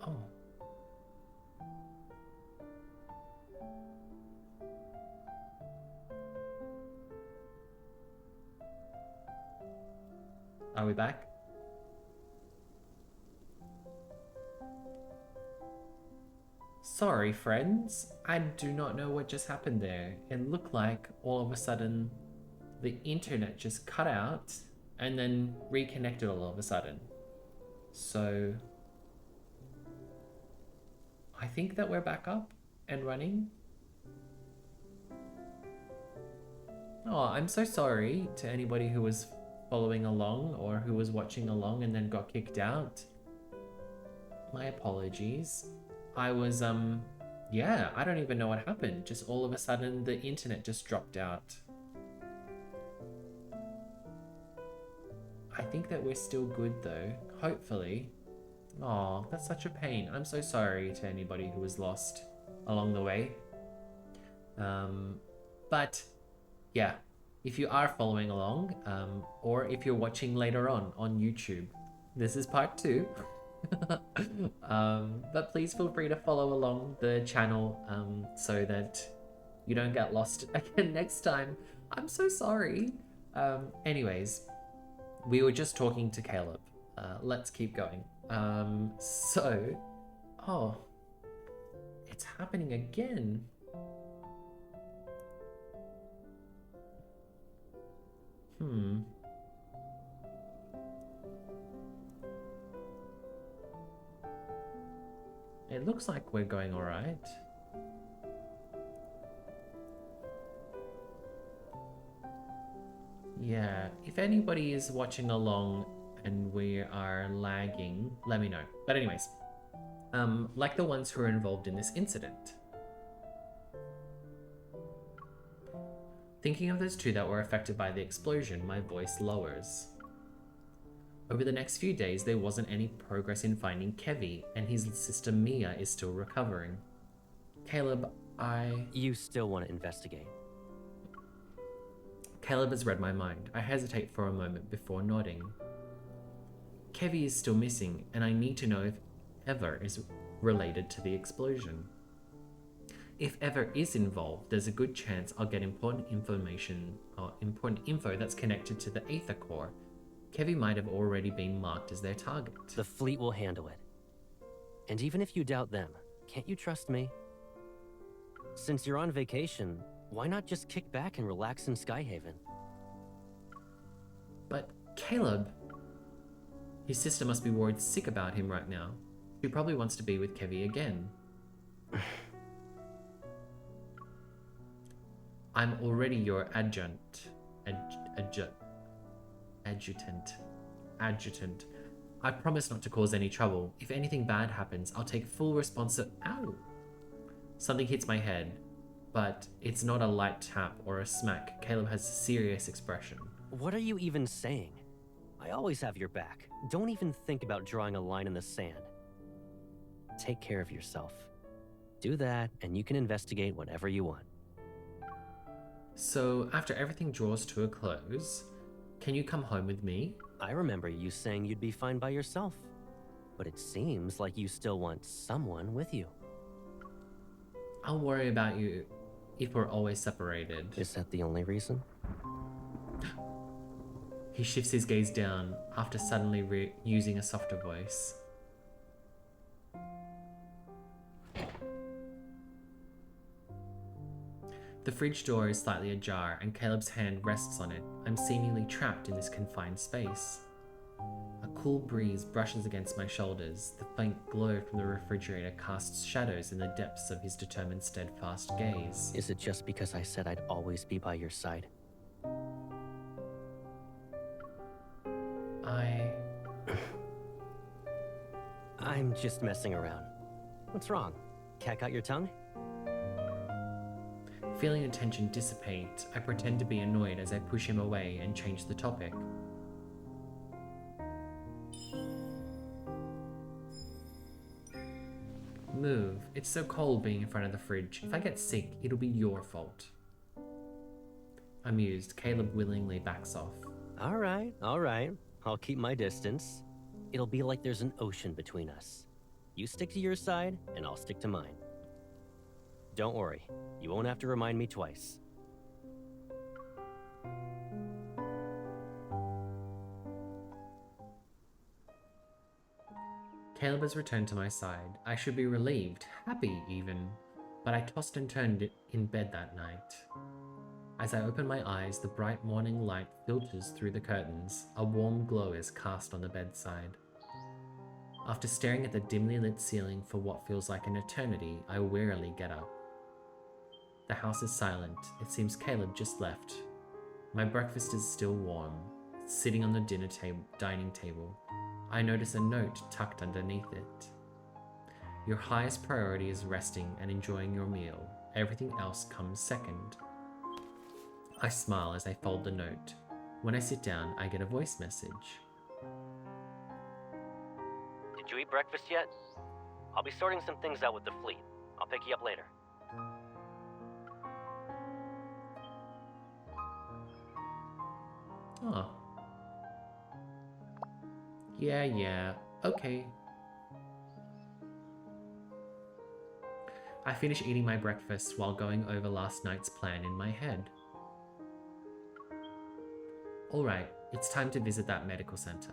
Oh. Are we back? Sorry, friends. I do not know what just happened there. It looked like all of a sudden the internet just cut out and then reconnected all of a sudden. So I think that we're back up and running. Oh, I'm so sorry to anybody who was following along or who was watching along and then got kicked out. My apologies. I was, yeah, I don't even know what happened. Just all of a sudden, the internet just dropped out. I think that we're still good though, hopefully. Oh, that's such a pain. I'm so sorry to anybody who was lost along the way. But yeah, if you are following along, or if you're watching later on YouTube, this is part 2. But please feel free to follow along the channel so that you don't get lost again next time. I'm so sorry. Anyways, we were just talking to Caleb. Let's keep going. Oh, it's happening again. It looks like we're going all right. Yeah, if anybody is watching along and we are lagging, let me know. But anyways, like the ones who are involved in this incident. Thinking of those 2 that were affected by the explosion, my voice lowers. Over the next few days, there wasn't any progress in finding Kevy, and his sister Mia is still recovering. Caleb, You still want to investigate? Caleb has read my mind. I hesitate for a moment before nodding. Kevy is still missing, and I need to know if Ever is related to the explosion. If Ever is involved, there's a good chance I'll get important information or important info that's connected to the Aether Core. Kevy might have already been marked as their target. The fleet will handle it. And even if you doubt them, can't you trust me? Since you're on vacation, why not just kick back and relax in Skyhaven? But Caleb, his sister must be worried sick about him right now. She probably wants to be with Kevy again. I'm already your adjutant. I promise not to cause any trouble. If anything bad happens, I'll take full responsibility. Ow! Something hits my head, but it's not a light tap or a smack. Caleb has a serious expression. What are you even saying? I always have your back. Don't even think about drawing a line in the sand. Take care of yourself. Do that, and you can investigate whatever you want. So, after everything draws to a close, can you come home with me? I remember you saying you'd be fine by yourself, but it seems like you still want someone with you. I'll worry about you if we're always separated. Is that the only reason? He shifts his gaze down after suddenly using a softer voice. The fridge door is slightly ajar and Caleb's hand rests on it. I'm seemingly trapped in this confined space. A cool breeze brushes against my shoulders. The faint glow from the refrigerator casts shadows in the depths of his determined, steadfast gaze. Is it just because I said I'd always be by your side? I'm just messing around. What's wrong? Cat got your tongue? Feeling the tension dissipate, I pretend to be annoyed as I push him away and change the topic. Move. It's so cold being in front of the fridge. If I get sick, it'll be your fault. Amused, Caleb willingly backs off. All right. I'll keep my distance. It'll be like there's an ocean between us. You stick to your side, and I'll stick to mine. Don't worry, you won't have to remind me twice. Caleb has returned to my side. I should be relieved, happy even, but I tossed and turned in bed that night. As I open my eyes, the bright morning light filters through the curtains. A warm glow is cast on the bedside. After staring at the dimly lit ceiling for what feels like an eternity, I wearily get up. The house is silent. It seems Caleb just left. My breakfast is still warm, sitting on the dining table. I notice a note tucked underneath it. Your highest priority is resting and enjoying your meal. Everything else comes second. I smile as I fold the note. When I sit down, I get a voice message. Did you eat breakfast yet? I'll be sorting some things out with the fleet. I'll pick you up later. Oh. Yeah, okay. I finish eating my breakfast while going over last night's plan in my head. Alright, it's time to visit that medical center.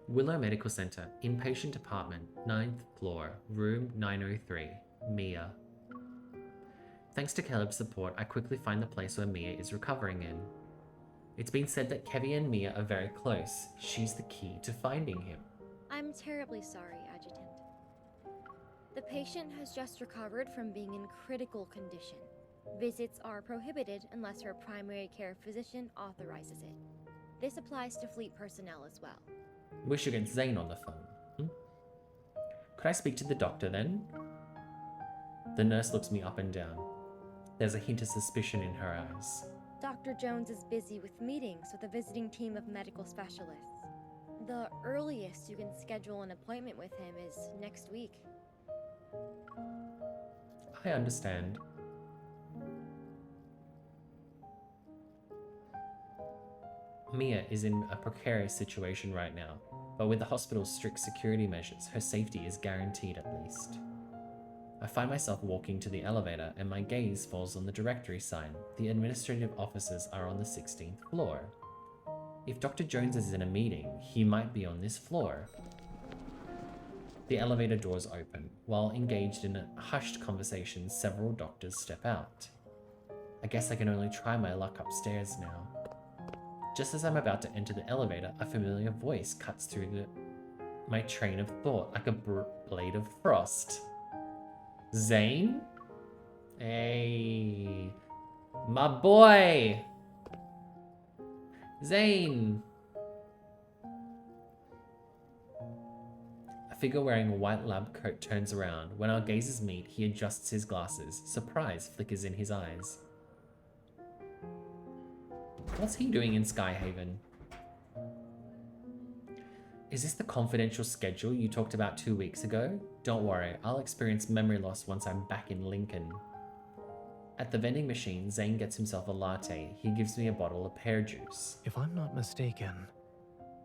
Willow Medical Center, inpatient department, 9th floor, room 903, Mia. Thanks to Caleb's support, I quickly find the place where Mia is recovering in. It's been said that Kevy and Mia are very close. She's the key to finding him. I'm terribly sorry, Adjutant. The patient has just recovered from being in critical condition. Visits are prohibited unless her primary care physician authorizes it. This applies to fleet personnel as well. We should get Zane on the phone. Could I speak to the doctor then? The nurse looks me up and down. There's a hint of suspicion in her eyes. Dr. Jones is busy with meetings with a visiting team of medical specialists. The earliest you can schedule an appointment with him is next week. I understand. Mia is in a precarious situation right now, but with the hospital's strict security measures, her safety is guaranteed at least. I find myself walking to the elevator and my gaze falls on the directory sign. The administrative offices are on the 16th floor. If Dr. Jones is in a meeting, he might be on this floor. The elevator doors open. While engaged in a hushed conversation, several doctors step out. I guess I can only try my luck upstairs now. Just as I'm about to enter the elevator, a familiar voice cuts through my train of thought like a blade of frost. Zane? Hey, my boy! Zane! A figure wearing a white lab coat turns around. When our gazes meet, he adjusts his glasses. Surprise flickers in his eyes. What's he doing in Skyhaven? Is this the confidential schedule you talked about 2 weeks ago? Don't worry, I'll experience memory loss once I'm back in Lincoln. At the vending machine, Zane gets himself a latte. He gives me a bottle of pear juice. If I'm not mistaken,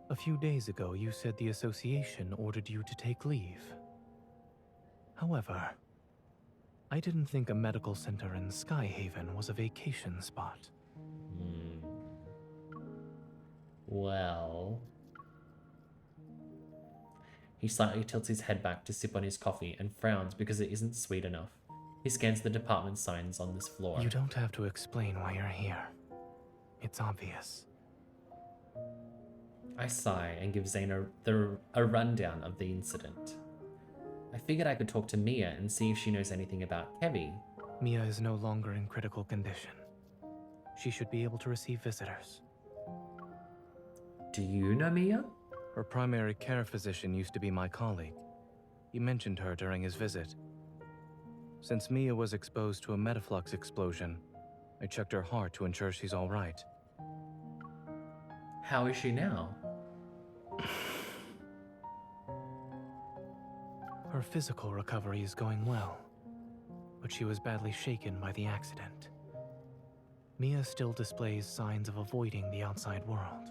a few days ago you said the association ordered you to take leave. However, I didn't think a medical center in Skyhaven was a vacation spot. Well... He slightly tilts his head back to sip on his coffee and frowns because it isn't sweet enough. He scans the department signs on this floor. You don't have to explain why you're here. It's obvious. I sigh and give Zane a rundown of the incident. I figured I could talk to Mia and see if she knows anything about Kevy. Mia is no longer in critical condition. She should be able to receive visitors. Do you know Mia? Her primary care physician used to be my colleague. He mentioned her during his visit. Since Mia was exposed to a metaflux explosion, I checked her heart to ensure she's all right. How is she now? Her physical recovery is going well, but she was badly shaken by the accident. Mia still displays signs of avoiding the outside world.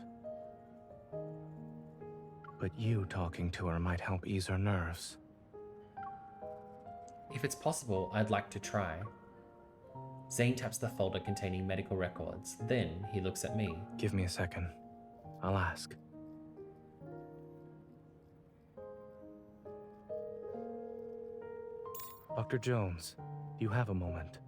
But you talking to her might help ease her nerves. If it's possible, I'd like to try. Zane taps the folder containing medical records. Then he looks at me. Give me a second. I'll ask. Dr. Jones, do you have a moment?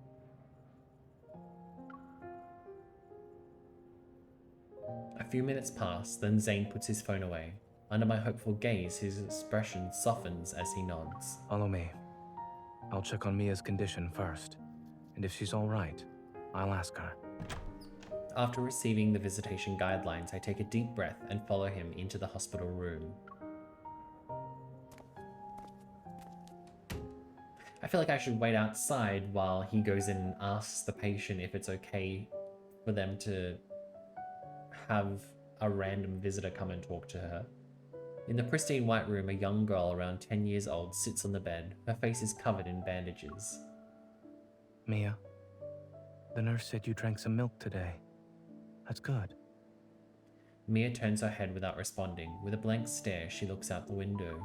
A few minutes pass, then Zane puts his phone away. Under my hopeful gaze, his expression softens as he nods. Follow me. I'll check on Mia's condition first, and if she's all right, I'll ask her. After receiving the visitation guidelines, I take a deep breath and follow him into the hospital room. I feel like I should wait outside while he goes in and asks the patient if it's okay for them to have a random visitor come and talk to her. In the pristine white room, a young girl around 10 years old sits on the bed. Her face is covered in bandages. Mia, the nurse said you drank some milk today. That's good. Mia turns her head without responding. With a blank stare, she looks out the window.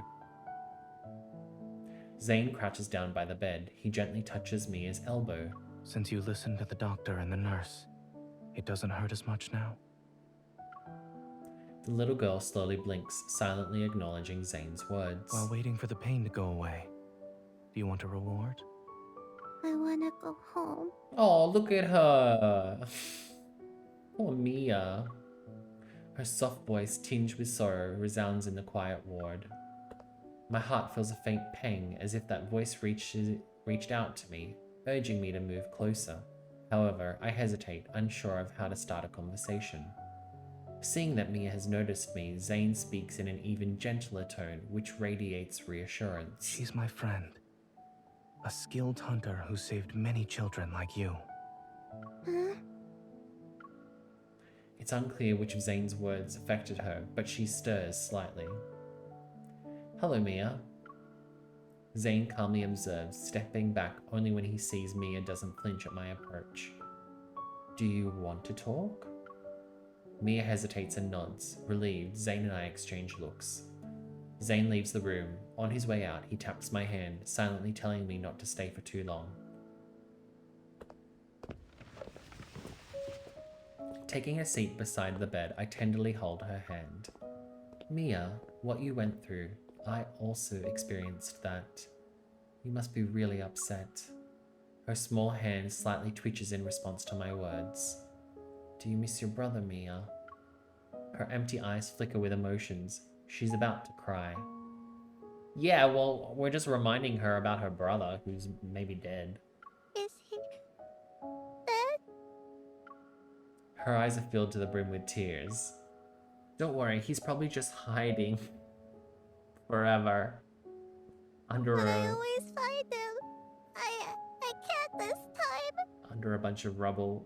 Zane crouches down by the bed. He gently touches Mia's elbow. Since you listened to the doctor and the nurse, it doesn't hurt as much now? The little girl slowly blinks, silently acknowledging Zane's words. While waiting for the pain to go away, do you want a reward? I wanna go home. Oh, look at her. Poor Mia. Her soft voice, tinged with sorrow, resounds in the quiet ward. My heart feels a faint pang, as if that voice reached out to me, urging me to move closer. However, I hesitate, unsure of how to start a conversation. Seeing that Mia has noticed me, Zane speaks in an even gentler tone, which radiates reassurance. She's my friend. A skilled hunter who saved many children like you. Huh? It's unclear which of Zane's words affected her, but she stirs slightly. Hello, Mia. Zane calmly observes, stepping back only when he sees Mia doesn't flinch at my approach. Do you want to talk? Mia hesitates and nods. Relieved, Zane and I exchange looks. Zane leaves the room. On his way out, he taps my hand, silently telling me not to stay for too long. Taking a seat beside the bed, I tenderly hold her hand. Mia, what you went through, I also experienced that. You must be really upset. Her small hand slightly twitches in response to my words. Do you miss your brother, Mia? Her empty eyes flicker with emotions. She's about to cry. Yeah, well, we're just reminding her about her brother, who's maybe dead. Is he dead? Her eyes are filled to the brim with tears. Don't worry, he's probably just hiding forever under But I a always find him. I can't this time. under a bunch of rubble.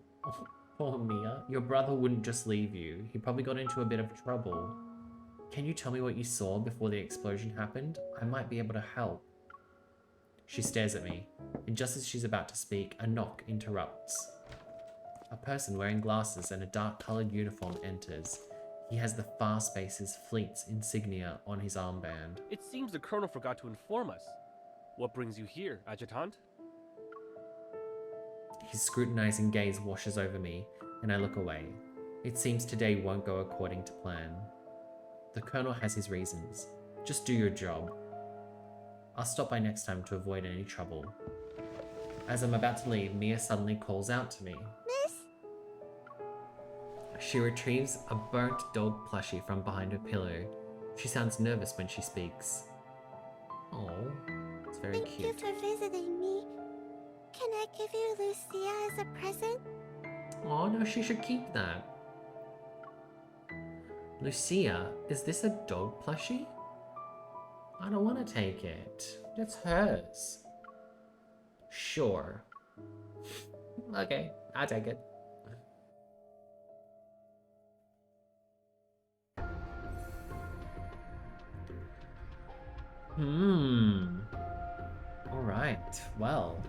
Poor Mia. Your brother wouldn't just leave you. He probably got into a bit of trouble. Can you tell me what you saw before the explosion happened? I might be able to help. She stares at me, and just as she's about to speak, a knock interrupts. A person wearing glasses and a dark-colored uniform enters. He has the Far Space's fleet's insignia on his armband. It seems the Colonel forgot to inform us. What brings you here, Adjutant? His scrutinizing gaze washes over me, and I look away. It seems today won't go according to plan. The Colonel has his reasons. Just do your job. I'll stop by next time to avoid any trouble. As I'm about to leave, Mia suddenly calls out to me. Miss? She retrieves a burnt dog plushie from behind her pillow. She sounds nervous when she speaks. Oh, it's very Thank you cute. for visiting me. Can I give you Lucia as a present? Oh no, she should keep that. Lucia, is this a dog plushie? I don't want to take it. It's hers. Sure. Okay, I'll take it. Alright, well.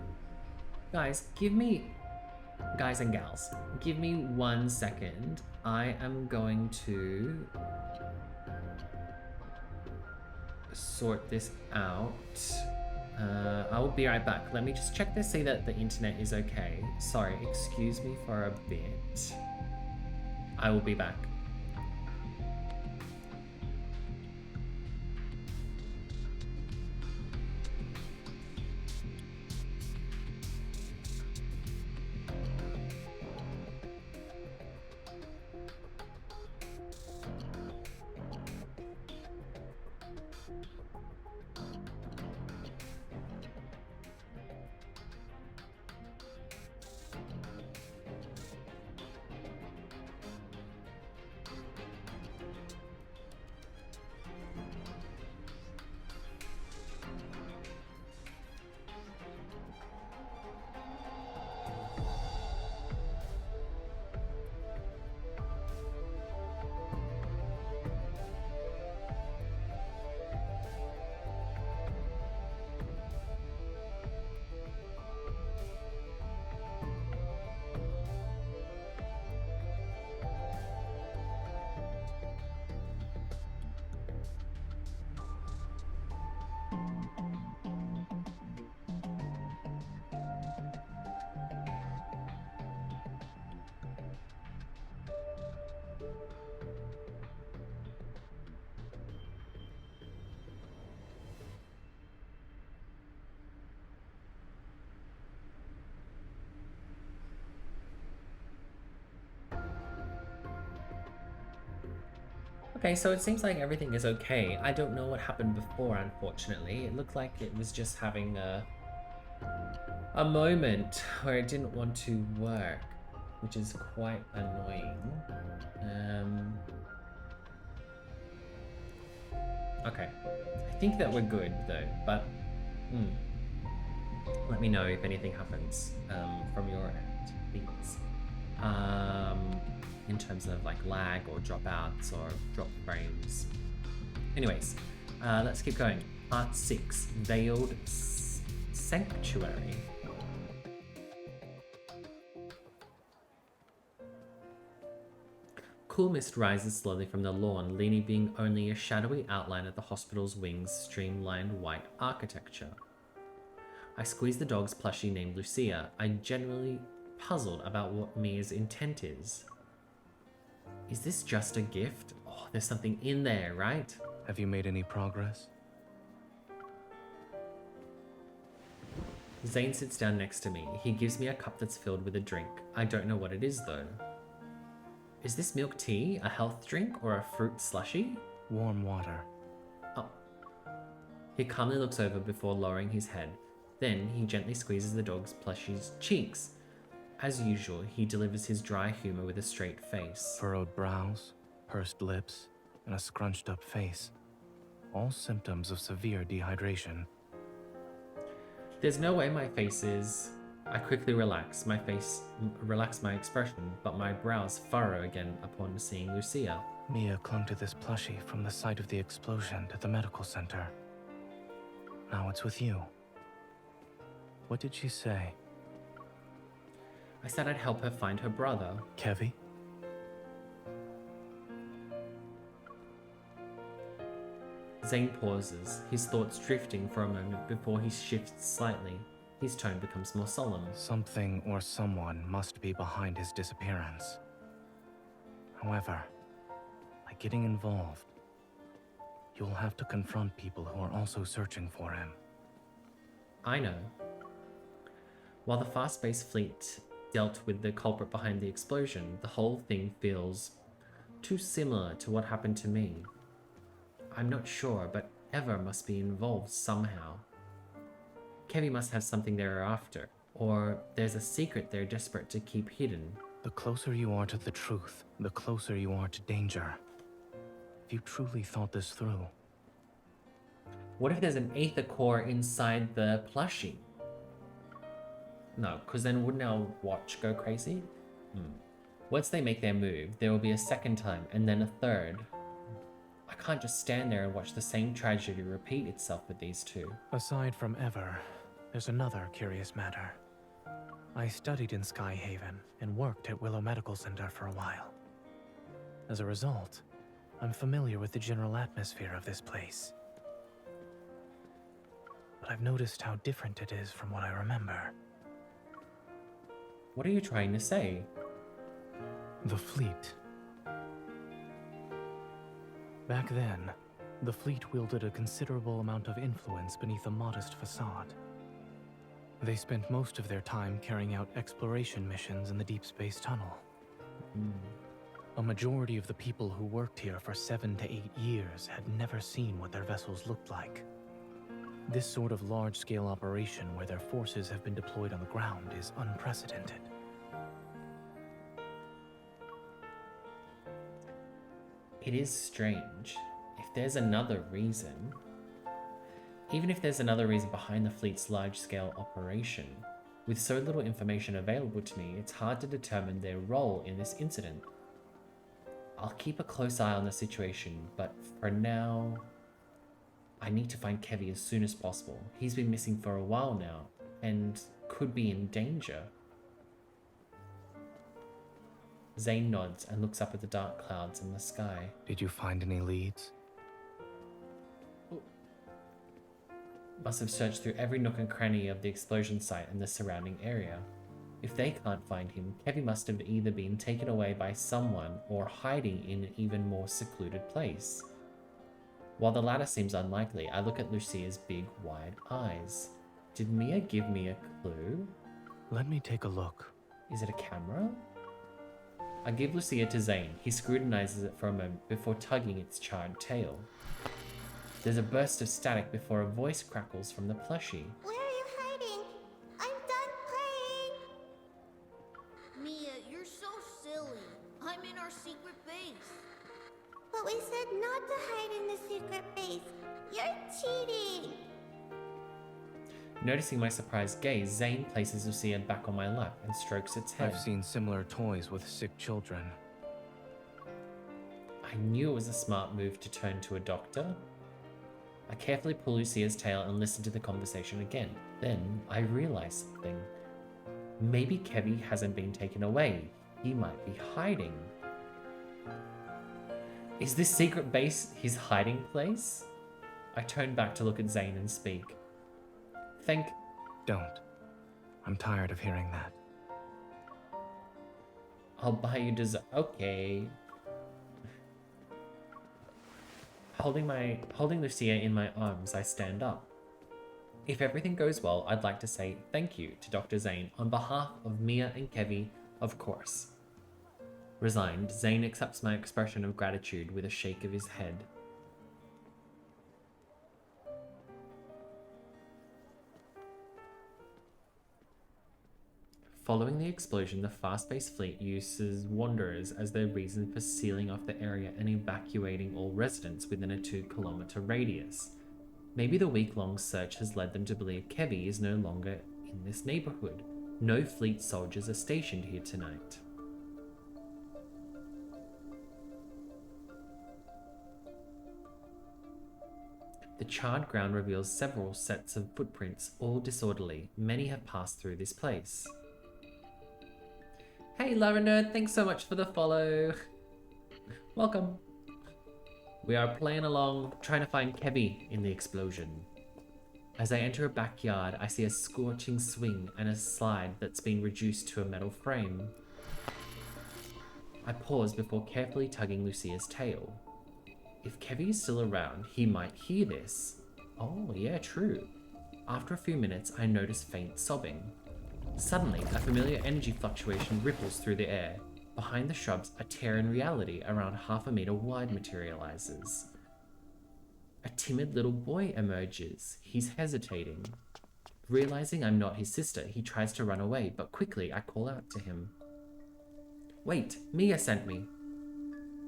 Guys, give me Guys and gals, give me 1 second. I am going to sort this out. I will be right back. Let me just check to see that the internet is okay. Sorry, excuse me for a bit. I will be back. Okay, so it seems like everything is okay. I don't know what happened before, unfortunately. It looked like it was just having a moment where it didn't want to work, which is quite annoying. Okay, I think that we're good though, but let me know if anything happens from your end, please. In terms of like lag or dropouts or drop frames. Anyways, let's keep going. Part 6, Veiled Sanctuary. Cool mist rises slowly from the lawn, leaving only a shadowy outline of the hospital's wings' streamlined white architecture. I squeeze the dog's plushie named Lucia. I'm generally puzzled about what Mia's intent is. Is this just a gift? Oh, there's something in there, right? Have you made any progress? Zane sits down next to me. He gives me a cup that's filled with a drink. I don't know what it is though. Is this milk tea, a health drink, or a fruit slushie? Warm water. Oh. He calmly looks over before lowering his head. Then he gently squeezes the dog's plushie's cheeks. As usual, he delivers his dry humor with a straight face. Furrowed brows, pursed lips, and a scrunched up face. All symptoms of severe dehydration. There's no way my face is... I quickly relax my expression, but my brows furrow again upon seeing Lucia. Mia clung to this plushie from the site of the explosion at the medical center. Now it's with you. What did she say? I said I'd help her find her brother. Kevi? Zane pauses, his thoughts drifting for a moment before he shifts slightly. His tone becomes more solemn. Something or someone must be behind his disappearance. However, by getting involved, you'll have to confront people who are also searching for him. I know. While the fast-paced fleet dealt with the culprit behind the explosion, the whole thing feels too similar to what happened to me. I'm not sure, but Eva must be involved somehow. Kevi must have something they're after, or there's a secret they're desperate to keep hidden. The closer you are to the truth, the closer you are to danger. If you truly thought this through. What if there's an aether core inside the plushie? No, because then wouldn't our watch go crazy? Once they make their move, there will be a second time, and then a third. I can't just stand there and watch the same tragedy repeat itself with these two. Aside from Ever, there's another curious matter. I studied in Skyhaven and worked at Willow Medical Center for a while. As a result, I'm familiar with the general atmosphere of this place. But I've noticed how different it is from what I remember. What are you trying to say? The fleet. Back then, the fleet wielded a considerable amount of influence beneath a modest facade. They spent most of their time carrying out exploration missions in the deep space tunnel. A majority of the people who worked here for 7 to 8 years had never seen what their vessels looked like. This sort of large-scale operation where their forces have been deployed on the ground is unprecedented. It is strange. If there's another reason, even if there's another reason behind the fleet's large-scale operation, with so little information available to me, it's hard to determine their role in this incident. I'll keep a close eye on the situation, but for now, I need to find Kevy as soon as possible. He's been missing for a while now, and could be in danger. Zane nods and looks up at the dark clouds in the sky. Did you find any leads? Must have searched through every nook and cranny of the explosion site and the surrounding area. If they can't find him, Kevy must have either been taken away by someone or hiding in an even more secluded place. While the latter seems unlikely, I look at Lucia's big, wide eyes. Did Mia give me a clue? Let me take a look. Is it a camera? I give Lucia to Zane. He scrutinizes it for a moment before tugging its charred tail. There's a burst of static before a voice crackles from the plushie. Where are you hiding? I'm done playing. Mia, you're so silly. I'm in our secret base. But we said not to hide in the secret base. You're cheating. Noticing my surprised gaze, Zane places Lucia back on my lap and strokes its head. I've seen similar toys with sick children. I knew it was a smart move to turn to a doctor. I carefully pull Lucia's tail and listen to the conversation again. Then I realize something. Maybe Kevy hasn't been taken away. He might be hiding. Is this secret base his hiding place? I turn back to look at Zane and speak. Don't. I'm tired of hearing that. I'll buy you dessert. Okay. Holding Lucia in my arms, I stand up. If everything goes well, I'd like to say thank you to Dr. Zane on behalf of Mia and Kevy, of course. Resigned, Zane accepts my expression of gratitude with a shake of his head. Following the explosion, the fast-paced fleet uses wanderers as their reason for sealing off the area and evacuating all residents within a 2-kilometer radius. Maybe the week-long search has led them to believe Kevy is no longer in this neighborhood. No fleet soldiers are stationed here tonight. The charred ground reveals several sets of footprints, all disorderly. Many have passed through this place. Hey Lavender, thanks so much for the follow. Welcome. We are playing along, trying to find Kevy in the explosion. As I enter a backyard, I see a scorching swing and a slide that's been reduced to a metal frame. I pause before carefully tugging Lucia's tail. If Kevy is still around, he might hear this. Oh, yeah, true. After a few minutes, I notice faint sobbing. Suddenly, a familiar energy fluctuation ripples through the air. Behind the shrubs, a tear in reality around 1/2 meter wide materializes. A timid little boy emerges. He's hesitating. Realizing I'm not his sister, he tries to run away, but quickly I call out to him. Wait, Mia sent me.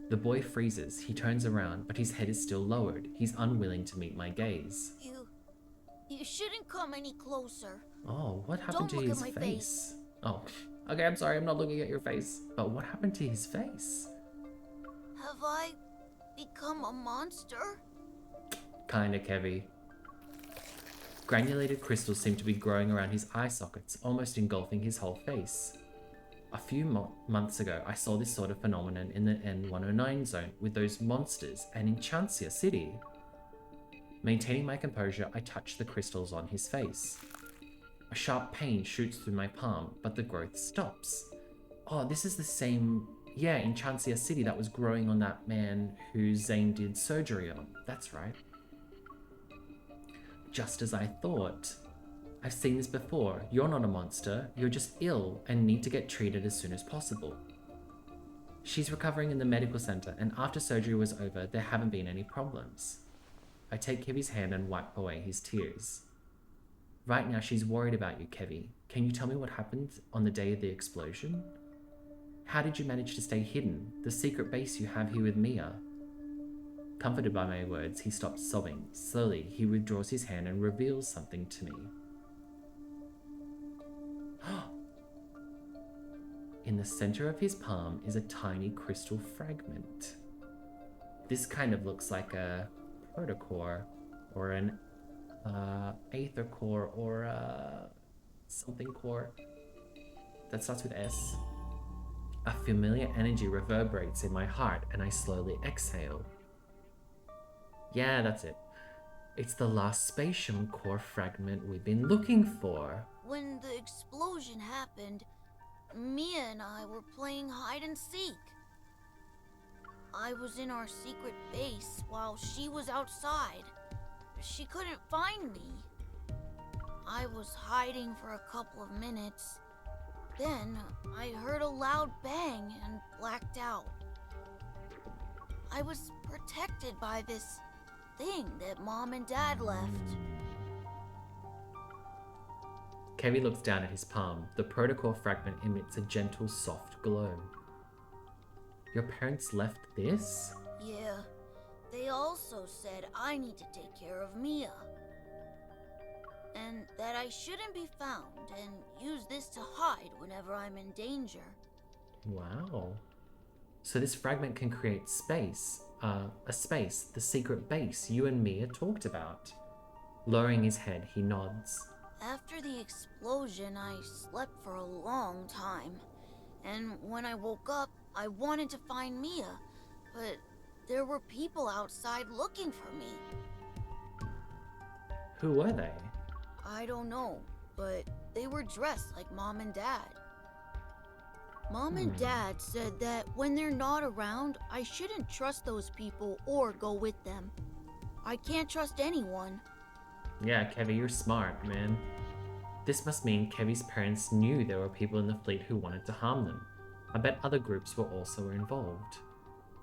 The boy freezes. He turns around, but his head is still lowered. He's unwilling to meet my gaze. You shouldn't come any closer. Oh, what happened to Don't look his at my face? Oh, okay, I'm sorry, I'm not looking at your face. But what happened to his face? Have I become a monster? Kinda, Kevy. Granulated crystals seem to be growing around his eye sockets, almost engulfing his whole face. A few months ago, I saw this sort of phenomenon in the N109 zone with those monsters and in Chancia City. Maintaining my composure, I touch the crystals on his face. A sharp pain shoots through my palm, but the growth stops. Oh, this is the same, yeah, in Chancia City that was growing on that man who Zane did surgery on. That's right. Just as I thought. I've seen this before. You're not a monster. You're just ill and need to get treated as soon as possible. She's recovering in the medical center, and after surgery was over, there haven't been any problems. I take Kevy's hand and wipe away his tears. Right now, she's worried about you, Kevy. Can you tell me what happened on the day of the explosion? How did you manage to stay hidden? The secret base you have here with Mia? Comforted by my words, he stops sobbing. Slowly, he withdraws his hand and reveals something to me. In the center of his palm is a tiny crystal fragment. This kind of looks like a protocore or an aether core or a something core that starts with S. A familiar energy reverberates in my heart and I slowly exhale. Yeah, that's it. It's the last spatium core fragment we've been looking for. When the explosion happened, Mia and I were playing hide and seek. I was in our secret base while she was outside. She couldn't find me. I was hiding for a couple of minutes. Then I heard a loud bang and blacked out. I was protected by this thing that Mom and Dad left. Kevy looks down at his palm. The protocore fragment emits a gentle, soft glow. Your parents left this? Yeah. They also said I need to take care of Mia. And that I shouldn't be found and use this to hide whenever I'm in danger. Wow. So this fragment can create space. A space, the secret base you and Mia talked about. Lowering his head, he nods. After the explosion, I slept for a long time. And when I woke up, I wanted to find Mia, but there were people outside looking for me. Who were they? I don't know, but they were dressed like Mom and Dad. Mom and Dad said that when they're not around, I shouldn't trust those people or go with them. I can't trust anyone. Yeah, Kevy, you're smart, man. This must mean Kevy's parents knew there were people in the fleet who wanted to harm them. I bet other groups were also involved.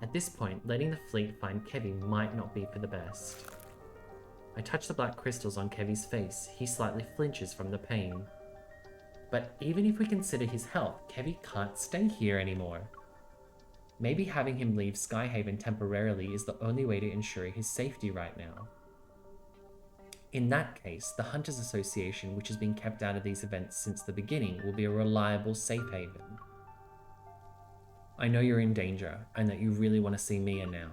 At this point, letting the fleet find Kevy might not be for the best. I touch the black crystals on Kevy's face. He slightly flinches from the pain. But even if we consider his health, Kevy can't stay here anymore. Maybe having him leave Skyhaven temporarily is the only way to ensure his safety right now. In that case, the Hunters Association, which has been kept out of these events since the beginning, will be a reliable safe haven. I know you're in danger, and that you really want to see Mia now.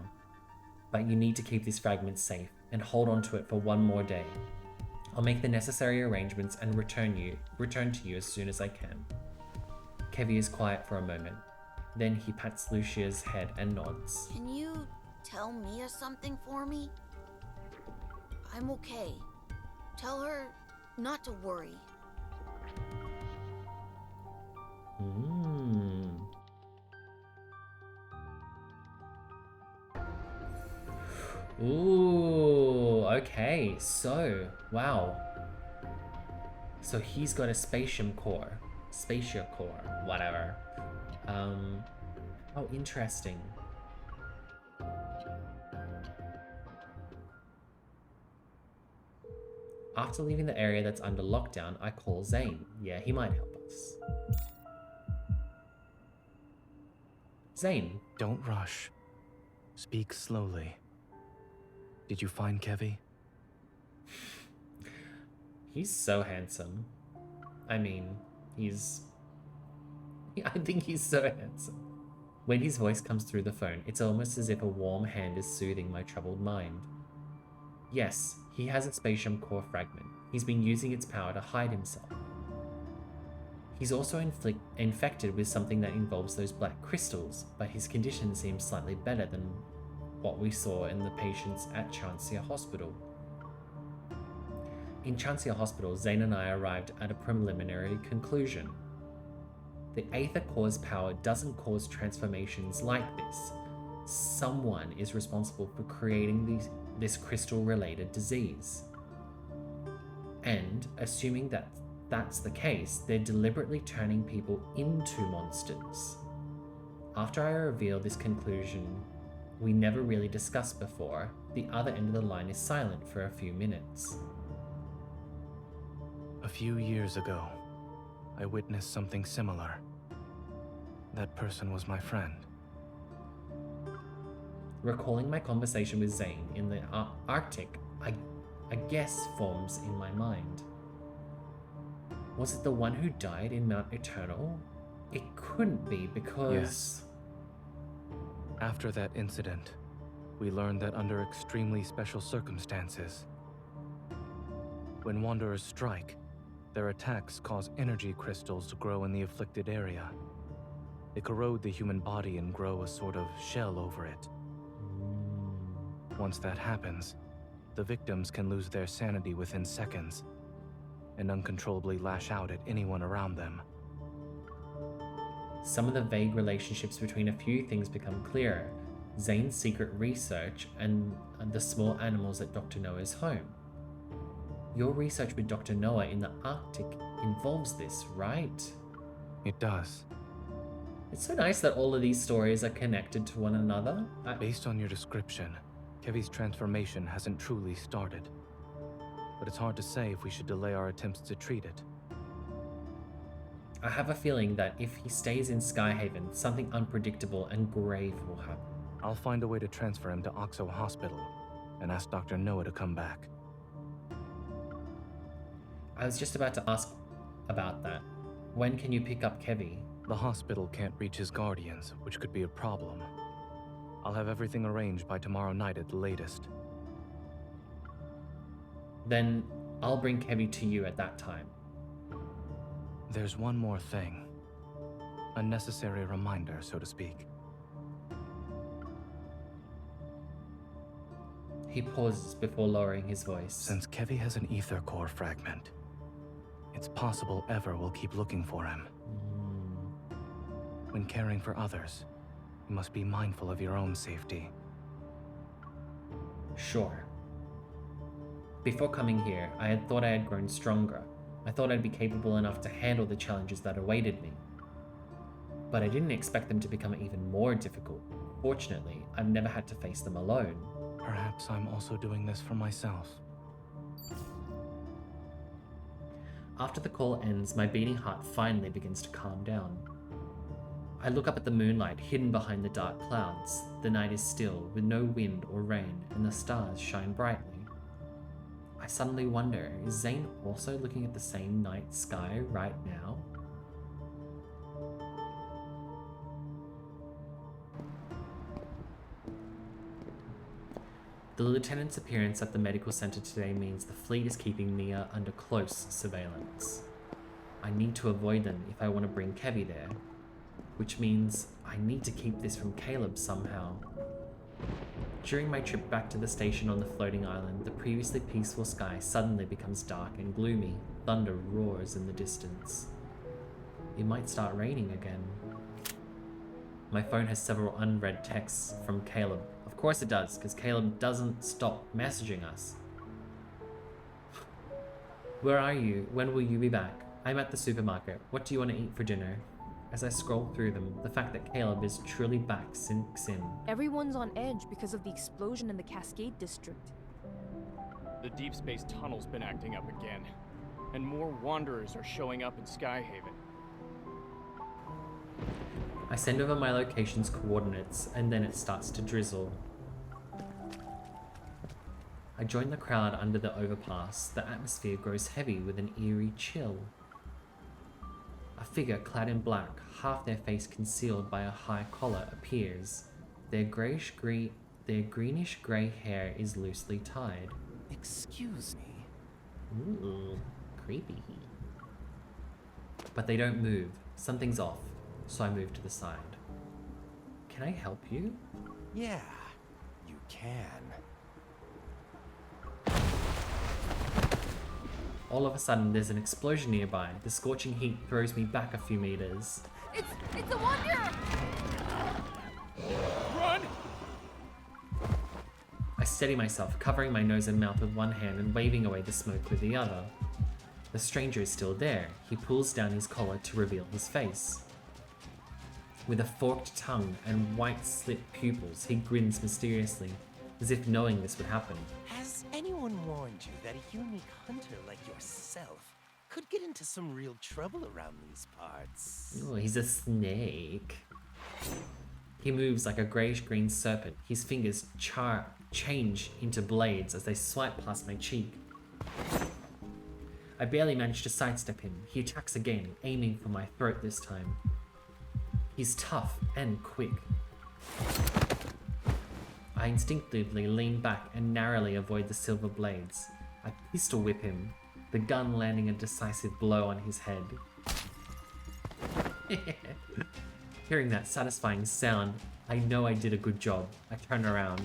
But you need to keep this fragment safe, and hold on to it for one more day. I'll make the necessary arrangements and return to you as soon as I can. Kevy is quiet for a moment. Then he pats Lucia's head and nods. Can you tell Mia something for me? I'm okay. Tell her not to worry. Ooh, okay, so, wow. So he's got a spatium core, whatever. Oh, interesting. After leaving the area that's under lockdown, I call Zane. Yeah, he might help us. Zane. Don't rush. Speak slowly. Did you find Kevy? He's so handsome. I mean, I think he's so handsome. When his voice comes through the phone, it's almost as if a warm hand is soothing my troubled mind. Yes, he has a spatium core fragment. He's been using its power to hide himself. He's also infected with something that involves those black crystals, but his condition seems slightly better than what we saw in the patients at Chancia Hospital. In Chancia Hospital, Zane and I arrived at a preliminary conclusion. The Aether Core's power doesn't cause transformations like this. Someone is responsible for creating this crystal-related disease. And, assuming that that's the case, they're deliberately turning people into monsters. After I reveal this conclusion we never really discussed before, the other end of the line is silent for a few minutes. A few years ago, I witnessed something similar. That person was my friend. Recalling my conversation with Zane in the Arctic, a guess forms in my mind. Was it the one who died in Mount Eternal? It couldn't be because... Yes. After that incident, we learned that under extremely special circumstances, when Wanderers strike, their attacks cause energy crystals to grow in the afflicted area. They corrode the human body and grow a sort of shell over it. Once that happens, the victims can lose their sanity within seconds and uncontrollably lash out at anyone around them. Some of the vague relationships between a few things become clearer. Zane's secret research and the small animals at Dr. Noah's home. Your research with Dr. Noah in the Arctic involves this, right? It does. It's so nice that all of these stories are connected to one another. Based on your description, Kevy's transformation hasn't truly started. But it's hard to say if we should delay our attempts to treat it. I have a feeling that if he stays in Skyhaven, something unpredictable and grave will happen. I'll find a way to transfer him to Oxo Hospital and ask Dr. Noah to come back. I was just about to ask about that. When can you pick up Kevy? The hospital can't reach his guardians, which could be a problem. I'll have everything arranged by tomorrow night at the latest. Then I'll bring Kevy to you at that time. There's one more thing. A necessary reminder, so to speak. He pauses before lowering his voice. Since Kevy has an ether core fragment, it's possible Ever will keep looking for him. When caring for others, you must be mindful of your own safety. Sure. Before coming here, I had thought I had grown stronger. I thought I'd be capable enough to handle the challenges that awaited me. But I didn't expect them to become even more difficult. Fortunately, I've never had to face them alone. Perhaps I'm also doing this for myself. After the call ends, my beating heart finally begins to calm down. I look up at the moonlight hidden behind the dark clouds. The night is still, with no wind or rain, and the stars shine brightly. I suddenly wonder, is Zane also looking at the same night sky right now? The lieutenant's appearance at the medical center today means the fleet is keeping Mia under close surveillance. I need to avoid them if I want to bring Kevy there, which means I need to keep this from Caleb somehow. During my trip back to the station on the floating island, the previously peaceful sky suddenly becomes dark and gloomy. Thunder roars in the distance. It might start raining again. My phone has several unread texts from Caleb. Of course it does, because Caleb doesn't stop messaging us. Where are you? When will you be back? I'm at the supermarket. What do you want to eat for dinner? As I scroll through them, the fact that Caleb is truly back sinks in. Everyone's on edge because of the explosion in the Cascade District. The Deep Space tunnel's been acting up again, and more Wanderers are showing up in Skyhaven. I send over my location's coordinates, and then it starts to drizzle. I join the crowd under the overpass. The atmosphere grows heavy with an eerie chill. A figure clad in black, half their face concealed by a high collar, appears. Their greenish grey hair is loosely tied. Excuse me. Ooh, creepy. But they don't move. Something's off, so I move to the side. Can I help you? Yeah, you can. All of a sudden, there's an explosion nearby. The scorching heat throws me back a few meters. It's a wonder! Run! I steady myself, covering my nose and mouth with one hand and waving away the smoke with the other. The stranger is still there. He pulls down his collar to reveal his face. With a forked tongue and white slit pupils, he grins mysteriously, as if knowing this would happen. Has anyone warned you that a unique hunter like yourself could get into some real trouble around these parts? Oh, he's a snake. He moves like a greyish-green serpent. His fingers change into blades as they swipe past my cheek. I barely manage to sidestep him. He attacks again, aiming for my throat this time. He's tough and quick. I instinctively lean back and narrowly avoid the silver blades. I pistol whip him, the gun landing a decisive blow on his head. Hearing that satisfying sound, I know I did a good job. I turn around.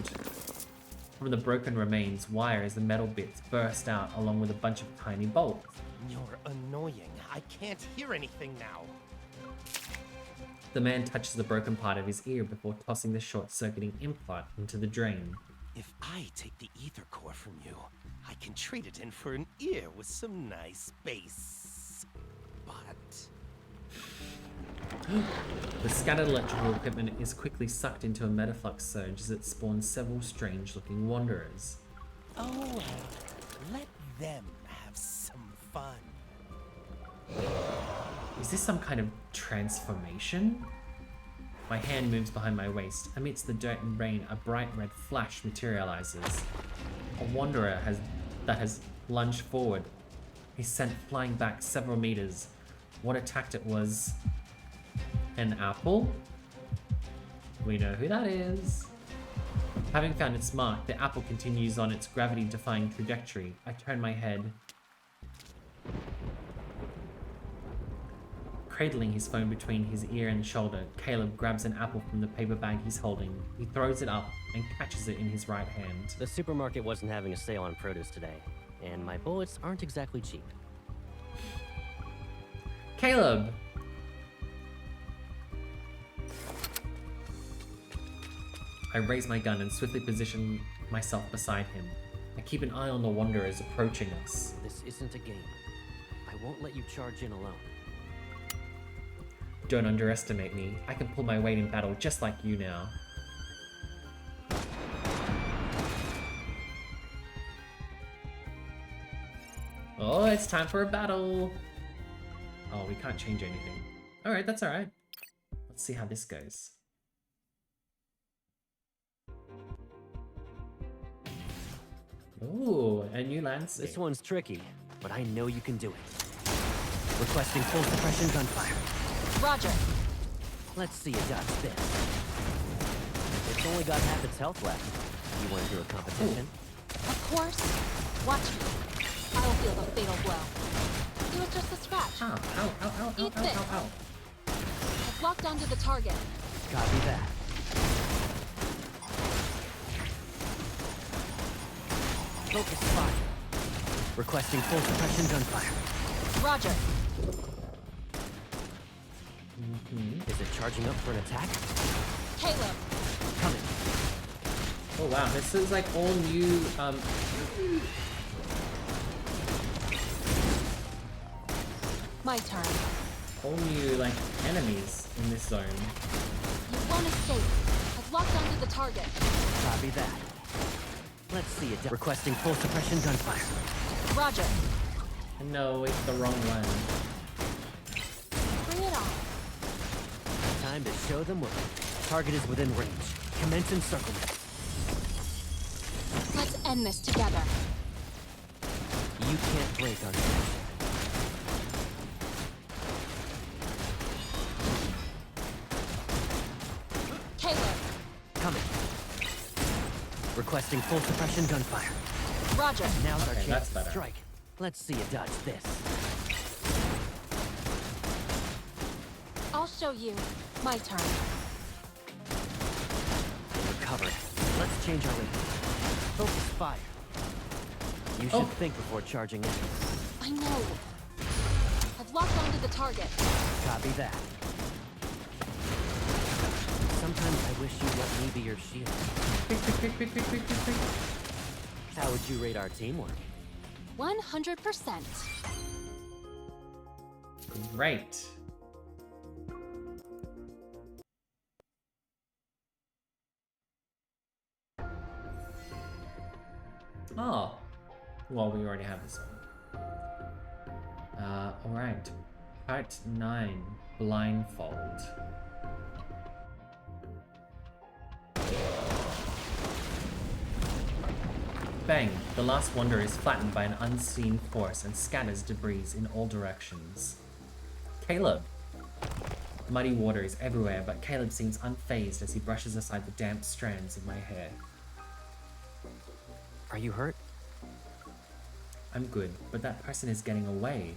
From the broken remains, wires and metal bits burst out along with a bunch of tiny bolts. You're annoying. I can't hear anything now. The man touches the broken part of his ear before tossing the short-circuiting implant into the drain. If I take the ether core from you, I can trade it in for an ear with some nice bass. But The scattered electrical equipment is quickly sucked into a metaflux surge as it spawns several strange-looking wanderers. oh, let them have some fun. Is this some kind of transformation? My hand moves behind my waist. Amidst the dirt and rain, a bright red flash materializes. A wanderer that has lunged forward. He's sent flying back several meters. What attacked it was an apple? We know who that is. Having found its mark, the apple continues on its gravity-defying trajectory. I turn my head. Cradling his phone between his ear and shoulder, Caleb grabs an apple from the paper bag he's holding. He throws it up and catches it in his right hand. The supermarket wasn't having a sale on produce today, and my bullets aren't exactly cheap. Caleb! I raise my gun and swiftly position myself beside him. I keep an eye on the wanderers approaching us. This isn't a game. I won't let you charge in alone. Don't underestimate me. I can pull my weight in battle just like you now. Oh, it's time for a battle! Oh, we can't change anything. Alright, that's alright. Let's see how this goes. Ooh, a new landscape. This one's tricky, but I know you can do it. Requesting full suppression gunfire. Roger. Let's see it dodge this. It's only got half its health left. You want to do a competition? Of course. Watch me. I will feel the fatal blow. It was just a scratch. Ow, ow, ow, ow, ow, Eat ow, this. ow, ow. It's locked onto the target. Copy that. Focus fire. Requesting full suppression gunfire. Roger. Is it charging up for an attack? Caleb. Coming. Oh wow, this is like all new, My turn. all new like enemies in this zone. You won't escape. I've locked onto the target. Copy that. Let's see it. Requesting full suppression gunfire. Roger. No, it's the wrong one. Bring it on. Time to show them what. Target is within range. Commence encirclement. Let's end this together. You can't break our connection. Caleb. Coming. Requesting full suppression gunfire. Roger. Now's our Okay, that's chance to better. strike. Let's see you dodge this. I'll show you. My turn. We're covered. Let's change our aim. Focus fire. You should think before charging in. I know. I've locked onto the target. Copy that. Sometimes I wish you'd let me be your shield. How would you rate our teamwork? 100%. Great. Oh. Well, we already have this one. Alright. Part 9. Blindfold. Bang! The last wanderer is flattened by an unseen force and scatters debris in all directions. Caleb! Muddy water is everywhere, but Caleb seems unfazed as he brushes aside the damp strands of my hair. Are you hurt? I'm good, but that person is getting away.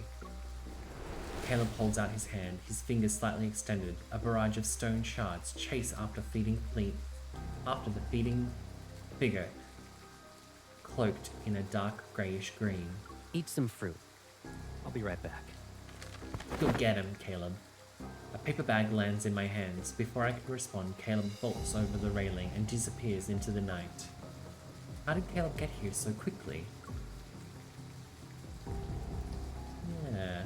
Caleb holds out his hand, his fingers slightly extended. A barrage of stone shards chase after the feeding figure, cloaked in a dark grayish green. Eat some fruit. I'll be right back. Go get him, Caleb. A paper bag lands in my hands. Before I can respond, Caleb vaults over the railing and disappears into the night. How did Caleb get here so quickly? Yeah.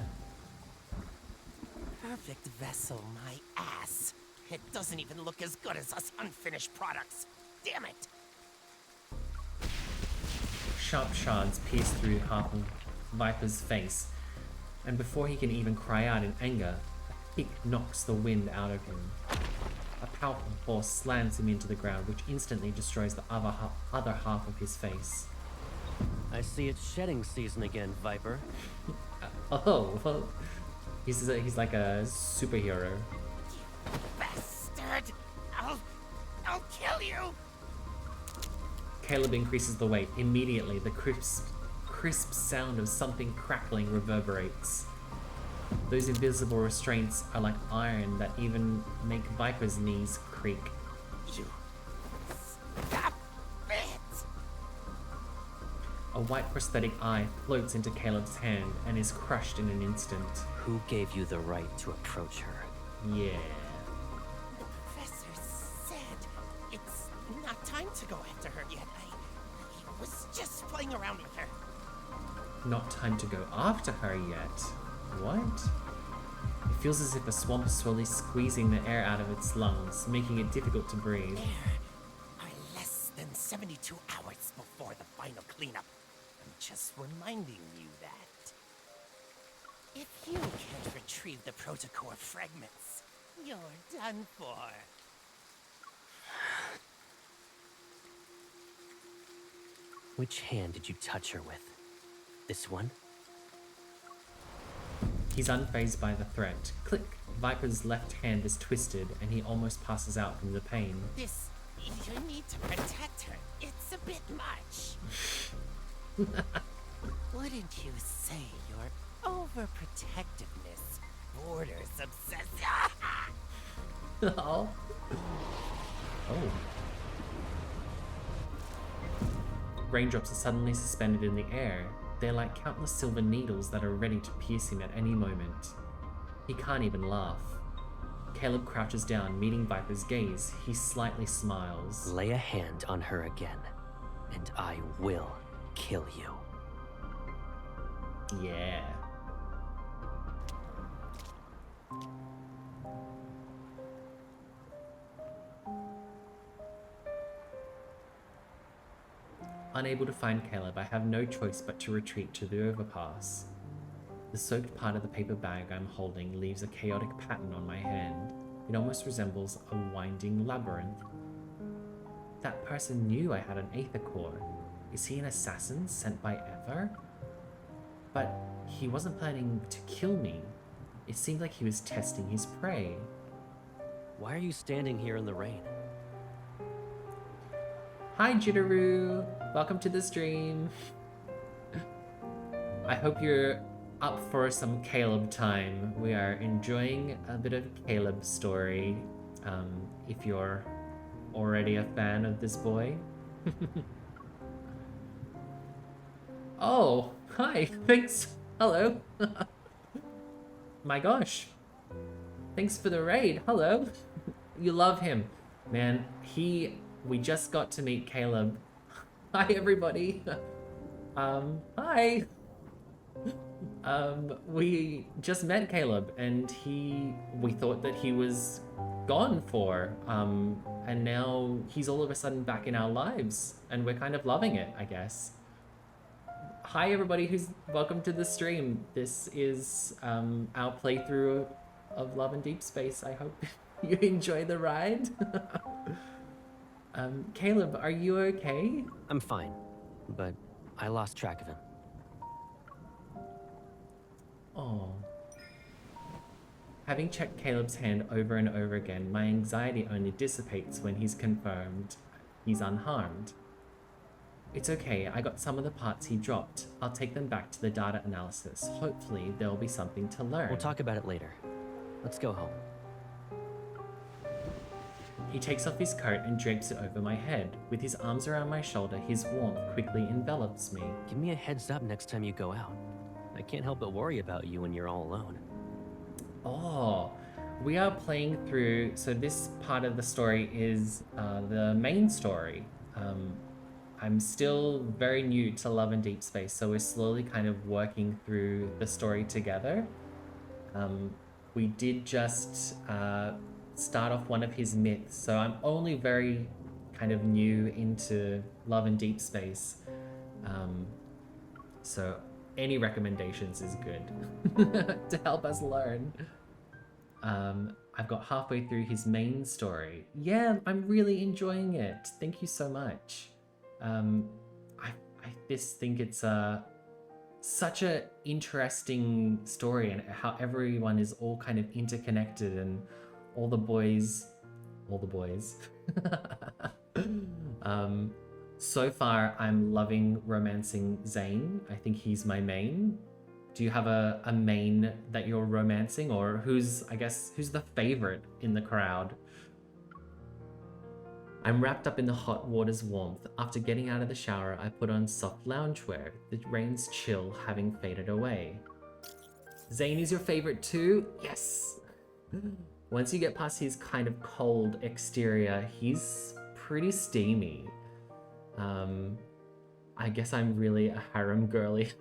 Perfect vessel, my ass. It doesn't even look as good as us unfinished products. Damn it! Sharp shards pierce through half of Viper's face, and before he can even cry out in anger, a kick knocks the wind out of him. A powerful force slams him into the ground, which instantly destroys the other half of his face. I see it's shedding season again, Viper. Oh, well, he's like a superhero. You bastard! I'll kill you! Caleb increases the weight. Immediately, the crisp sound of something crackling reverberates. Those invisible restraints are like iron that even make Viper's knees creak. You... Stop it! A white prosthetic eye floats into Caleb's hand and is crushed in an instant. Who gave you the right to approach her? Yeah. The professor said it's not time to go after her yet. I was just playing around with her. Not time to go after her yet. What? It feels as if a swamp is slowly squeezing the air out of its lungs, making it difficult to breathe. There are less than 72 hours before the final cleanup. I'm just reminding you that. If you can't retrieve the protocore fragments, you're done for. Which hand did you touch her with? This one? He's unfazed by the threat. Click! Viper's left hand is twisted and he almost passes out from the pain. This... you need to protect her. It's a bit much. Wouldn't you say your overprotectiveness borders obsession? Oh. Oh. Raindrops are suddenly suspended in the air. They're like countless silver needles that are ready to pierce him at any moment. He can't even laugh. Caleb crouches down, meeting Viper's gaze. He slightly smiles. Lay a hand on her again, and I will kill you. Yeah. Unable to find Caleb, I have no choice but to retreat to the overpass. The soaked part of the paper bag I'm holding leaves a chaotic pattern on my hand. It almost resembles a winding labyrinth. That person knew I had an Aether core. Is he an assassin sent by Ether? But he wasn't planning to kill me. It seemed like he was testing his prey. Why are you standing here in the rain? Hi, Jitteru! Welcome to the stream! I hope you're up for some Caleb time. We are enjoying a bit of Caleb's story. If you're already a fan of this boy. Oh, hi, thanks. Hello. My gosh. Thanks for the raid. Hello. You love him. Man, we just got to meet Caleb. Hi, everybody. Hi. We just met Caleb, and we thought that he was gone for, and now he's all of a sudden back in our lives, and we're kind of loving it, I guess. Hi, everybody welcome to the stream. This is, our playthrough of Love and Deepspace. I hope you enjoy the ride. Caleb, are you okay? I'm fine, but I lost track of him. Oh. Having checked Caleb's hand over and over again, my anxiety only dissipates when he's confirmed he's unharmed. It's okay, I got some of the parts he dropped. I'll take them back to the data analysis. Hopefully, there'll be something to learn. We'll talk about it later. Let's go home. He takes off his coat and drapes it over my head. With his arms around my shoulder, his warmth quickly envelops me. Give me a heads up next time you go out. I can't help but worry about you when you're all alone. Oh, we are playing through, so this part of the story is the main story. I'm still very new to Love and Deepspace, so we're slowly kind of working through the story together. We did just start off one of his myths, so I'm only very kind of new into Love and Deepspace. So any recommendations is good to help us learn. I've got halfway through his main story. Yeah, I'm really enjoying it. Thank you so much. I just think it's such a interesting story, and how everyone is all kind of interconnected, and all the boys. So far, I'm loving romancing Zane. I think he's my main. Do you have a main that you're romancing, or who's the favorite in the crowd? I'm wrapped up in the hot water's warmth. After getting out of the shower, I put on soft loungewear, the rain's chill having faded away. Zane is your favorite too? Yes! Once you get past his kind of cold exterior, he's pretty steamy. I guess I'm really a harem girly.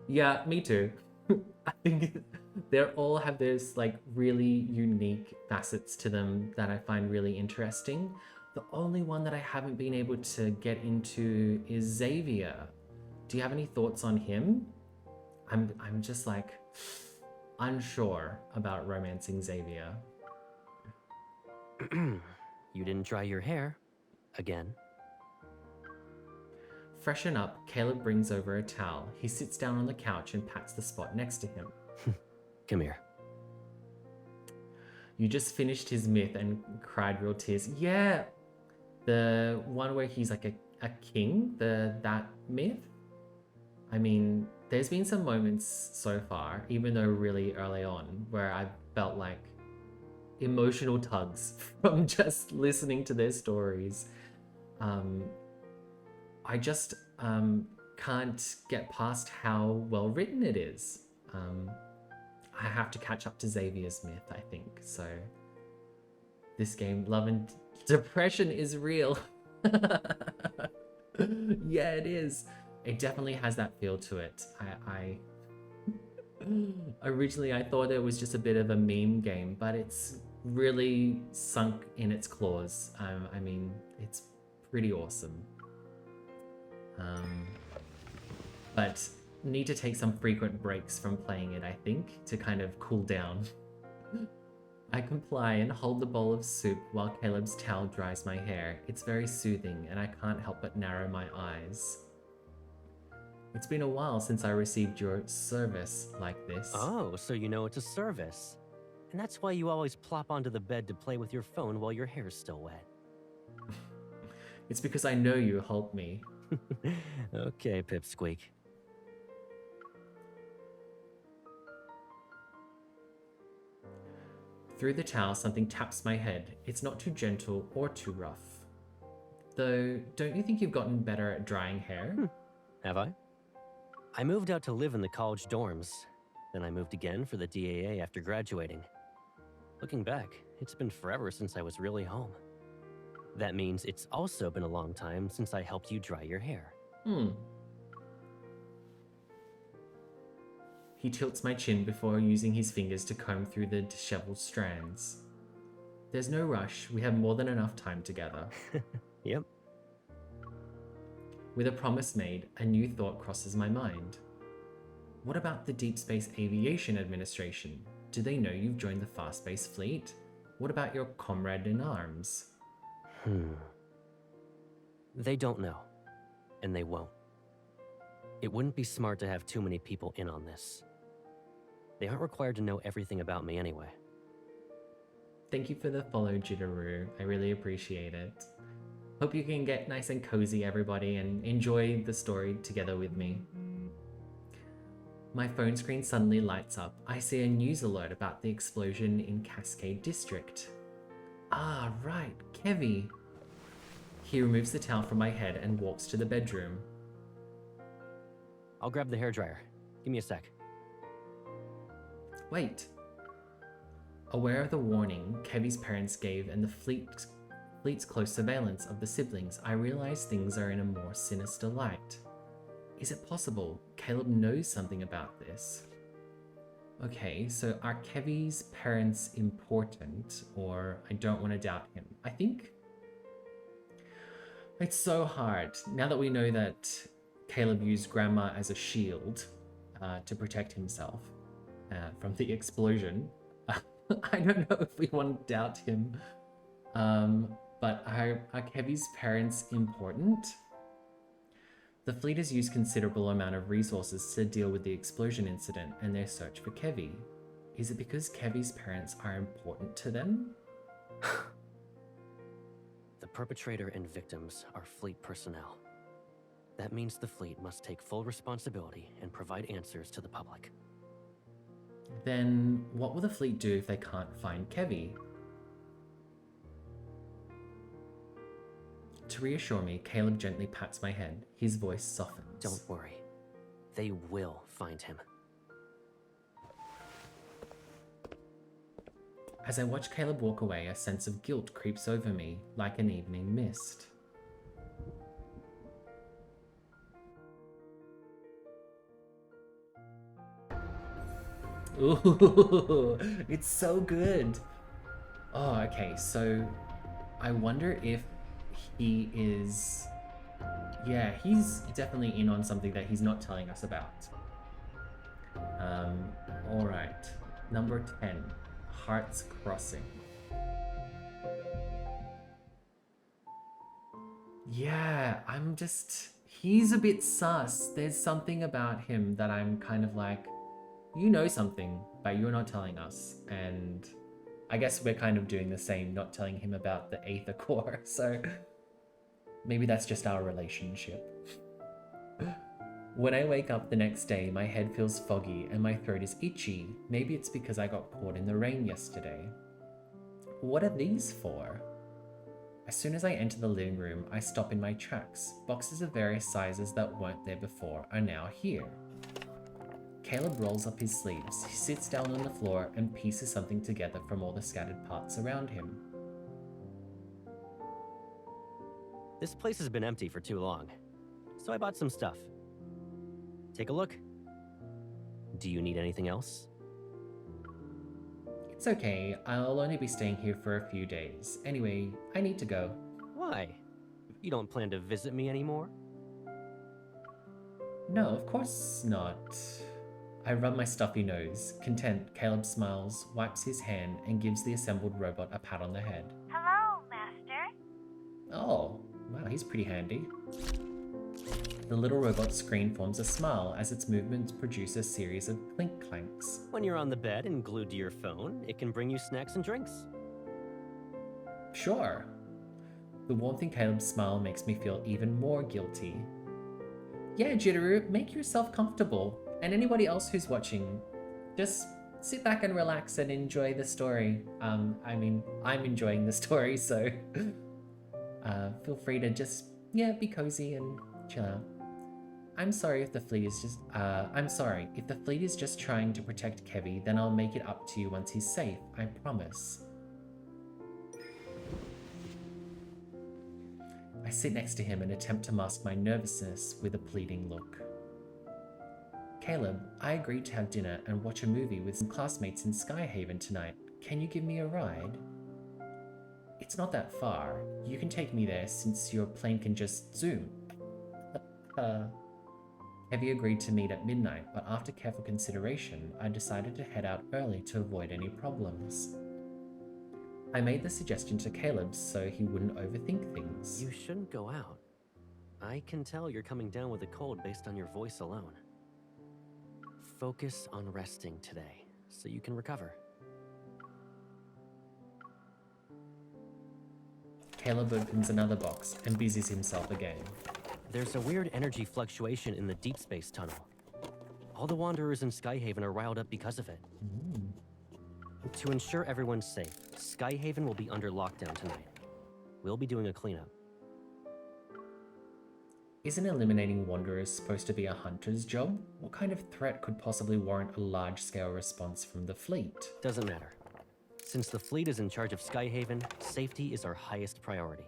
Yeah, me too. I think they all have this like really unique facets to them that I find really interesting. The only one that I haven't been able to get into is Xavier. Do you have any thoughts on him? I'm just like unsure about romancing Xavier. You didn't dry your hair again. Freshen up, Caleb brings over a towel. He sits down on the couch and pats the spot next to him. Come here. You just finished his myth and cried real tears. Yeah, the one where he's like a king, that myth. I mean, there's been some moments so far, even though really early on, where I felt like emotional tugs from just listening to their stories. I just can't get past how well written it is. I have to catch up to Xavier's myth, I think. So this game, Love and Depression, is real. Yeah, it is. It definitely has that feel to it. I originally I thought it was just a bit of a meme game, but it's really sunk in its claws. I mean, it's pretty awesome. But need to take some frequent breaks from playing it, I think, to kind of cool down. I comply and hold the bowl of soup while Caleb's towel dries my hair. It's very soothing, and I can't help but narrow my eyes. It's been a while since I received your service like this. Oh, so you know it's a service. And that's why you always plop onto the bed to play with your phone while your hair's still wet. It's because I know you help me. Okay, Pipsqueak. Through the towel, something taps my head. It's not too gentle or too rough. Though, don't you think you've gotten better at drying hair? Have I? I moved out to live in the college dorms. Then I moved again for the DAA after graduating. Looking back, it's been forever since I was really home. That means it's also been a long time since I helped you dry your hair. He tilts my chin before using his fingers to comb through the disheveled strands. There's no rush, we have more than enough time together. Yep. With a promise made, a new thought crosses my mind. What about the Deep Space Aviation Administration? Do they know you've joined the Fast Space Fleet? What about your comrade in arms? They don't know. And they won't. It wouldn't be smart to have too many people in on this. They aren't required to know everything about me anyway. Thank you for the follow, Jitaru. I really appreciate it. Hope you can get nice and cozy, everybody, and enjoy the story together with me. My phone screen suddenly lights up. I see a news alert about the explosion in Cascade District. Ah, right, Kevy. He removes the towel from my head and walks to the bedroom. I'll grab the hairdryer. Give me a sec. Wait. Aware of the warning Kevy's parents gave and the fleet's close surveillance of the siblings, I realize things are in a more sinister light. Is it possible Caleb knows something about this? Okay, so are Kevy's parents important, or I don't want to doubt him? I think it's so hard. Now that we know that Caleb used Grandma as a shield to protect himself from the explosion, I don't know if we want to doubt him. But are Kevy's parents important? The fleet has used considerable amount of resources to deal with the explosion incident and their search for Kevy. Is it because Kevy's parents are important to them? The perpetrator and victims are fleet personnel. That means the fleet must take full responsibility and provide answers to the public. Then what will the fleet do if they can't find Kevy? To reassure me, Caleb gently pats my head. His voice softens. Don't worry. They will find him. As I watch Caleb walk away, a sense of guilt creeps over me, like an evening mist. Ooh, it's so good. Oh, okay, so I wonder if he is... Yeah, he's definitely in on something that he's not telling us about. Alright. Number 10. Hearts Crossing. Yeah, he's a bit sus. There's something about him that I'm kind of like, you know something, but you're not telling us. And I guess we're kind of doing the same, not telling him about the Aether Core, so maybe that's just our relationship. When I wake up the next day, my head feels foggy and my throat is itchy. Maybe it's because I got caught in the rain yesterday. What are these for? As soon as I enter the living room, I stop in my tracks. Boxes of various sizes that weren't there before are now here. Caleb rolls up his sleeves. He sits down on the floor and pieces something together from all the scattered parts around him. This place has been empty for too long, so I bought some stuff. Take a look. Do you need anything else? It's okay, I'll only be staying here for a few days. Anyway, I need to go. Why? You don't plan to visit me anymore? No, of course not. I rub my stuffy nose. Content, Caleb smiles, wipes his hand, and gives the assembled robot a pat on the head. Hello, Master. Oh, wow, he's pretty handy. The little robot's screen forms a smile as its movements produce a series of clink clanks. When you're on the bed and glued to your phone, it can bring you snacks and drinks. Sure. The warmth in Caleb's smile makes me feel even more guilty. Yeah, Jitaru, make yourself comfortable. And anybody else who's watching, just sit back and relax and enjoy the story. I mean, I'm enjoying the story, so feel free to just, yeah, be cozy and chill out. I'm sorry if the fleet is just, if the fleet is just trying to protect Kevy, then I'll make it up to you once he's safe, I promise. I sit next to him and attempt to mask my nervousness with a pleading look. Caleb, I agreed to have dinner and watch a movie with some classmates in Skyhaven tonight. Can you give me a ride? It's not that far. You can take me there since your plane can just zoom. Heavy agreed to meet at midnight, but after careful consideration, I decided to head out early to avoid any problems. I made the suggestion to Caleb so he wouldn't overthink things. You shouldn't go out. I can tell you're coming down with a cold based on your voice alone. Focus on resting today, so you can recover. Caleb opens another box and busies himself again. There's a weird energy fluctuation in the deep space tunnel. All the Wanderers in Skyhaven are riled up because of it. To ensure everyone's safe, Skyhaven will be under lockdown tonight. We'll be doing a cleanup. Isn't eliminating Wanderers supposed to be a hunter's job? What kind of threat could possibly warrant a large-scale response from the fleet? Doesn't matter. Since the fleet is in charge of Skyhaven, safety is our highest priority.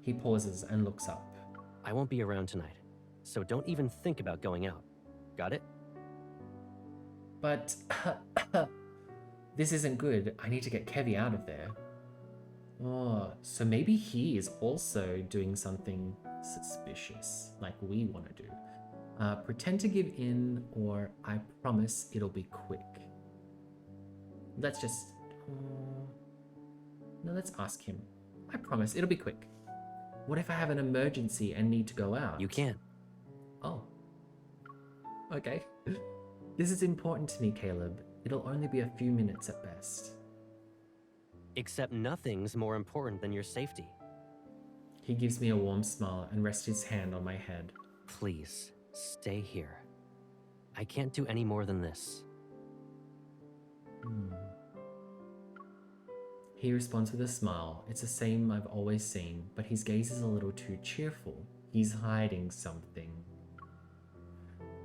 He pauses and looks up. I won't be around tonight, so don't even think about going out. Got it? But this isn't good. I need to get Kevy out of there. Oh, so maybe he is also doing something suspicious, like we want to do. Pretend to give in, or I promise it'll be quick. Let's just... no, let's ask him. I promise it'll be quick. What if I have an emergency and need to go out? You can't. Oh. Okay. This is important to me, Caleb. It'll only be a few minutes at best. Except nothing's more important than your safety. He gives me a warm smile and rests his hand on my head. Please, stay here. I can't do any more than this. He responds with a smile. It's the same I've always seen, but his gaze is a little too cheerful. He's hiding something.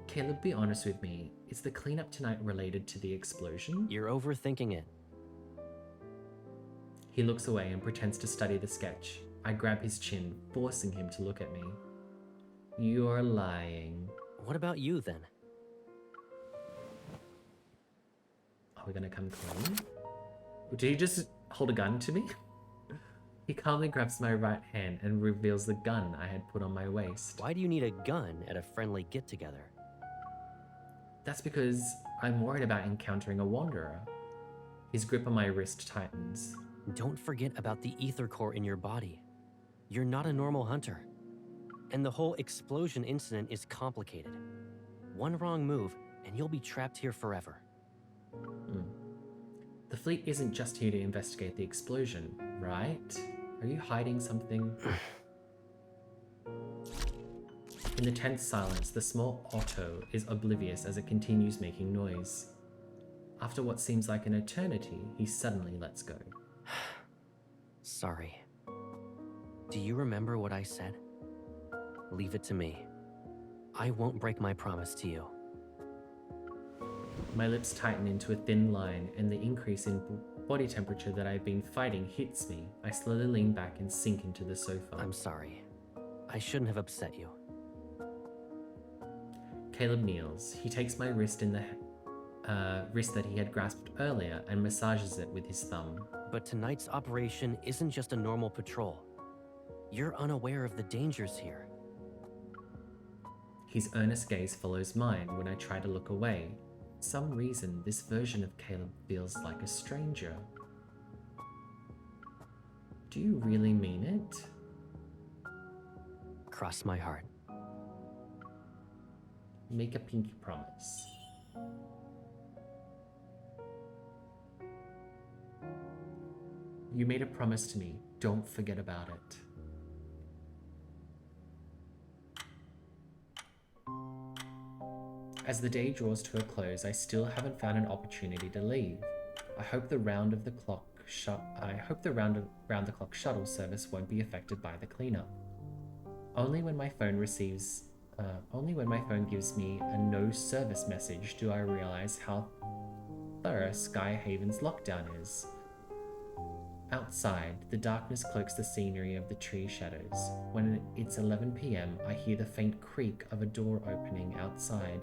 Caleb, be honest with me. Is the cleanup tonight related to the explosion? You're overthinking it. He looks away and pretends to study the sketch. I grab his chin, forcing him to look at me. You're lying. What about you, then? Are we gonna come clean? Did he just hold a gun to me? He calmly grabs my right hand and reveals the gun I had put on my waist. Why do you need a gun at a friendly get-together? That's because I'm worried about encountering a wanderer. His grip on my wrist tightens. Don't forget about the ether core in your body. You're not a normal hunter. And the whole explosion incident is complicated. One wrong move, and you'll be trapped here forever. The fleet isn't just here to investigate the explosion, right? Are you hiding something? In the tense silence, the small Otto is oblivious as it continues making noise. After what seems like an eternity, he suddenly lets go. Sorry. Do you remember what I said? Leave it to me. I won't break my promise to you. My lips tighten into a thin line, and the increase in body temperature that I've been fighting hits me. I slowly lean back and sink into the sofa. I'm sorry. I shouldn't have upset you. Caleb kneels. He takes my wrist in the wrist that he had grasped earlier and massages it with his thumb. But tonight's operation isn't just a normal patrol. You're unaware of the dangers here. His earnest gaze follows mine when I try to look away. For some reason, this version of Caleb feels like a stranger. Do you really mean it? Cross my heart. Make a pinky promise. You made a promise to me. Don't forget about it. As the day draws to a close, I still haven't found an opportunity to leave. I hope the round the clock shuttle service won't be affected by the cleanup. Only when my phone gives me a no service message do I realize how thorough Skyhaven's lockdown is. Outside, the darkness cloaks the scenery of the tree shadows. When it's 11 p.m, I hear the faint creak of a door opening outside.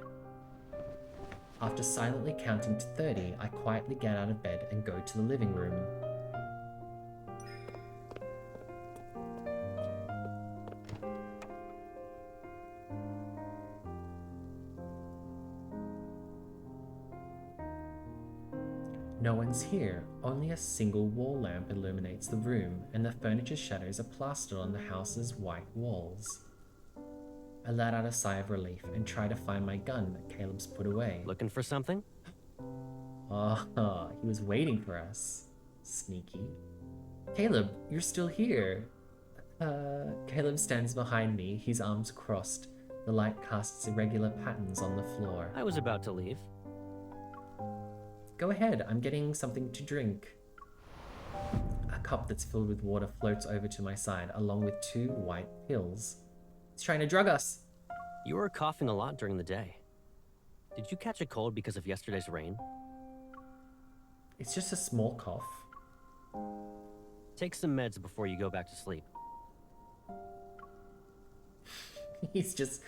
After silently counting to 30, I quietly get out of bed and go to the living room. No one's here, only a single wall lamp illuminates the room, and the furniture's shadows are plastered on the house's white walls. I let out a sigh of relief and try to find my gun that Caleb's put away. Looking for something? Oh, he was waiting for us. Sneaky. Caleb, you're still here. Caleb stands behind me, his arms crossed. The light casts irregular patterns on the floor. I was about to leave. Go ahead, I'm getting something to drink. A cup that's filled with water floats over to my side, along with 2 white pills. He's trying to drug us. You were coughing a lot during the day. Did you catch a cold because of yesterday's rain? It's just a small cough. Take some meds before you go back to sleep. He's just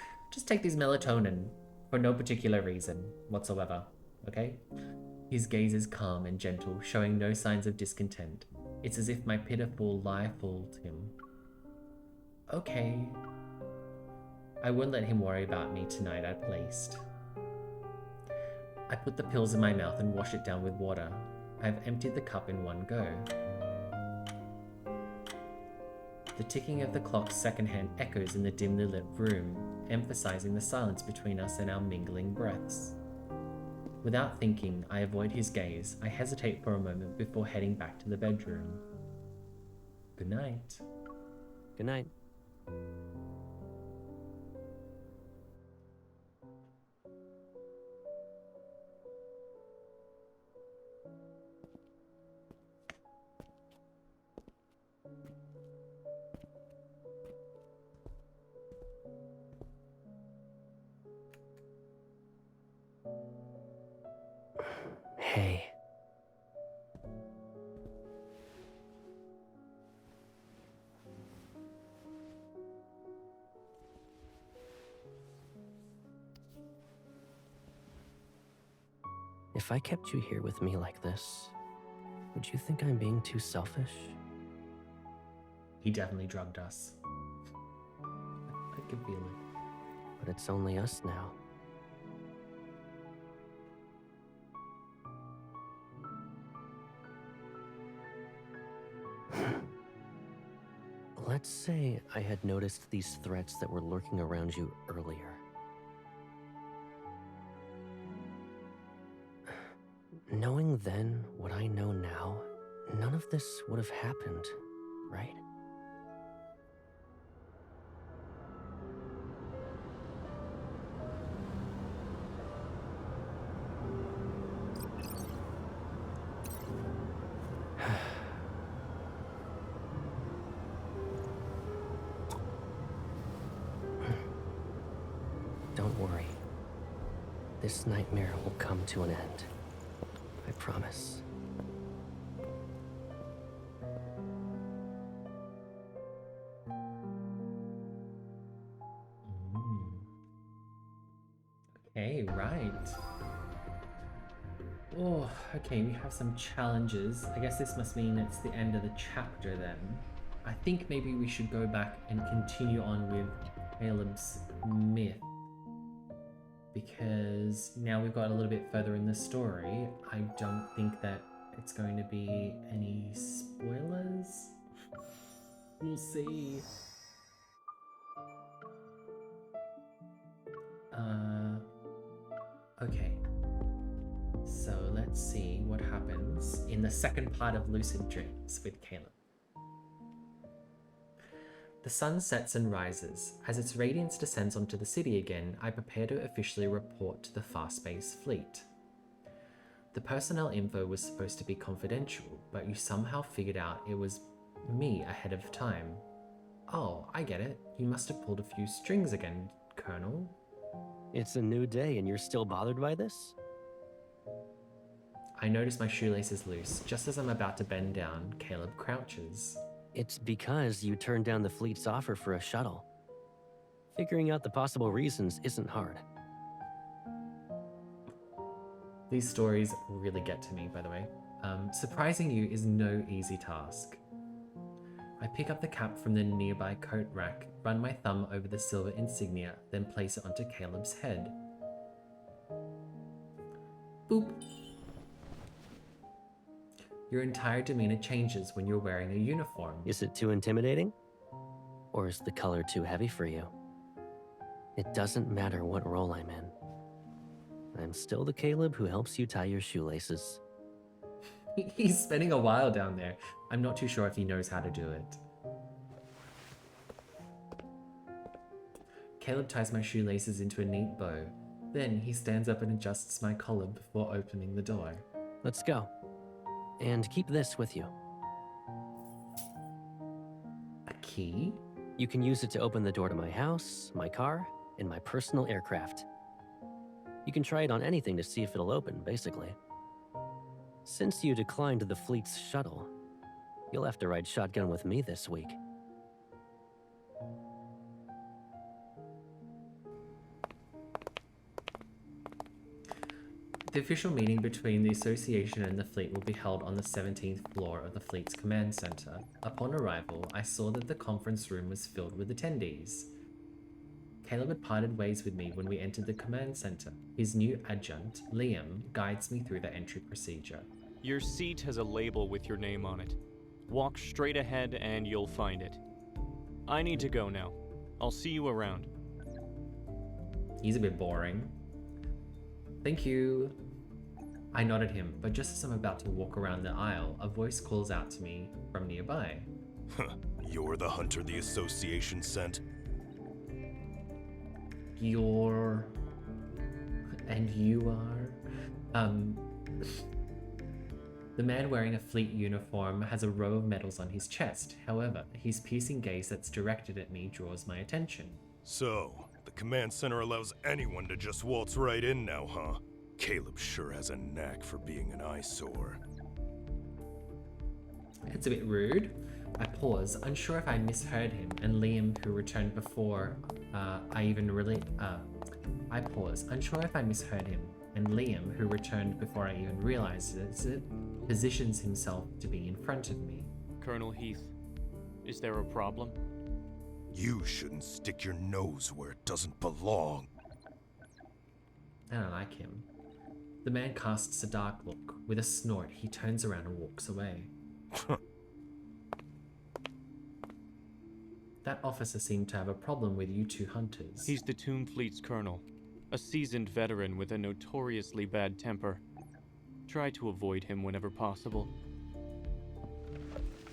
take these melatonin for no particular reason whatsoever, okay? His gaze is calm and gentle, showing no signs of discontent. It's as if my pitiful lie fooled him. Okay. I won't let him worry about me tonight, at least. I put the pills in my mouth and wash it down with water. I've emptied the cup in one go. The ticking of the clock's second hand echoes in the dimly lit room, emphasizing the silence between us and our mingling breaths. Without thinking, I avoid his gaze. I hesitate for a moment before heading back to the bedroom. Good night. Good night. Hey. If I kept you here with me like this, would you think I'm being too selfish? He definitely drugged us. I can feel it. But it's only us now. Let's say I had noticed these threats that were lurking around you earlier. Knowing then what I know now, none of this would have happened, right? Don't worry. This nightmare will come to an end. I promise. Okay, right. Oh, okay, we have some challenges. I guess this must mean it's the end of the chapter then. I think maybe we should go back and continue on with Caleb's myth. Because now we've got a little bit further in the story, I don't think that it's going to be any spoilers. We'll see. Okay. So let's see what happens in the second part of Lucid Dreams with Caleb. The The sun sets and rises. As its radiance descends onto the city again, I prepare to officially report to the fast-paced fleet. The personnel info was supposed to be confidential, but you somehow figured out it was me ahead of time. Oh, I get it. You must have pulled a few strings again, Colonel. It's a new day and you're still bothered by this? I notice my shoelace is loose. Just as I'm about to bend down, Caleb crouches. It's because you turned down the fleet's offer for a shuttle. Figuring out the possible reasons isn't hard. These stories really get to me, by the way. Surprising you is no easy task. I pick up the cap from the nearby coat rack, run my thumb over the silver insignia, then place it onto Caleb's head. Boop. Your entire demeanor changes when you're wearing a uniform. Is it too intimidating? Or is the color too heavy for you? It doesn't matter what role I'm in. I'm still the Caleb who helps you tie your shoelaces. He's spending a while down there. I'm not too sure if he knows how to do it. Caleb ties my shoelaces into a neat bow. Then he stands up and adjusts my collar before opening the door. Let's go. And keep this with you. A key? You can use it to open the door to my house, my car, and my personal aircraft. You can try it on anything to see if it'll open, basically. Since you declined the fleet's shuttle, you'll have to ride shotgun with me this week. The official meeting between the Association and the fleet will be held on the 17th floor of the fleet's command center. Upon arrival, I saw that the conference room was filled with attendees. Caleb had parted ways with me when we entered the command center. His new adjunct, Liam, guides me through the entry procedure. Your seat has a label with your name on it. Walk straight ahead and you'll find it. I need to go now. I'll see you around. He's a bit boring. Thank you. I nod at him, but just as I'm about to walk around the aisle, a voice calls out to me from nearby. You're the hunter the Association sent? You're... And you are? The man wearing a fleet uniform has a row of medals on his chest. However, his piercing gaze that's directed at me draws my attention. So, the command center allows anyone to just waltz right in now, huh? Caleb sure has a knack for being an eyesore. It's a bit rude. I pause, unsure if I misheard him, and Liam, who returned before I pause, unsure if I misheard him, and Liam, who returned before I even realized it, positions himself to be in front of me. Colonel Heath, is there a problem? You shouldn't stick your nose where it doesn't belong. I don't like him. The man casts a dark look. With a snort, he turns around and walks away. That officer seemed to have a problem with you two hunters. He's the Tomb Fleet's colonel, a seasoned veteran with a notoriously bad temper. Try to avoid him whenever possible.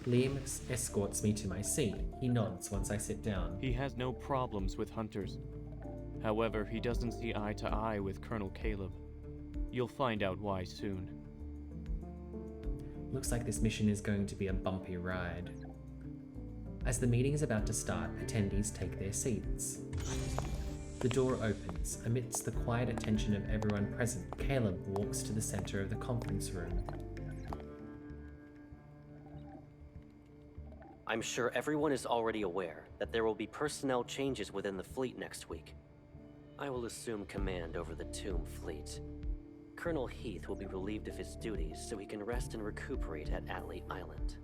Liam escorts me to my seat. He nods once I sit down. He has no problems with hunters. However, he doesn't see eye to eye with Colonel Caleb. You'll find out why soon. Looks like this mission is going to be a bumpy ride. As the meeting is about to start, attendees take their seats. The door opens. Amidst the quiet attention of everyone present, Caleb walks to the center of the conference room. I'm sure everyone is already aware that there will be personnel changes within the fleet next week. I will assume command over the Tomb Fleet. Colonel Heath will be relieved of his duties so he can rest and recuperate at Atlee Island.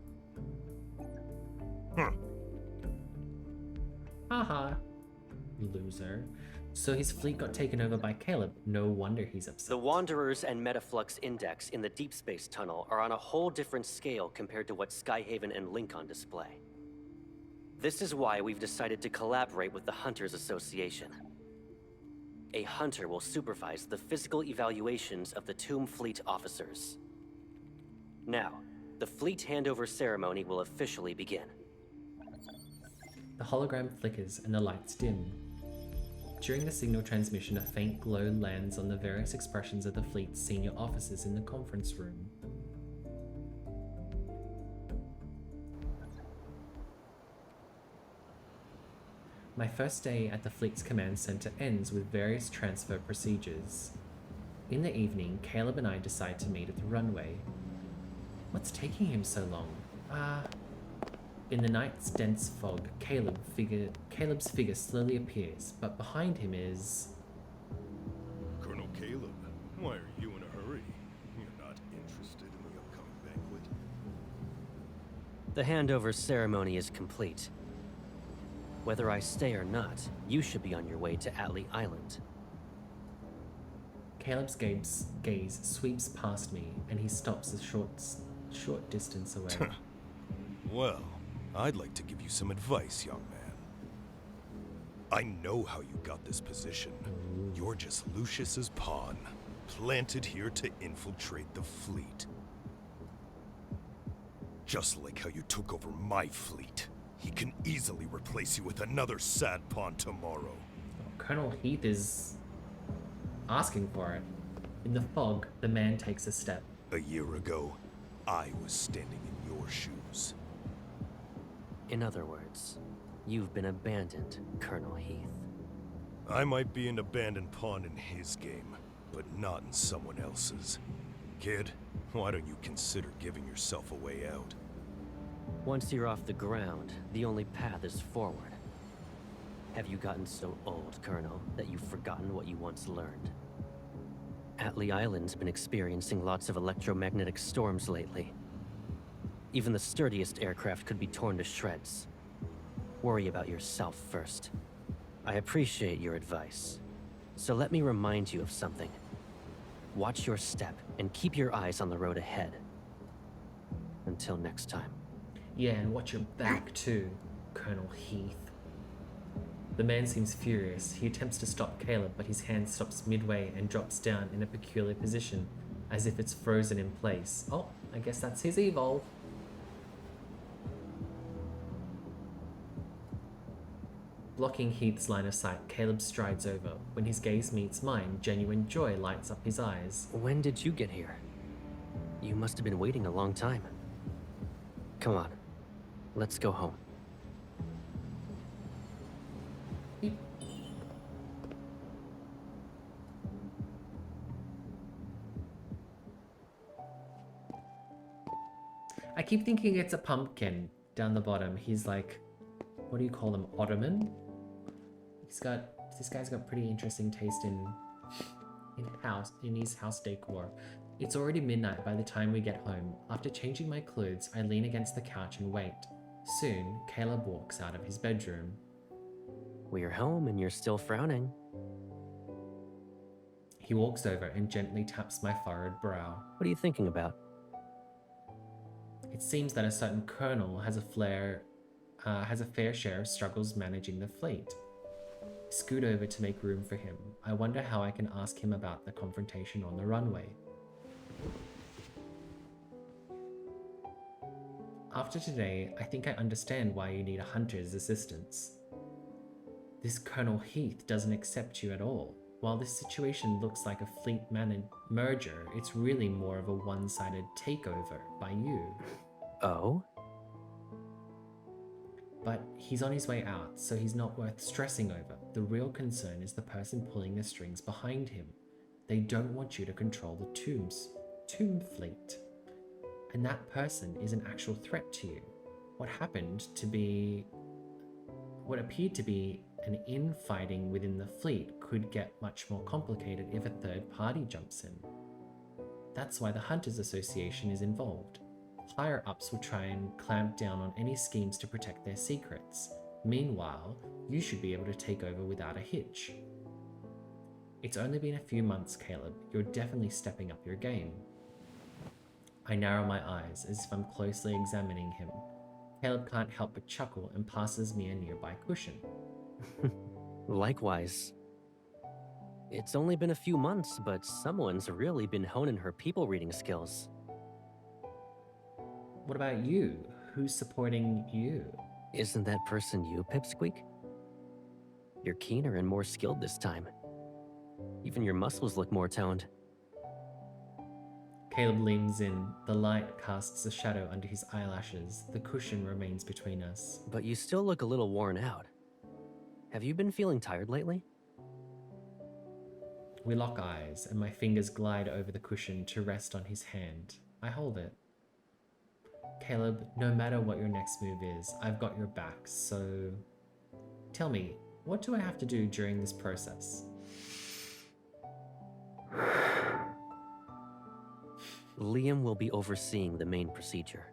Haha. Loser. So his fleet got taken over by Caleb. No wonder he's upset. The Wanderers and Metaflux Index in the Deep Space Tunnel are on a whole different scale compared to what Skyhaven and Lincoln display. This is why we've decided to collaborate with the Hunters Association. A hunter will supervise the physical evaluations of the Tomb Fleet officers. Now, the fleet handover ceremony will officially begin. The hologram flickers and the lights dim. During the signal transmission, a faint glow lands on the various expressions of the fleet's senior officers in the conference room. My first day at the fleet's command center ends with various transfer procedures. In the evening, Caleb and I decide to meet at the runway. What's taking him so long? In the night's dense fog, Caleb's figure slowly appears, but behind him is... Colonel Caleb, why are you in a hurry? You're not interested in the upcoming banquet? The handover ceremony is complete. Whether I stay or not, you should be on your way to Atlee Island. Caleb's gaze sweeps past me, and he stops a short distance away. Well, I'd like to give you some advice, young man. I know how you got this position. You're just Lucius's pawn, planted here to infiltrate the fleet. Just like how you took over my fleet. He can easily replace you with another sad pawn tomorrow. Colonel Heath is asking for it. In the fog, the man takes a step. A year ago, I was standing in your shoes. In other words, you've been abandoned, Colonel Heath. I might be an abandoned pawn in his game, but not in someone else's. Kid, why don't you consider giving yourself a way out? Once you're off the ground, the only path is forward. Have you gotten so old, Colonel, that you've forgotten what you once learned? Atlee Island's been experiencing lots of electromagnetic storms lately. Even the sturdiest aircraft could be torn to shreds. Worry about yourself first. I appreciate your advice. So let me remind you of something. Watch your step and keep your eyes on the road ahead. Until next time. Yeah, and watch your back too, Colonel Heath. The man seems furious. He attempts to stop Caleb, but his hand stops midway and drops down in a peculiar position, as if it's frozen in place. Oh, I guess that's his evolve. Blocking Heath's line of sight, Caleb strides over. When his gaze meets mine, genuine joy lights up his eyes. When did you get here? You must have been waiting a long time. Come on, let's go home. I keep thinking it's a pumpkin down the bottom. He's like, what do you call them? Ottoman? This guy's got pretty interesting taste in his house decor. It's already midnight by the time we get home. After changing my clothes, I lean against the couch and wait. Soon, Caleb walks out of his bedroom. We're home and you're still frowning. He walks over and gently taps my furrowed brow. What are you thinking about? It seems that a certain colonel has a fair share of struggles managing the fleet. Scoot over to make room for him. I wonder how I can ask him about the confrontation on the runway. After today, I think I understand why you need a hunter's assistance. This Colonel Heath doesn't accept you at all. While this situation looks like a fleet merger, it's really more of a one-sided takeover by you. Oh? But he's on his way out, so he's not worth stressing over. The real concern is the person pulling the strings behind him. They don't want you to control the tomb fleet. And that person is an actual threat to you. What appeared to be an infighting within the fleet could get much more complicated if a third party jumps in. That's why the Hunters Association is involved. Higher ups will try and clamp down on any schemes to protect their secrets. Meanwhile, you should be able to take over without a hitch. It's only been a few months, Caleb. You're definitely stepping up your game. I narrow my eyes as if I'm closely examining him. Caleb can't help but chuckle and passes me a nearby cushion. Likewise. It's only been a few months, but someone's really been honing her people reading skills. What about you? Who's supporting you? Isn't that person you, Pipsqueak? You're keener and more skilled this time. Even your muscles look more toned. Caleb leans in. The light casts a shadow under his eyelashes. The cushion remains between us. But you still look a little worn out. Have you been feeling tired lately? We lock eyes, and my fingers glide over the cushion to rest on his hand. I hold it. Caleb, no matter what your next move is, I've got your back, so... Tell me, what do I have to do during this process? Liam will be overseeing the main procedure.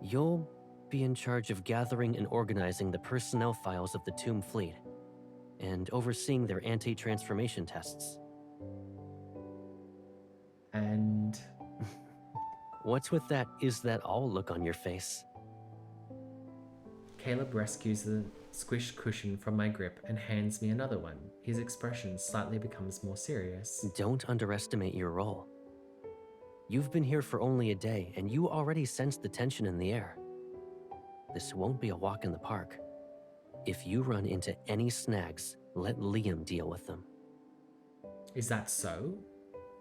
You'll be in charge of gathering and organizing the personnel files of the Tomb Fleet, and overseeing their anti-transformation tests. And... What's with that "is that all" look on your face? Caleb rescues the squished cushion from my grip and hands me another one. His expression slightly becomes more serious. Don't underestimate your role. You've been here for only a day, and you already sense the tension in the air. This won't be a walk in the park. If you run into any snags, let Liam deal with them. Is that so?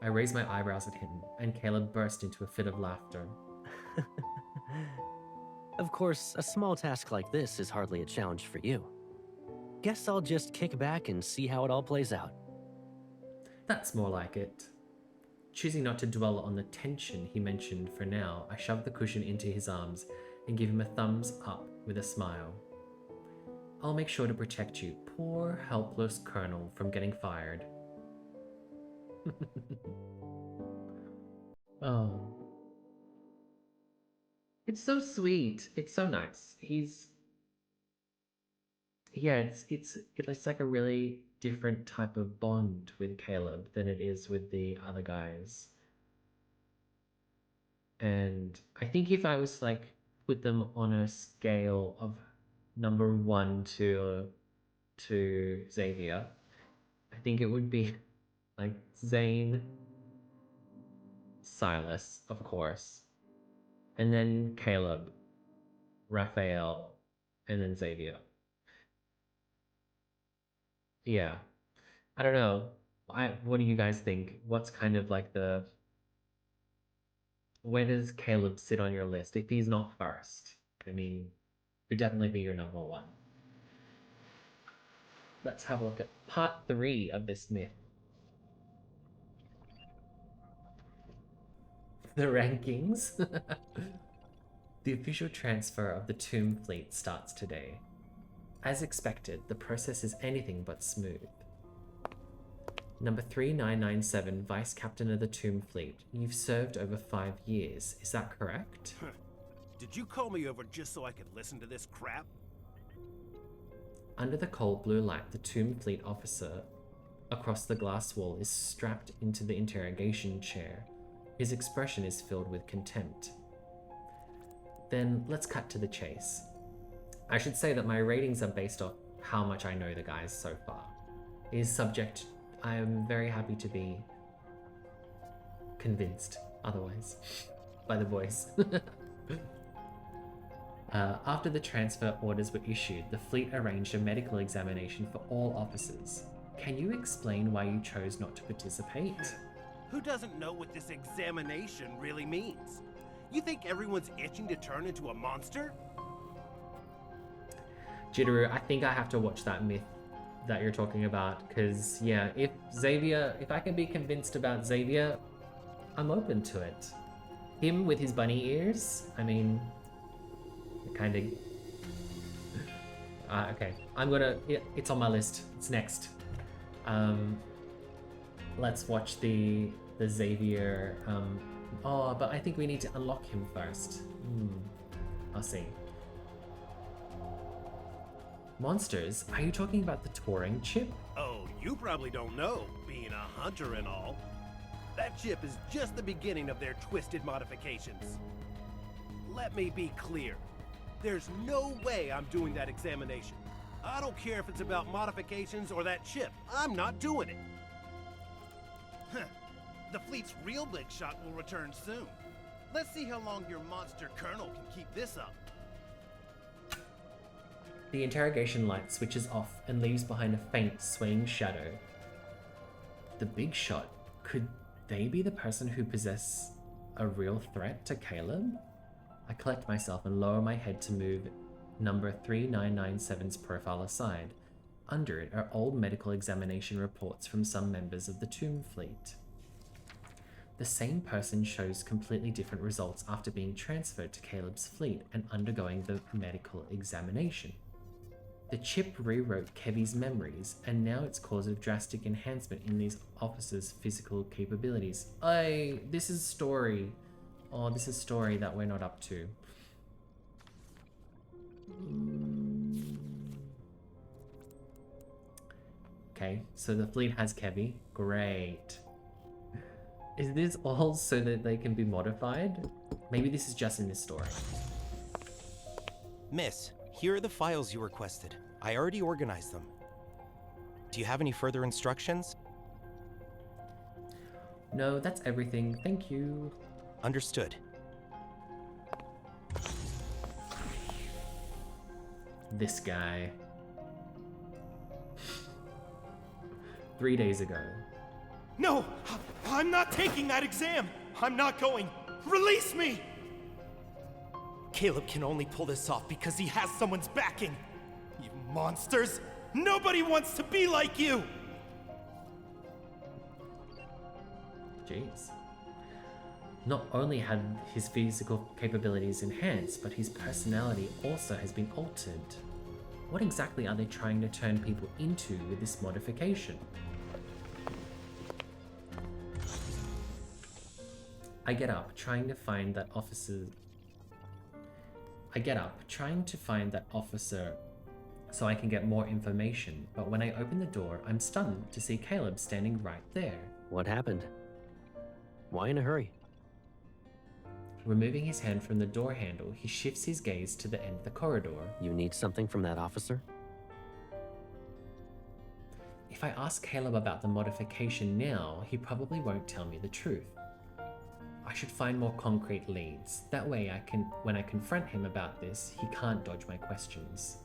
I raise my eyebrows at him, and Caleb burst into a fit of laughter. Of course, a small task like this is hardly a challenge for you. Guess I'll just kick back and see how it all plays out. That's more like it. Choosing not to dwell on the tension he mentioned for now, I shove the cushion into his arms and give him a thumbs up with a smile. I'll make sure to protect you, poor helpless colonel, from getting fired. Oh. It's so sweet. It's so nice. It's like a really different type of bond with Caleb than it is with the other guys. And I think if I was like put them on a scale of number 1 to Xavier, I think it would be like Zane, Silas, of course, and then Caleb, Raphael, and then Xavier. Yeah. I don't know. What do you guys think? What's kind of like where does Caleb sit on your list? If he's not first, I mean, he'd definitely be your number 1. Let's have a look at part 3 of this myth. The rankings. The official transfer of the Tomb Fleet starts today. As expected, the process is anything but smooth. Number 3997, Vice Captain of the Tomb Fleet. You've served over 5 years, is that correct? Did you call me over just so I could listen to this crap? Under the cold blue light, the Tomb Fleet officer across the glass wall is strapped into the interrogation chair. His expression is filled with contempt. Then let's cut to the chase. I should say that my ratings are based off how much I know the guys so far. I am very happy to be convinced otherwise by the voice. After the transfer orders were issued, the fleet arranged a medical examination for all officers. Can you explain why you chose not to participate? Who doesn't know what this examination really means? You think everyone's itching to turn into a monster? Jitteru, I think I have to watch that myth that you're talking about, because yeah, if I can be convinced about Xavier, I'm open to it. Him with his bunny ears, I mean, kind of... okay, it's on my list, it's next. Let's watch the Xavier, but I think we need to unlock him first. I'll see. Monsters? Are you talking about the Touring chip? Oh, you probably don't know, being a hunter and all. That chip is just the beginning of their twisted modifications. Let me be clear. There's no way I'm doing that examination. I don't care if it's about modifications or that chip. I'm not doing it. The fleet's real big shot will return soon. Let's see how long your monster colonel can keep this up. The interrogation light switches off and leaves behind a faint, swaying shadow. The big shot, could they be the person who possess a real threat to Caleb? I collect myself and lower my head to move number 3997's profile aside. Under it are old medical examination reports from some members of the Tomb Fleet. The same person shows completely different results after being transferred to Caleb's fleet and undergoing the medical examination. The chip rewrote Kevy's memories, and now it's caused a drastic enhancement in these officers' physical capabilities. This is story. Oh, this is story that we're not up to. Okay, so the fleet has Kevy. Great. Is this all so that they can be modified? Maybe this is just in this story. Miss, here are the files you requested. I already organized them. Do you have any further instructions? No, that's everything. Thank you. Understood. This guy. 3 days ago. No! I'm not taking that exam! I'm not going! Release me! Caleb can only pull this off because he has someone's backing. You monsters! Nobody wants to be like you! Jeez. Not only had his physical capabilities enhanced, but his personality also has been altered. What exactly are they trying to turn people into with this modification? I get up, trying to find that officer so I can get more information, but when I open the door, I'm stunned to see Caleb standing right there. What happened? Why in a hurry? Removing his hand from the door handle, he shifts his gaze to the end of the corridor. You need something from that officer? If I ask Caleb about the modification now, he probably won't tell me the truth. I should find more concrete leads. That way when I confront him about this, he can't dodge my questions.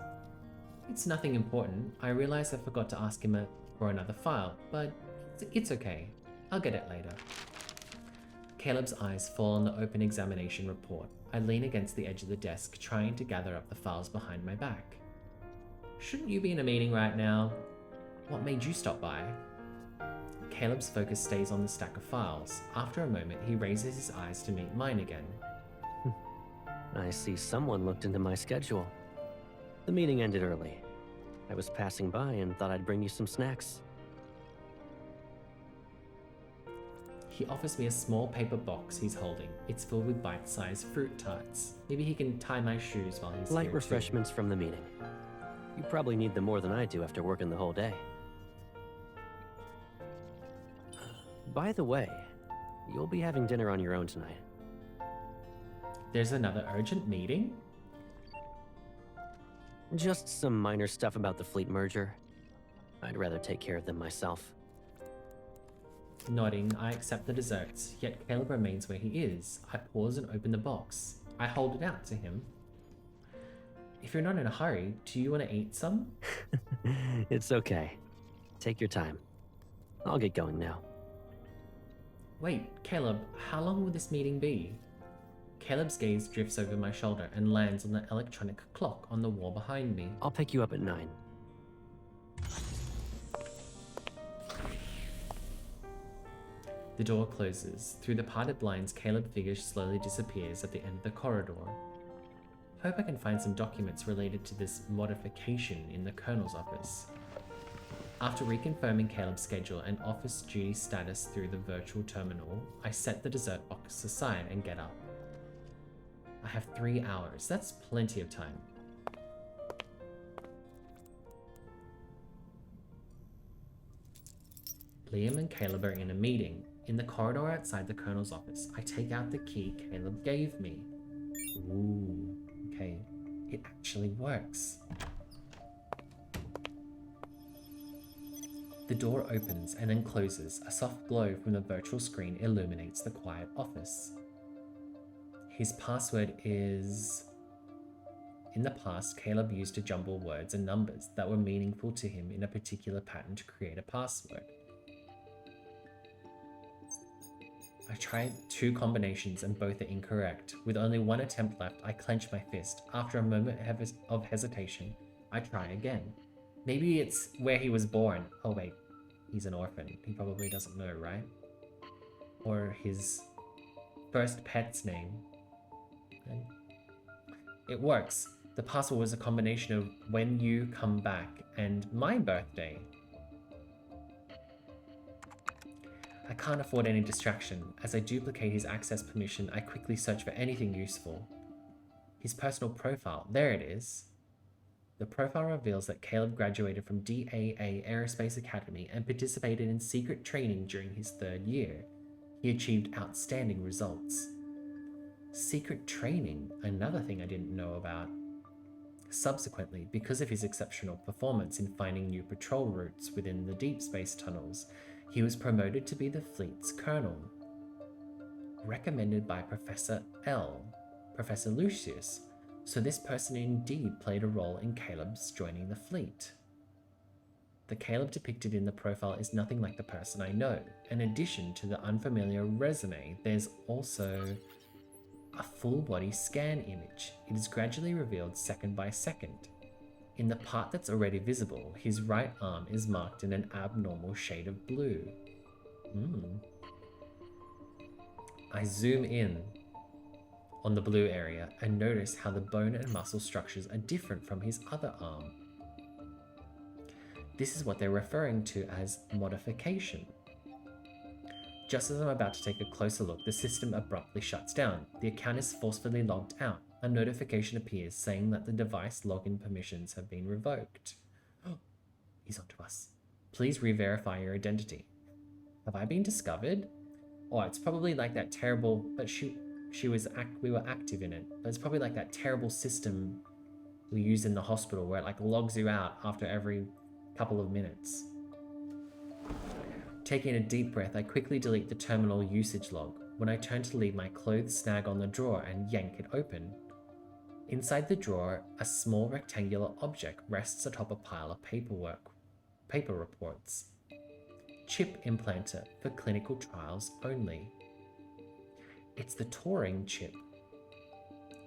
It's nothing important. I realize I forgot to ask him for another file, but it's okay. I'll get it later. Caleb's eyes fall on the open examination report. I lean against the edge of the desk, trying to gather up the files behind my back. Shouldn't you be in a meeting right now? What made you stop by? Caleb's focus stays on the stack of files. After a moment, he raises his eyes to meet mine again. I see someone looked into my schedule. The meeting ended early. I was passing by and thought I'd bring you some snacks. He offers me a small paper box he's holding. It's filled with bite-sized fruit tarts. Maybe he can tie my shoes while he's Light here refreshments from the meeting. You probably need them more than I do after working the whole day. By the way, you'll be having dinner on your own tonight. There's another urgent meeting? Just some minor stuff about the fleet merger. I'd rather take care of them myself. Nodding, I accept the desserts, yet Caleb remains where he is. I pause and open the box. I hold it out to him. If you're not in a hurry, do you want to eat some? It's okay. Take your time. I'll get going now. Wait, Caleb, how long will this meeting be? Caleb's gaze drifts over my shoulder and lands on the electronic clock on the wall behind me. I'll pick you up at 9. The door closes. Through the parted blinds, Caleb's figure slowly disappears at the end of the corridor. Hope I can find some documents related to this modification in the Colonel's office. After reconfirming Caleb's schedule and office duty status through the virtual terminal, I set the dessert box aside and get up. I have 3 hours. That's plenty of time. Liam and Caleb are in a meeting. In the corridor outside the Colonel's office, I take out the key Caleb gave me. Ooh, okay. It actually works. The door opens and then closes. A soft glow from the virtual screen illuminates the quiet office. His password is In the past, Caleb used to jumble words and numbers that were meaningful to him in a particular pattern to create a password. I tried 2 combinations and both are incorrect. With only 1 attempt left, I clench my fist. After a moment of hesitation, I try again. Maybe it's where he was born. Oh wait, he's an orphan. He probably doesn't know, right? Or his first pet's name. And it works. The password was a combination of when you come back and my birthday. I can't afford any distraction. As I duplicate his access permission, I quickly search for anything useful. His personal profile. There it is. The profile reveals that Caleb graduated from DAA Aerospace Academy and participated in secret training during his 3rd year. He achieved outstanding results. Secret training, another thing I didn't know about. Subsequently, because of his exceptional performance in finding new patrol routes within the deep space tunnels, he was promoted to be the fleet's colonel. Recommended by Professor Lucius, so this person indeed played a role in Caleb's joining the fleet. The Caleb depicted in the profile is nothing like the person I know. In addition to the unfamiliar resume, there's also a full body scan image. It is gradually revealed second by second. In the part that's already visible, his right arm is marked in an abnormal shade of blue. I zoom in on the blue area and notice how the bone and muscle structures are different from his other arm. This is what they're referring to as modification. Just as I'm about to take a closer look, the system abruptly shuts down. The account is forcefully logged out. A notification appears saying that the device login permissions have been revoked. He's onto us. Please re-verify your identity. Have I been discovered? Oh, it's probably like that terrible, but we were active in it. But it's probably like that terrible system we use in the hospital where it like logs you out after every couple of minutes. Taking a deep breath, I quickly delete the terminal usage log. When I turn to leave, my clothes snag on the drawer and yank it open. Inside the drawer, a small rectangular object rests atop a pile of paper reports. Chip implanter for clinical trials only. It's the Turing chip.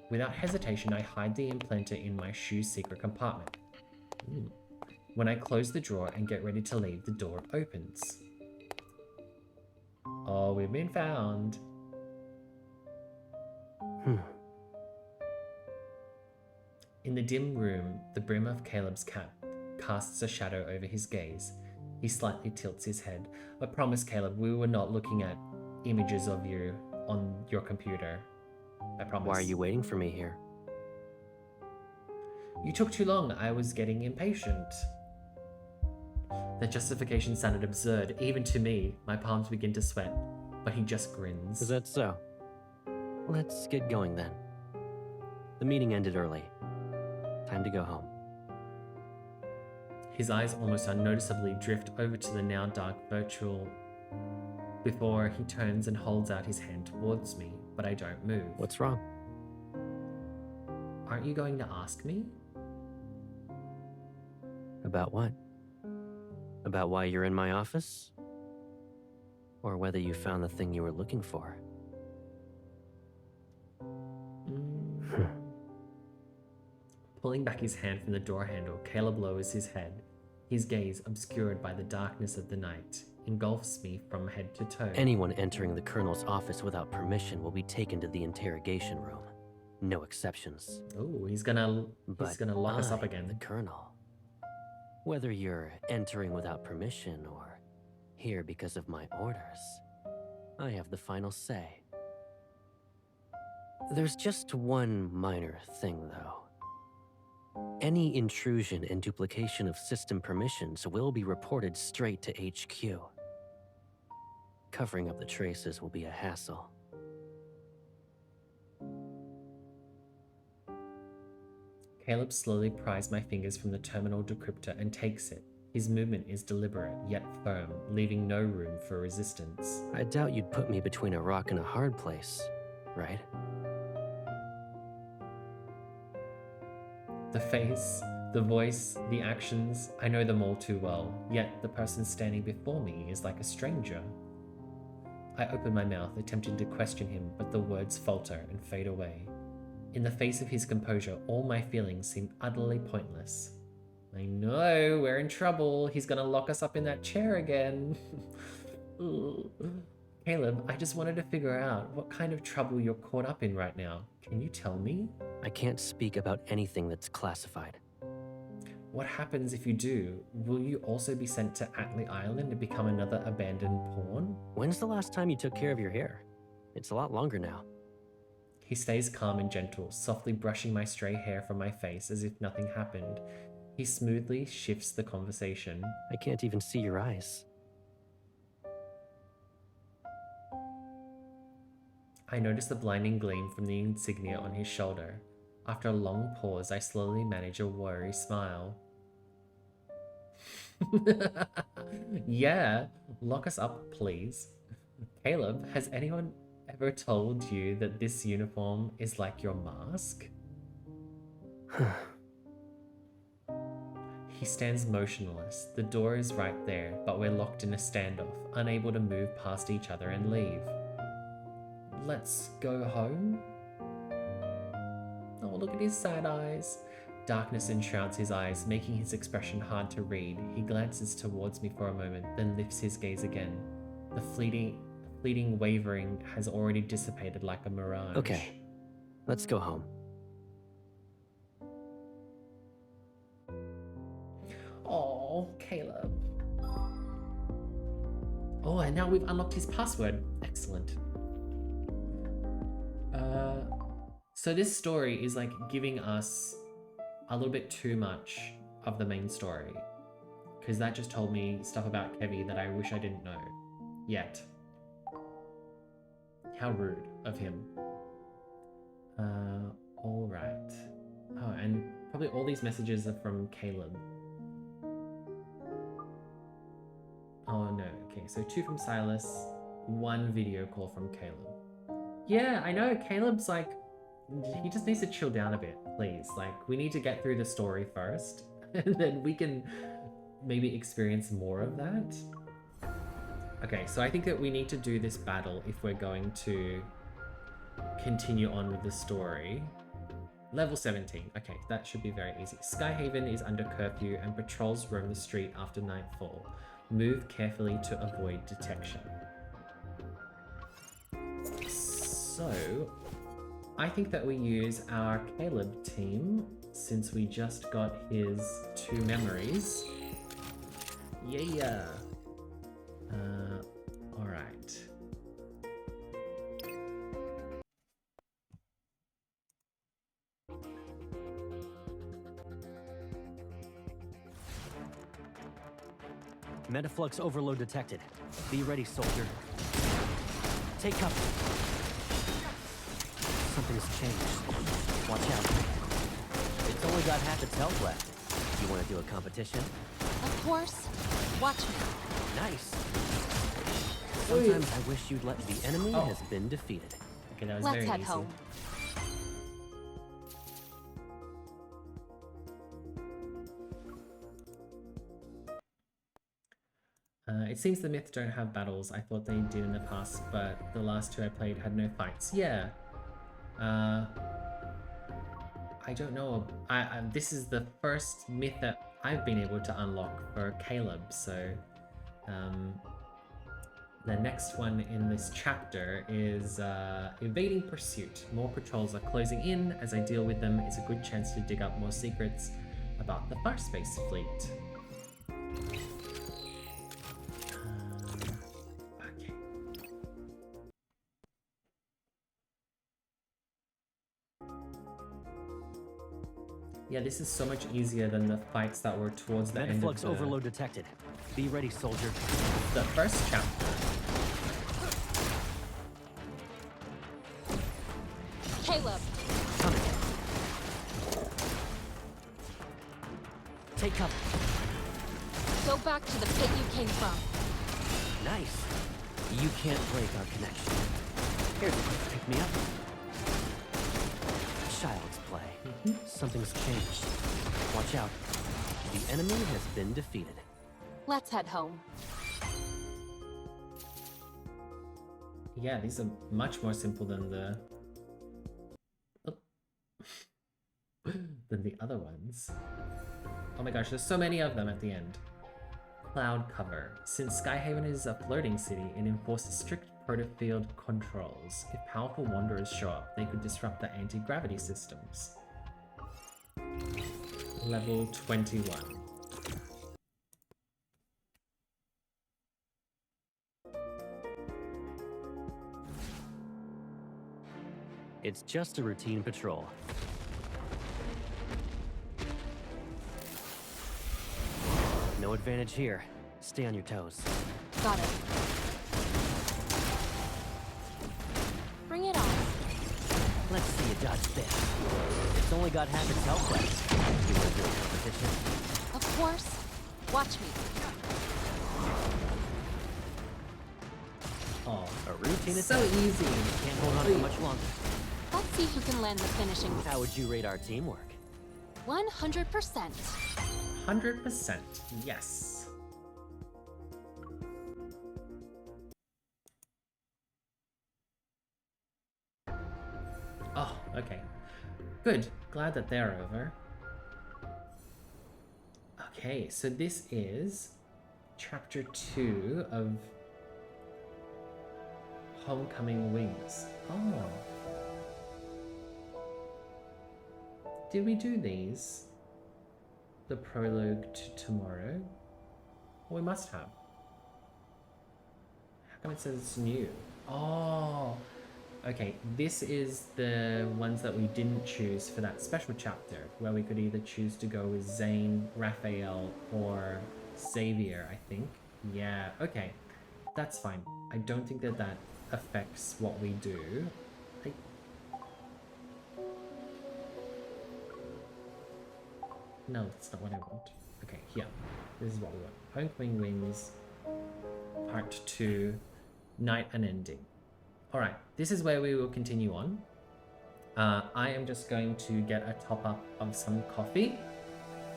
Without hesitation, I hide the implanter in my shoe's secret compartment. When I close the drawer and get ready to leave, the door opens. Oh, we've been found. In the dim room, the brim of Caleb's cap casts a shadow over his gaze. He slightly tilts his head. I promise, Caleb, we were not looking at images of you on your computer. I promise. Why are you waiting for me here? You took too long. I was getting impatient. The justification sounded absurd, even to me. My palms begin to sweat, but he just grins. Is that so? Let's get going then. The meeting ended early. Time to go home. His eyes almost unnoticeably drift over to the now dark virtual before he turns and holds out his hand towards me, but I don't move. What's wrong? Aren't you going to ask me? About what? About why you're in my office? Or whether you found the thing you were looking for? Pulling back his hand from the door handle, Caleb lowers his head. His gaze, obscured by the darkness of the night, engulfs me from head to toe. Anyone entering the Colonel's office without permission will be taken to the interrogation room. No exceptions. Oh, he's gonna lock us up again. The Colonel. Whether you're entering without permission or here because of my orders, I have the final say. There's just one minor thing, though. Any intrusion and duplication of system permissions will be reported straight to HQ. Covering up the traces will be a hassle. Caleb slowly pries my fingers from the terminal decryptor and takes it. His movement is deliberate, yet firm, leaving no room for resistance. I doubt you'd put me between a rock and a hard place, right? The face, the voice, the actions, I know them all too well, yet the person standing before me is like a stranger. I open my mouth, attempting to question him, but the words falter and fade away. In the face of his composure, all my feelings seem utterly pointless. I know, we're in trouble. He's gonna lock us up in that chair again. Caleb, I just wanted to figure out what kind of trouble you're caught up in right now. Can you tell me? I can't speak about anything that's classified. What happens if you do? Will you also be sent to Atlee Island and become another abandoned pawn? When's the last time you took care of your hair? It's a lot longer now. He stays calm and gentle, softly brushing my stray hair from my face as if nothing happened. He smoothly shifts the conversation. I can't even see your eyes. I notice the blinding gleam from the insignia on his shoulder. After a long pause, I slowly manage a worry smile. Yeah, lock us up, please. Caleb, has anyone ever told you that this uniform is like your mask? He stands motionless. The door is right there, but we're locked in a standoff, unable to move past each other and leave. Let's go home? Oh, look at his sad eyes. Darkness enshrouds his eyes, making his expression hard to read. He glances towards me for a moment, then lifts his gaze again. The fleeting wavering has already dissipated like a mirage. Okay, let's go home. Oh, Caleb. Oh, and now we've unlocked his password. Excellent. So this story is like giving us a little bit too much of the main story, because that just told me stuff about Kevy that I wish I didn't know yet. How rude of him. All right. Oh, and probably all these messages are from Caleb. Oh no, okay, so 2 from Silas, 1 video call from Caleb. Yeah, I know, Caleb's like, he just needs to chill down a bit, please. Like, we need to get through the story first, and then we can maybe experience more of that. Okay, so I think that we need to do this battle if we're going to continue on with the story. Level 17, okay, that should be very easy. Skyhaven is under curfew and patrols roam the street after nightfall. Move carefully to avoid detection. So, I think that we use our Caleb team, since we just got his 2 memories. Yeah. Alright. Metaflux overload detected. Be ready, soldier. Take cover. Something's changed. Watch out. It's only got half its health left. You want to do a competition? Of course. Watch me. Nice. Sometimes I wish you'd let the enemy has been defeated. Okay, that was Let's very head easy. home. It seems the myths don't have battles. I thought they did in the past, but the last 2 I played had no fights. Yeah. I don't know. This is the first myth that I've been able to unlock for Caleb, so the next one in this chapter is evading pursuit. More patrols are closing in. As I deal with them, it's a good chance to dig up more secrets about the Farspace fleet. Okay. Yeah, this is so much easier than the fights that were towards the end of Metaflux the... overload detected. Be ready, soldier. The first chapter. Caleb, Coming. Take cover. go back to the pit you came from. Nice. You can't break our connection. Here's a quick pick-me-up. Child's play. Something's changed. Watch out. The enemy has been defeated. Let's head home. Yeah, these are much more simple than the than the other ones. Oh my gosh, there's so many of them at the end. Cloud cover. Since Skyhaven is a floating city, it enforces strict protofield controls. If powerful wanderers show up, they could disrupt the anti-gravity systems. Level 21. It's just a routine patrol. No advantage here. Stay on your toes. Got it. Bring it on. Let's see you dodge this. It's only got half its health left. You want to do a competition? Of course. Watch me. Oh, A routine is so easy. Can't hold on for much longer. Let's see who can land the finishing. How would you rate our teamwork? 100%. 100%. Yes. Oh, okay. Good. Glad that they're over. Okay, so this is chapter 2 of Homecoming Wings. Oh. Did we do these? The prologue to tomorrow? We must have. How come it says it's new? Oh, okay. This is the ones that we didn't choose for that special chapter, where we could either choose to go with Zane, Raphael, or Xavier, I think. Yeah, okay. That's fine. I don't think that that affects what we do. No, that's not what I want. Okay, here. This is what we want. Homecoming Wings, Part 2, Night Unending. Alright, this is where we will continue on. I am just going to get a top up of some coffee,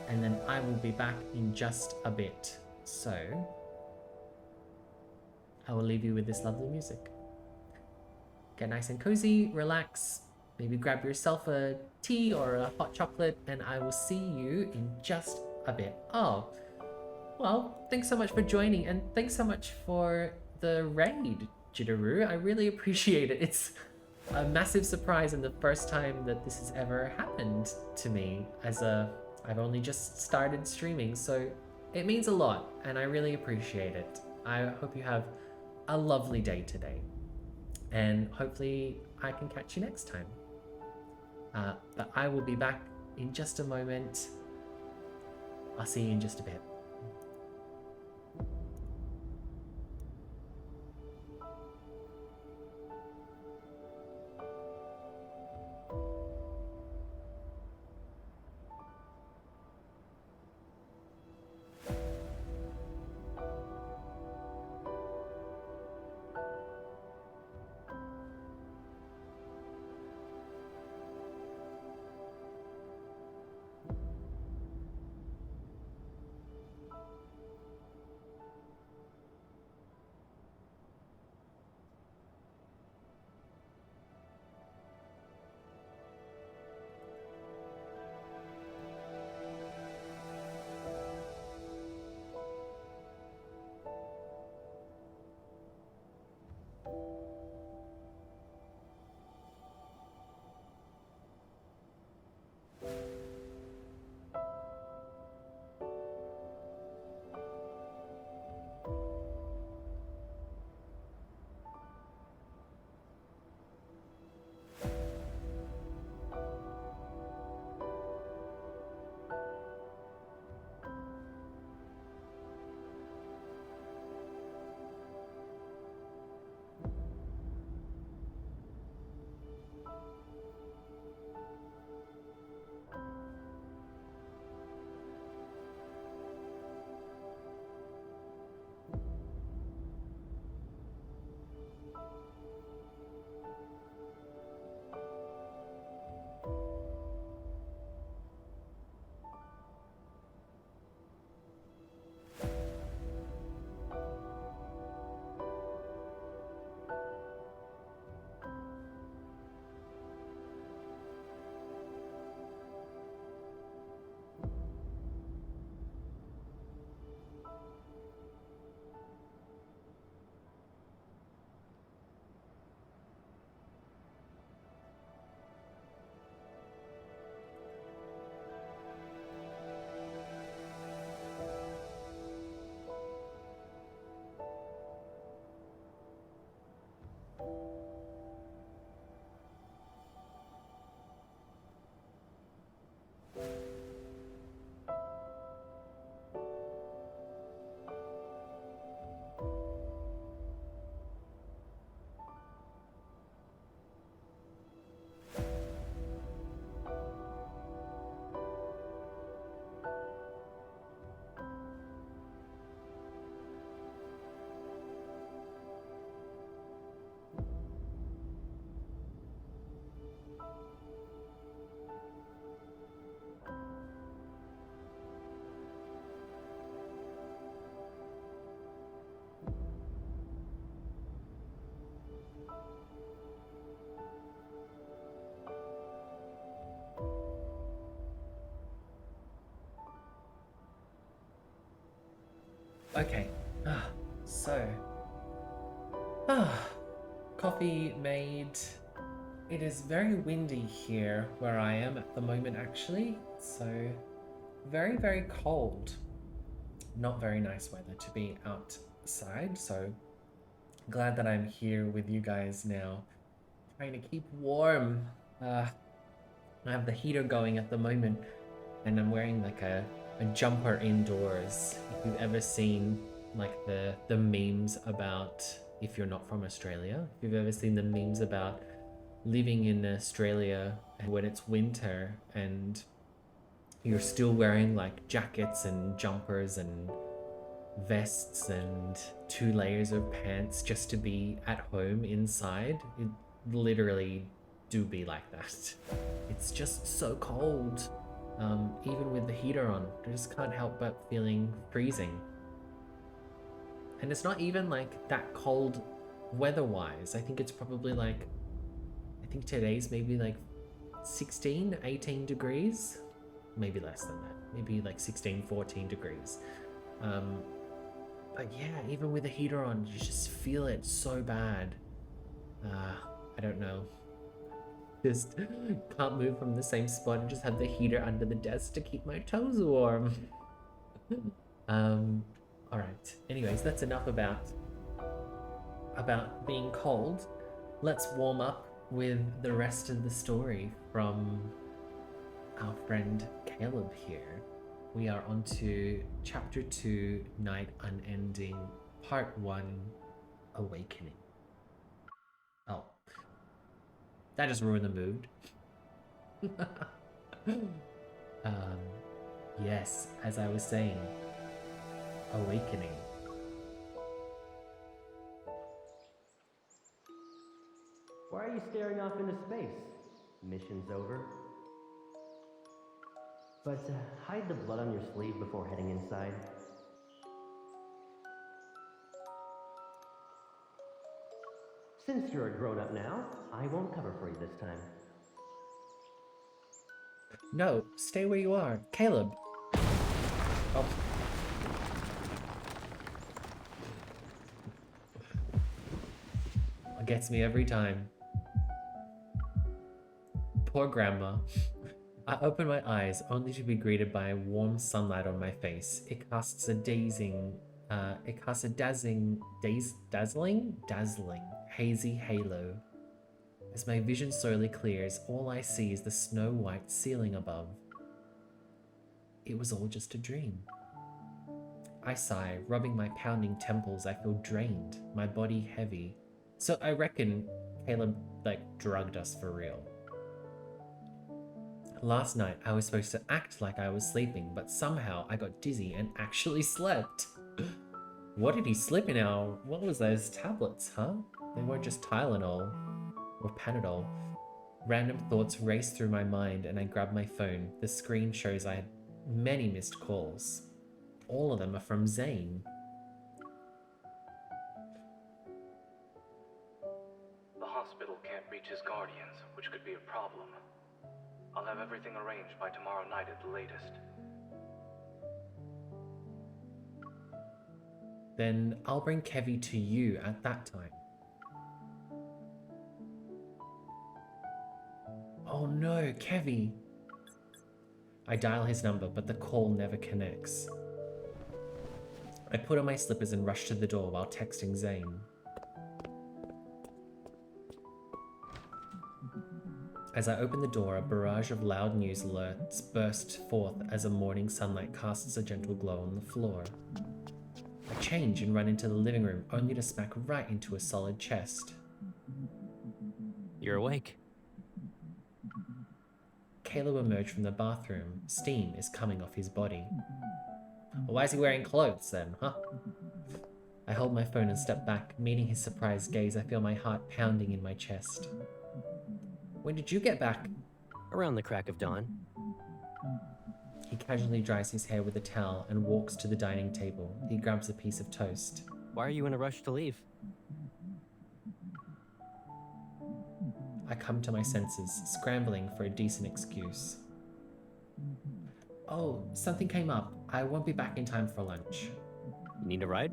and then I will be back in just a bit. So, I will leave you with this lovely music. Get nice and cozy, relax, maybe grab yourself a tea or a hot chocolate, and I will see you in just a bit. Oh, well, thanks so much for joining, and thanks so much for the raid, Jitaru. I really appreciate it. It's a massive surprise and the first time that this has ever happened to me I've only just started streaming, so it means a lot, and I really appreciate it. I hope you have a lovely day today, and hopefully I can catch you next time. But I will be back in just a moment. I'll see you in just a bit. Okay. So. Coffee made. It is very windy here where I am at the moment, actually. So, very, very cold. Not very nice weather to be outside. So, glad that I'm here with you guys now. Trying to keep warm. I have the heater going at the moment, and I'm wearing like a jumper indoors. If you've ever seen like the memes about, if you're not from Australia, if you've ever seen the memes about living in Australia when it's winter and you're still wearing like jackets and jumpers and vests and 2 layers of pants just to be at home inside, it literally do be like that. It's just so cold. Even with the heater on, I just can't help but feeling freezing. And it's not even like that cold weather-wise. I think it's probably like, I think today's maybe like 16, 18 degrees. Maybe less than that. Maybe like 16, 14 degrees. But yeah, even with the heater on, you just feel it so bad. I don't know. Just can't move from the same spot and just have the heater under the desk to keep my toes warm. Alright. Anyways, that's enough about being cold. Let's warm up with the rest of the story from our friend Caleb here. We are on to Chapter 2, Night Unending, Part 1, Awakening. Oh. That just ruined the mood. Yes, as I was saying, Awakening. Why are you staring off into space? Mission's over. But hide the blood on your sleeve before heading inside. Since you're a grown-up now, I won't cover for you this time. No, stay where you are. Caleb. Oh. It gets me every time. Poor grandma. I open my eyes only to be greeted by warm sunlight on my face. It casts a dazzling, hazy halo. As my vision slowly clears, all I see is the snow-white ceiling above. It was all just a dream. I sigh, rubbing my pounding temples. I feel drained, my body heavy. So I reckon Caleb, drugged us for real. Last night, I was supposed to act like I was sleeping, but somehow I got dizzy and actually slept. What did he slip in what was those tablets, huh? They weren't just Tylenol or Panadol. Random thoughts raced through my mind and I grabbed my phone. The screen shows I had many missed calls. All of them are from Zane. The hospital can't reach his guardians, which could be a problem. I'll have everything arranged by tomorrow night at the latest. Then I'll bring Kevy to you at that time. Oh no, Kevy! I dial his number, but the call never connects. I put on my slippers and rush to the door while texting Zane. As I open the door, a barrage of loud news alerts burst forth as a morning sunlight casts a gentle glow on the floor. I change and run into the living room, only to smack right into a solid chest. You're awake. Caleb emerged from the bathroom. Steam is coming off his body. Why is he wearing clothes then, huh? I hold my phone and step back. Meeting his surprised gaze, I feel my heart pounding in my chest. When did you get back? Around the crack of dawn. He casually dries his hair with a towel and walks to the dining table. He grabs a piece of toast. Why are you in a rush to leave? I come to my senses, scrambling for a decent excuse. Oh, something came up. I won't be back in time for lunch. You need a ride?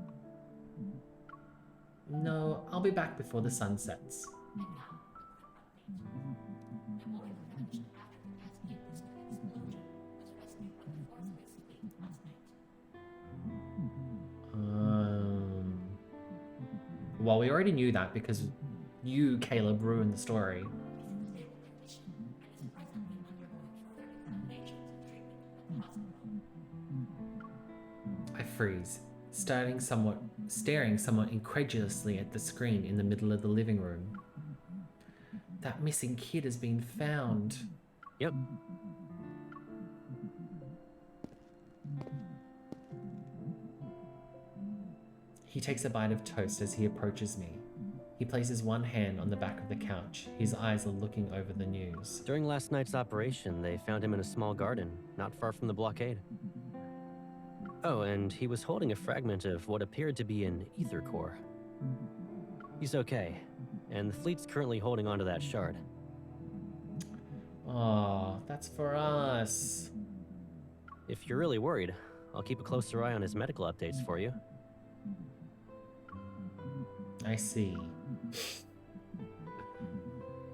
No, I'll be back before the sun sets. Well, we already knew that because you, Caleb, ruined the story. I freeze, staring somewhat incredulously at the screen in the middle of the living room. That missing kid has been found. Yep. He takes a bite of toast as he approaches me. He places one hand on the back of the couch. His eyes are looking over the news. During last night's operation, they found him in a small garden, not far from the blockade. Oh, and he was holding a fragment of what appeared to be an ether core. He's okay, and the fleet's currently holding onto that shard. Aw, that's for us. If you're really worried, I'll keep a closer eye on his medical updates for you. I see.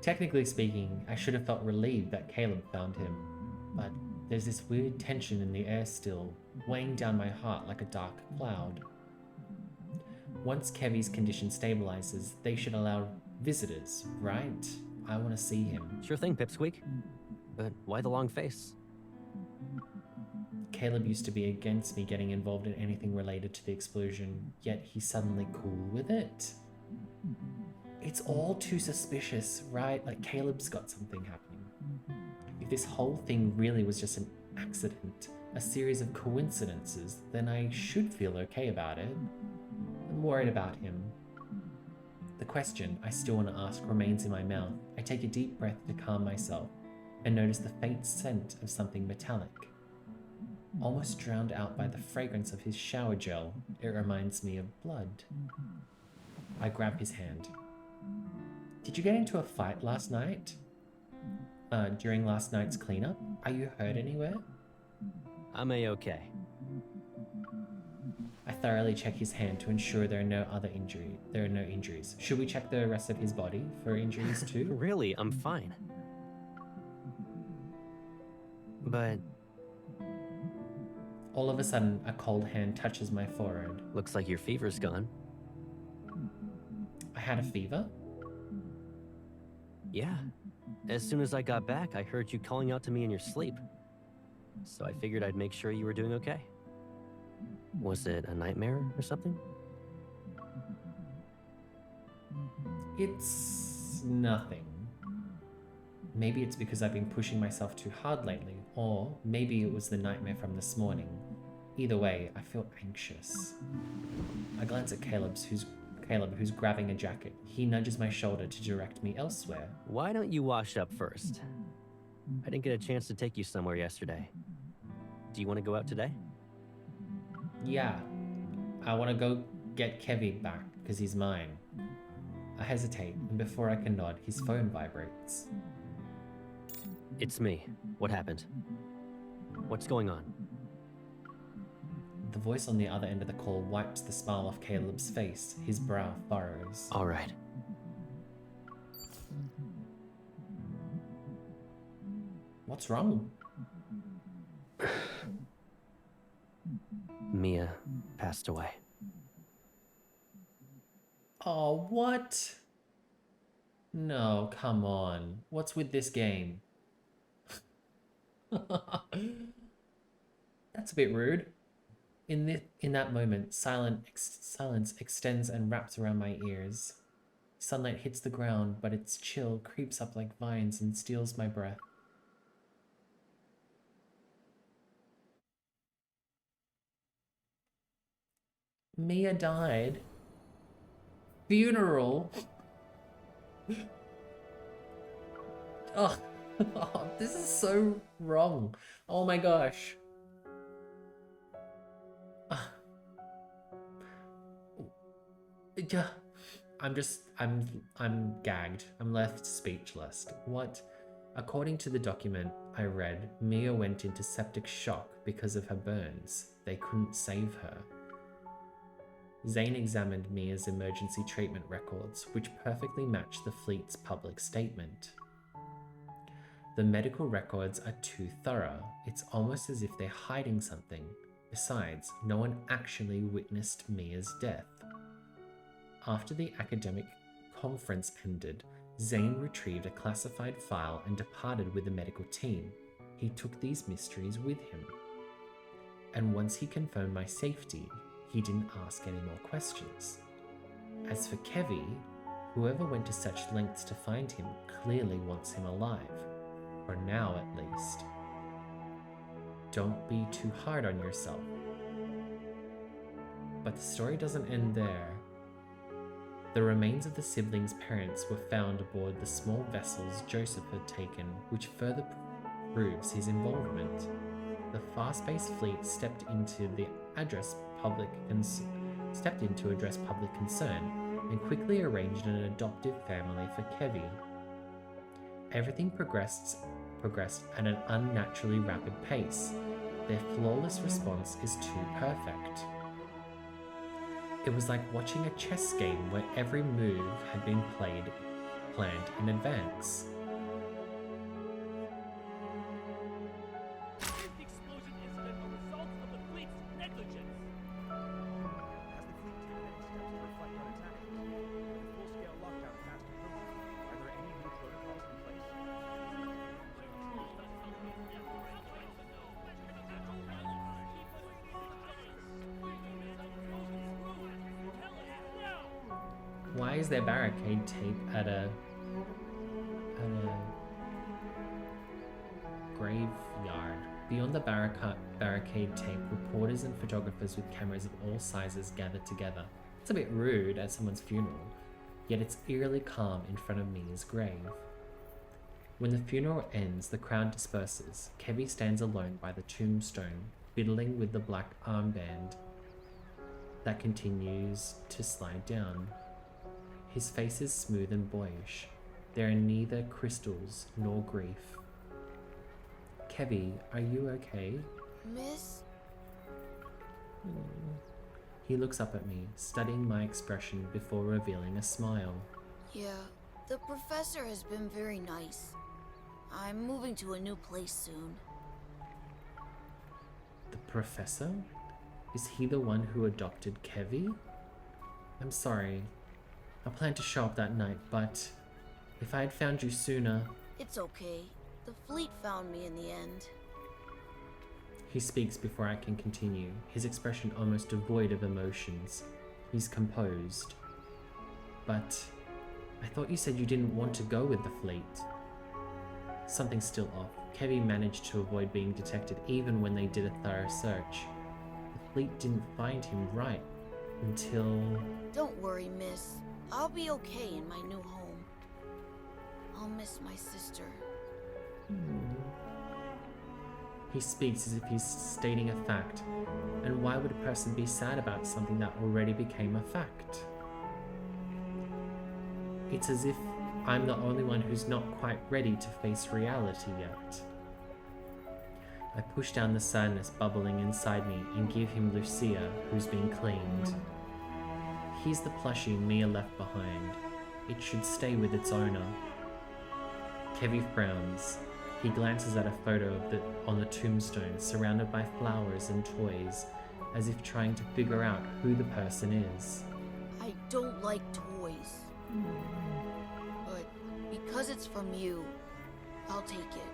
Technically speaking, I should have felt relieved that Caleb found him, but there's this weird tension in the air still, weighing down my heart like a dark cloud. Once Kevy's condition stabilizes, they should allow visitors, right? I want to see him. Sure thing, Pipsqueak. But why the long face? Caleb used to be against me getting involved in anything related to the explosion, yet he's suddenly cool with it. It's all too suspicious, right? Like Caleb's got something happening. If this whole thing really was just an accident, a series of coincidences, then I should feel okay about it. I'm worried about him. The question I still want to ask remains in my mouth. I take a deep breath to calm myself and notice the faint scent of something metallic. Almost drowned out by the fragrance of his shower gel, it reminds me of blood. I grab his hand. Did you get into a fight last night? During last night's cleanup? Are you hurt anywhere? I'm A-okay. I thoroughly check his hand to ensure there are no injuries. Should we check the rest of his body for injuries too? Really, I'm fine. But all of a sudden, a cold hand touches my forehead. Looks like your fever's gone. I had a fever? Yeah. As soon as I got back, I heard you calling out to me in your sleep. So I figured I'd make sure you were doing okay. Was it a nightmare or something? It's nothing. Maybe it's because I've been pushing myself too hard lately, or maybe it was the nightmare from this morning. Either way, I feel anxious. I glance at Caleb, who's grabbing a jacket. He nudges my shoulder to direct me elsewhere. Why don't you wash up first? I didn't get a chance to take you somewhere yesterday. Do you want to go out today? Yeah. I want to go get Kevy back, because he's mine. I hesitate, and before I can nod, his phone vibrates. It's me. What happened? What's going on? The voice on the other end of the call wipes the smile off Caleb's face. His brow furrows. All right. What's wrong? Mia passed away. Oh, what? No, come on. What's with this game? That's a bit rude. In that moment, silence extends and wraps around my ears. Sunlight hits the ground, but its chill creeps up like vines and steals my breath. Mia died. Funeral. Oh, this is so wrong. Oh my gosh. Yeah, I'm gagged. I'm left speechless. What? According to the document I read, Mia went into septic shock because of her burns. They couldn't save her. Zane examined Mia's emergency treatment records, which perfectly match the fleet's public statement. The medical records are too thorough. It's almost as if they're hiding something. Besides, no one actually witnessed Mia's death. After the academic conference ended, Zane retrieved a classified file and departed with the medical team. He took these mysteries with him. And once he confirmed my safety, he didn't ask any more questions. As for Kevy, whoever went to such lengths to find him clearly wants him alive. For now, at least. Don't be too hard on yourself. But the story doesn't end there. The remains of the siblings' parents were found aboard the small vessels Joseph had taken, which further proves his involvement. The fast-paced fleet stepped into address public concern and quickly arranged an adoptive family for Kevy. Everything progressed at an unnaturally rapid pace. Their flawless response is too perfect. It was like watching a chess game where every move had been planned in advance. Is the explosion incident a result of the fleet's negligence? Has the fleet taken any steps to reflect on its actions? With full-scale lockdown fast approaching, are there any new protocols in place? Why is there barricade tape at a graveyard? Beyond the barricade tape, reporters and photographers with cameras of all sizes gathered together. It's a bit rude at someone's funeral, yet it's eerily calm in front of Mia's grave. When the funeral ends, the crowd disperses. Kevy stands alone by the tombstone, fiddling with the black armband that continues to slide down. His face is smooth and boyish. There are neither crystals nor grief. Kevy, are you okay? Miss? He looks up at me, studying my expression before revealing a smile. Yeah, the professor has been very nice. I'm moving to a new place soon. The professor? Is he the one who adopted Kevy? I'm sorry. I planned to show up that night, but if I had found you sooner... It's okay. The fleet found me in the end. He speaks before I can continue, his expression almost devoid of emotions. He's composed. But I thought you said you didn't want to go with the fleet. Something's still off. Kevy managed to avoid being detected even when they did a thorough search. The fleet didn't find him right until... Don't worry, miss. I'll be okay in my new home. I'll miss my sister. He speaks as if he's stating a fact. And why would a person be sad about something that already became a fact? It's as if I'm the only one who's not quite ready to face reality yet. I push down the sadness bubbling inside me and give him Lucia, who's been cleaned. Here's the plushie Mia left behind. It should stay with its owner. Kevy frowns. He glances at a photo of it on the tombstone, surrounded by flowers and toys, as if trying to figure out who the person is. I don't like toys. But because it's from you, I'll take it.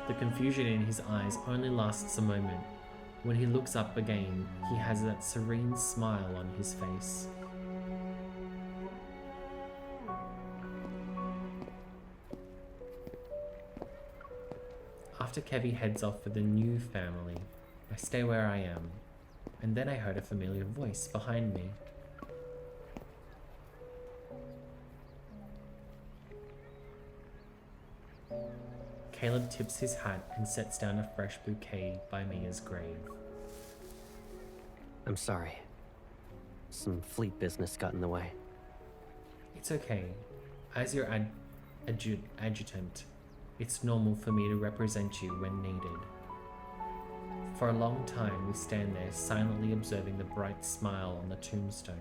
The confusion in his eyes only lasts a moment. When he looks up again, he has that serene smile on his face. After Kevy heads off for the new family, I stay where I am, and then I heard a familiar voice behind me. Caleb tips his hat and sets down a fresh bouquet by Mia's grave. I'm sorry. Some fleet business got in the way. It's okay. As your adjutant, it's normal for me to represent you when needed. For a long time, we stand there, silently observing the bright smile on the tombstone.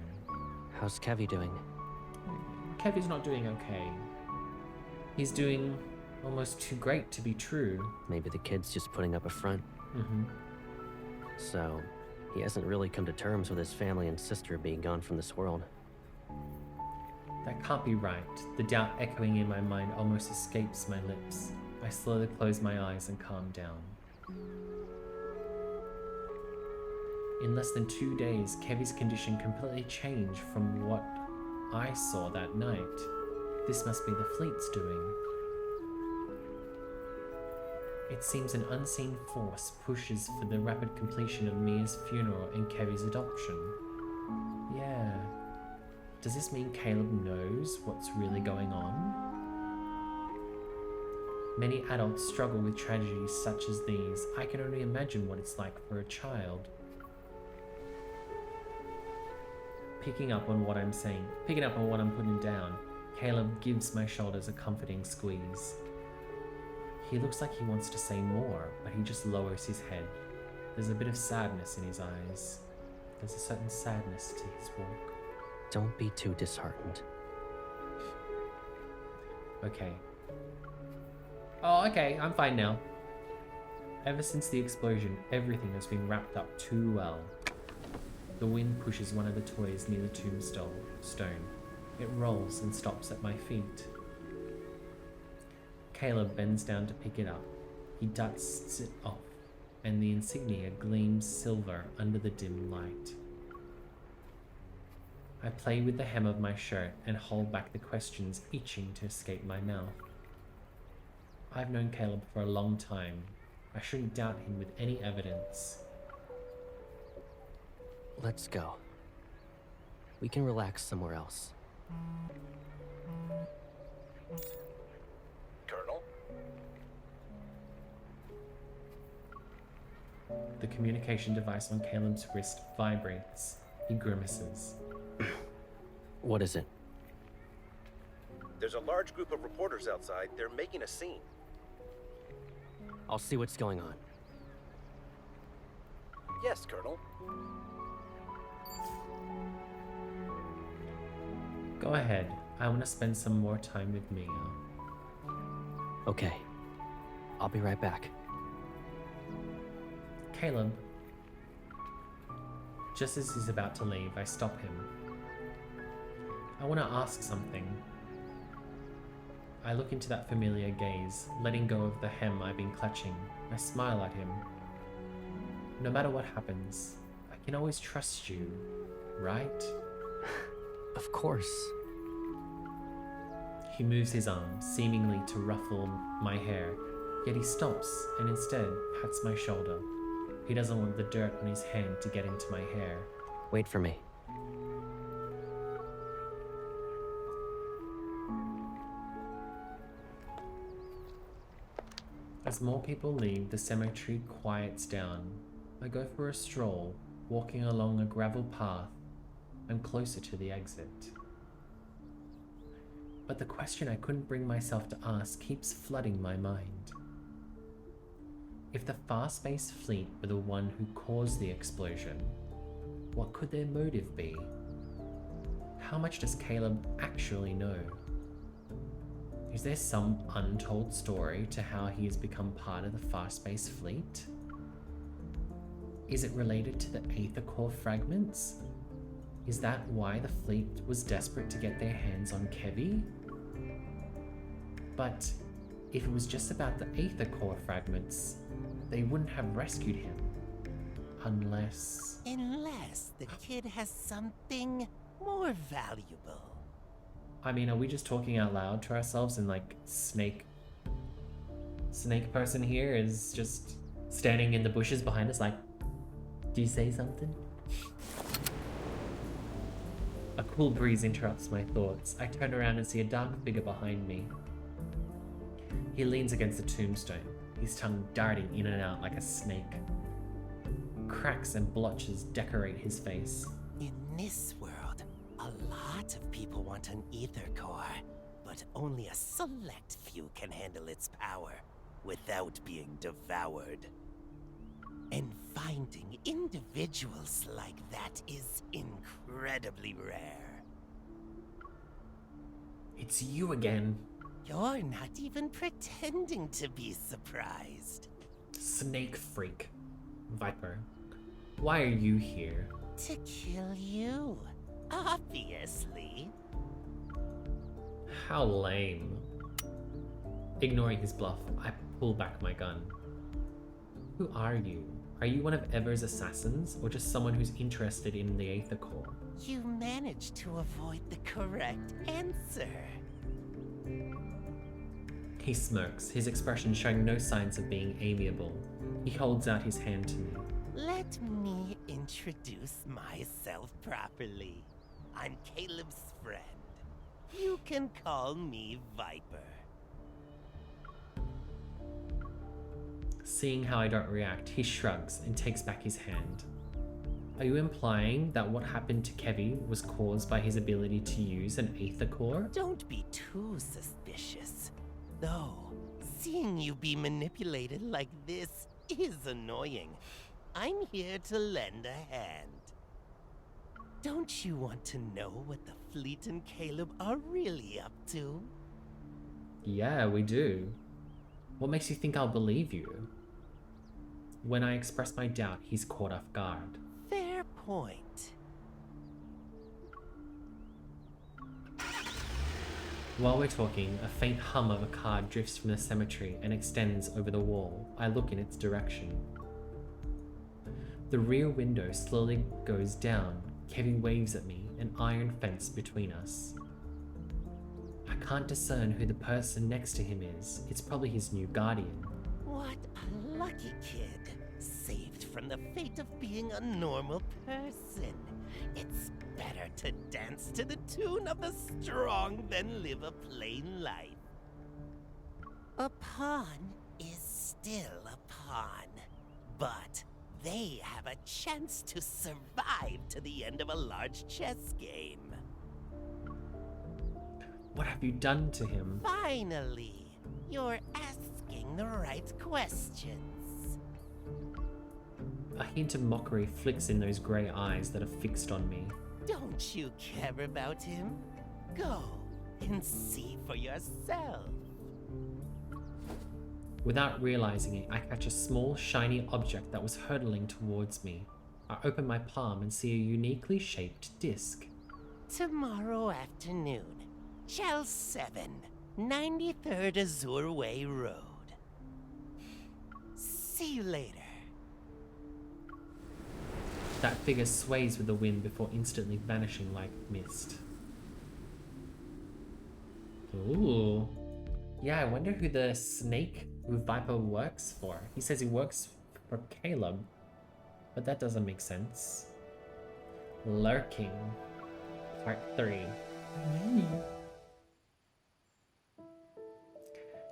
How's Kevy doing? Kevy's not doing okay. He's doing almost too great to be true. Maybe the kid's just putting up a front. Mm-hmm. So, he hasn't really come to terms with his family and sister being gone from this world. That can't be right. The doubt echoing in my mind almost escapes my lips. I slowly close my eyes and calm down. In less than 2 days, Kevy's condition completely changed from what I saw that night. This must be the fleet's doing. It seems an unseen force pushes for the rapid completion of Mia's funeral and Kevy's adoption. Yeah. Does this mean Caleb knows what's really going on? Many adults struggle with tragedies such as these. I can only imagine what it's like for a child. Picking up on what I'm saying, picking up on what I'm putting down, Caleb gives my shoulders a comforting squeeze. He looks like he wants to say more, but he just lowers his head. There's a bit of sadness in his eyes. There's a certain sadness to his walk. Don't be too disheartened. Okay. Oh, okay, I'm fine now. Ever since the explosion, everything has been wrapped up too well. The wind pushes one of the toys near the tombstone. It rolls and stops at my feet. Caleb bends down to pick it up. He dusts it off, and the insignia gleams silver under the dim light. I play with the hem of my shirt and hold back the questions itching to escape my mouth. I've known Caleb for a long time. I shouldn't doubt him with any evidence. Let's go. We can relax somewhere else. Colonel? The communication device on Caleb's wrist vibrates. He grimaces. What is it? There's a large group of reporters outside. They're making a scene. I'll see what's going on. Yes, Colonel. Go ahead. I want to spend some more time with Mia. Okay. I'll be right back. Caleb. Just as he's about to leave, I stop him. I want to ask something. I look into that familiar gaze, letting go of the hem I've been clutching. I smile at him. No matter what happens, I can always trust you, right? Of course. He moves his arm, seemingly to ruffle my hair, yet he stops and instead pats my shoulder. He doesn't want the dirt on his hand to get into my hair. Wait for me. As more people leave, the cemetery quiets down. I go for a stroll, walking along a gravel path. I'm closer to the exit. But the question I couldn't bring myself to ask keeps flooding my mind. If the far-space fleet were the one who caused the explosion, what could their motive be? How much does Caleb actually know? Is there some untold story to how he has become part of the far-space fleet? Is it related to the Aether Core fragments? Is that why the fleet was desperate to get their hands on Kevy? But if it was just about the Aether Core fragments, they wouldn't have rescued him. Unless the kid has something more valuable. I mean, are we just talking out loud to ourselves and like Snake person here is just standing in the bushes behind us like, do you say something? A cool breeze interrupts my thoughts. I turn around and see a dark figure behind me. He leans against the tombstone, his tongue darting in and out like a snake. Cracks and blotches decorate his face. In this world, a lot of people want an Aether Core, but only a select few can handle its power without being devoured. And finding individuals like that is incredibly rare. It's you again. You're not even pretending to be surprised. Snake freak. Viper. Why are you here? To kill you, obviously. How lame. Ignoring his bluff, I pull back my gun. Who are you? Are you one of Ever's assassins, or just someone who's interested in the Aether Core? You managed to avoid the correct answer. He smirks, his expression showing no signs of being amiable. He holds out his hand to me. Let me introduce myself properly. I'm Caleb's friend. You can call me Viper. Seeing how I don't react, he shrugs and takes back his hand. Are you implying that what happened to Kevy was caused by his ability to use an Aether Core? Don't be too suspicious. Though, seeing you be manipulated like this is annoying. I'm here to lend a hand. Don't you want to know what the Fleet and Caleb are really up to? Yeah, we do. What makes you think I'll believe you? When I express my doubt, he's caught off guard. Fair point. While we're talking, a faint hum of a car drifts from the cemetery and extends over the wall. I look in its direction. The rear window slowly goes down. Kevin waves at me, an iron fence between us. I can't discern who the person next to him is. It's probably his new guardian. What a lucky kid. Saved from the fate of being a normal person. It's better to dance to the tune of the strong than live a plain life. A pawn is still a pawn, but they have a chance to survive to the end of a large chess game. What have you done to him? Finally, you're asking the right questions. A hint of mockery flicks in those grey eyes that are fixed on me. Don't you care about him? Go and see for yourself. Without realizing it, I catch a small, shiny object that was hurtling towards me. I open my palm and see a uniquely shaped disc. Tomorrow afternoon, Chell 7, 93rd Azure Way Road. See you later. That figure sways with the wind before instantly vanishing like mist. Ooh. Yeah, I wonder who the snake who Viper works for. He says he works for Caleb, but that doesn't make sense. Lurking. Part 3.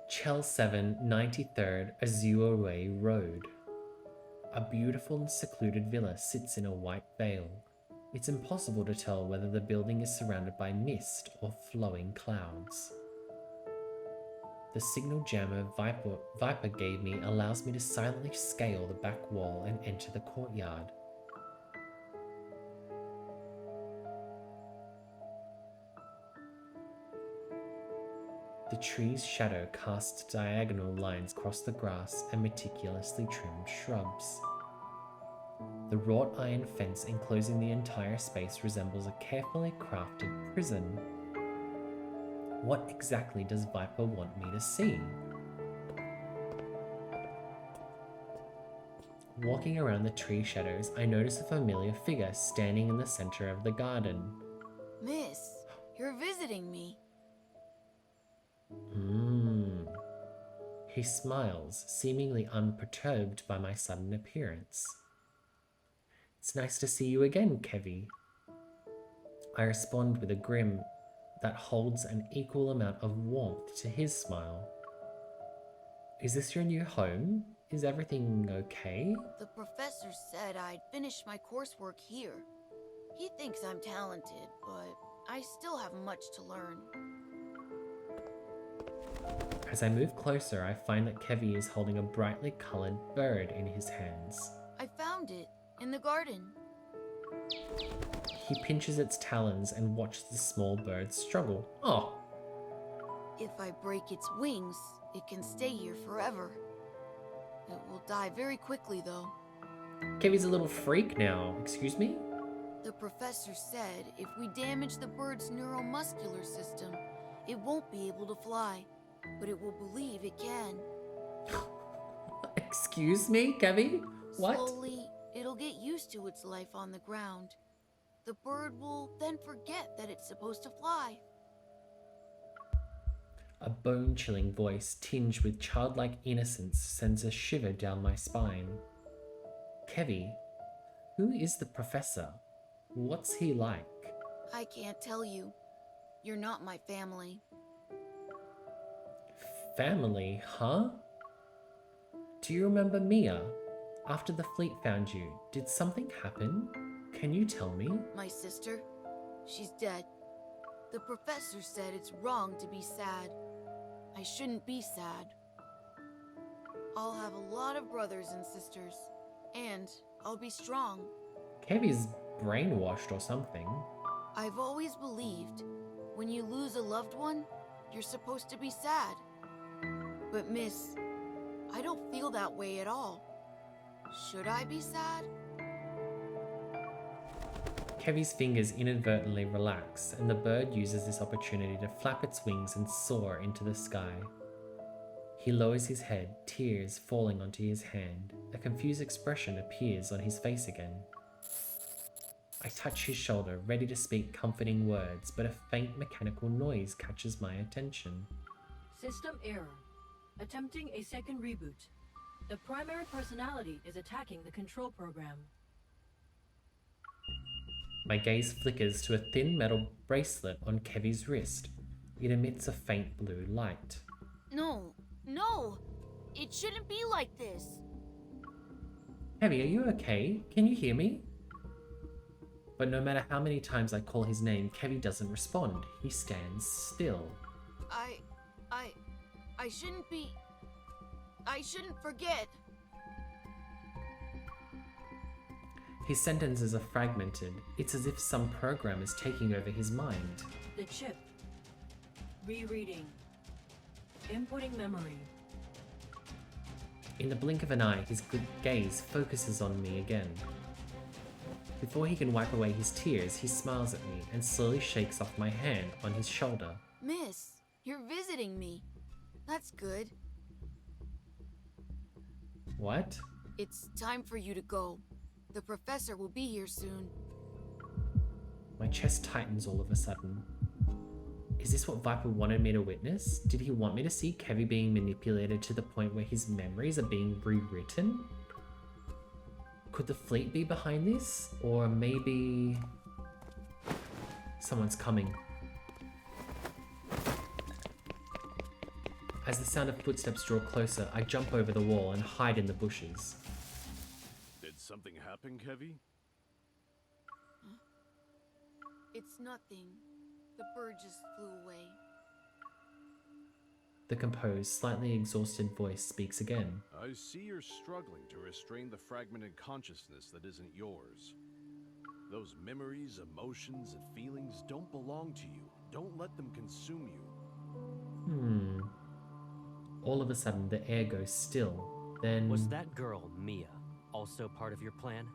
Chell 7, 93rd Azure Way Road. A beautiful and secluded villa sits in a white vale. It's impossible to tell whether the building is surrounded by mist or flowing clouds. The signal jammer Viper gave me allows me to silently scale the back wall and enter the courtyard. The tree's shadow casts diagonal lines across the grass and meticulously trimmed shrubs. The wrought iron fence enclosing the entire space resembles a carefully crafted prison. What exactly does Viper want me to see? Walking around the tree shadows, I notice a familiar figure standing in the center of the garden. Miss, you're visiting me. He smiles, seemingly unperturbed by my sudden appearance. It's nice to see you again, Kevy. I respond with a grin that holds an equal amount of warmth to his smile. Is this your new home? Is everything okay? The professor said I'd finish my coursework here. He thinks I'm talented, but I still have much to learn. As I move closer, I find that Kevy is holding a brightly colored bird in his hands. I found found it in the garden. He pinches its talons and watches the small bird struggle. Oh, If I break its wings, it can stay here forever. It will die very quickly, though. Kevy's a little freak now. Excuse me? The professor said if we damage the bird's neuromuscular system, it won't be able to fly, but it will believe it can. Excuse me, Kevy? What? Slowly, it'll get used to its life on the ground. The bird will then forget that it's supposed to fly. A bone-chilling voice tinged with childlike innocence sends a shiver down my spine. Kevy, who is the professor? What's he like? I can't tell you. You're not my family. Family, huh? Do you remember Mia? After the fleet found you, did something happen? Can you tell me? My sister? She's dead. The professor said it's wrong to be sad. I shouldn't be sad. I'll have a lot of brothers and sisters, and I'll be strong. Kevy's brainwashed or something. I've always believed when you lose a loved one, you're supposed to be sad. But miss, I don't feel that way at all. Should I be sad? Kevy's fingers inadvertently relax, and the bird uses this opportunity to flap its wings and soar into the sky. He lowers his head, tears falling onto his hand. A confused expression appears on his face again. I touch his shoulder, ready to speak comforting words, but a faint mechanical noise catches my attention. System error. Attempting a second reboot. The primary personality is attacking the control program. My gaze flickers to a thin metal bracelet on Kevy's wrist. It emits a faint blue light. No, no! It shouldn't be like this! Kevy, are you okay? Can you hear me? But no matter how many times I call his name, Kevy doesn't respond. He stands still. I shouldn't be... I shouldn't forget. His sentences are fragmented. It's as if some program is taking over his mind. The chip. Rereading. Inputting memory. In the blink of an eye, his gaze focuses on me again. Before he can wipe away his tears, he smiles at me and slowly shakes off my hand on his shoulder. Miss, you're visiting me. That's good. What? It's time for you to go. The professor will be here soon. My chest tightens all of a sudden. Is this what Viper wanted me to witness? Did he want me to see Kevy being manipulated to the point where his memories are being rewritten? Could the fleet be behind this? Or maybe... someone's coming. As the sound of footsteps draw closer, I jump over the wall and hide in the bushes. Did something happen, Kevy? It's nothing. The bird just flew away. The composed, slightly exhausted voice speaks again. I see you're struggling to restrain the fragmented consciousness that isn't yours. Those memories, emotions, and feelings don't belong to you. Don't let them consume you. All of a sudden, the air goes still. Then... Was that girl, Mia, also part of your plan?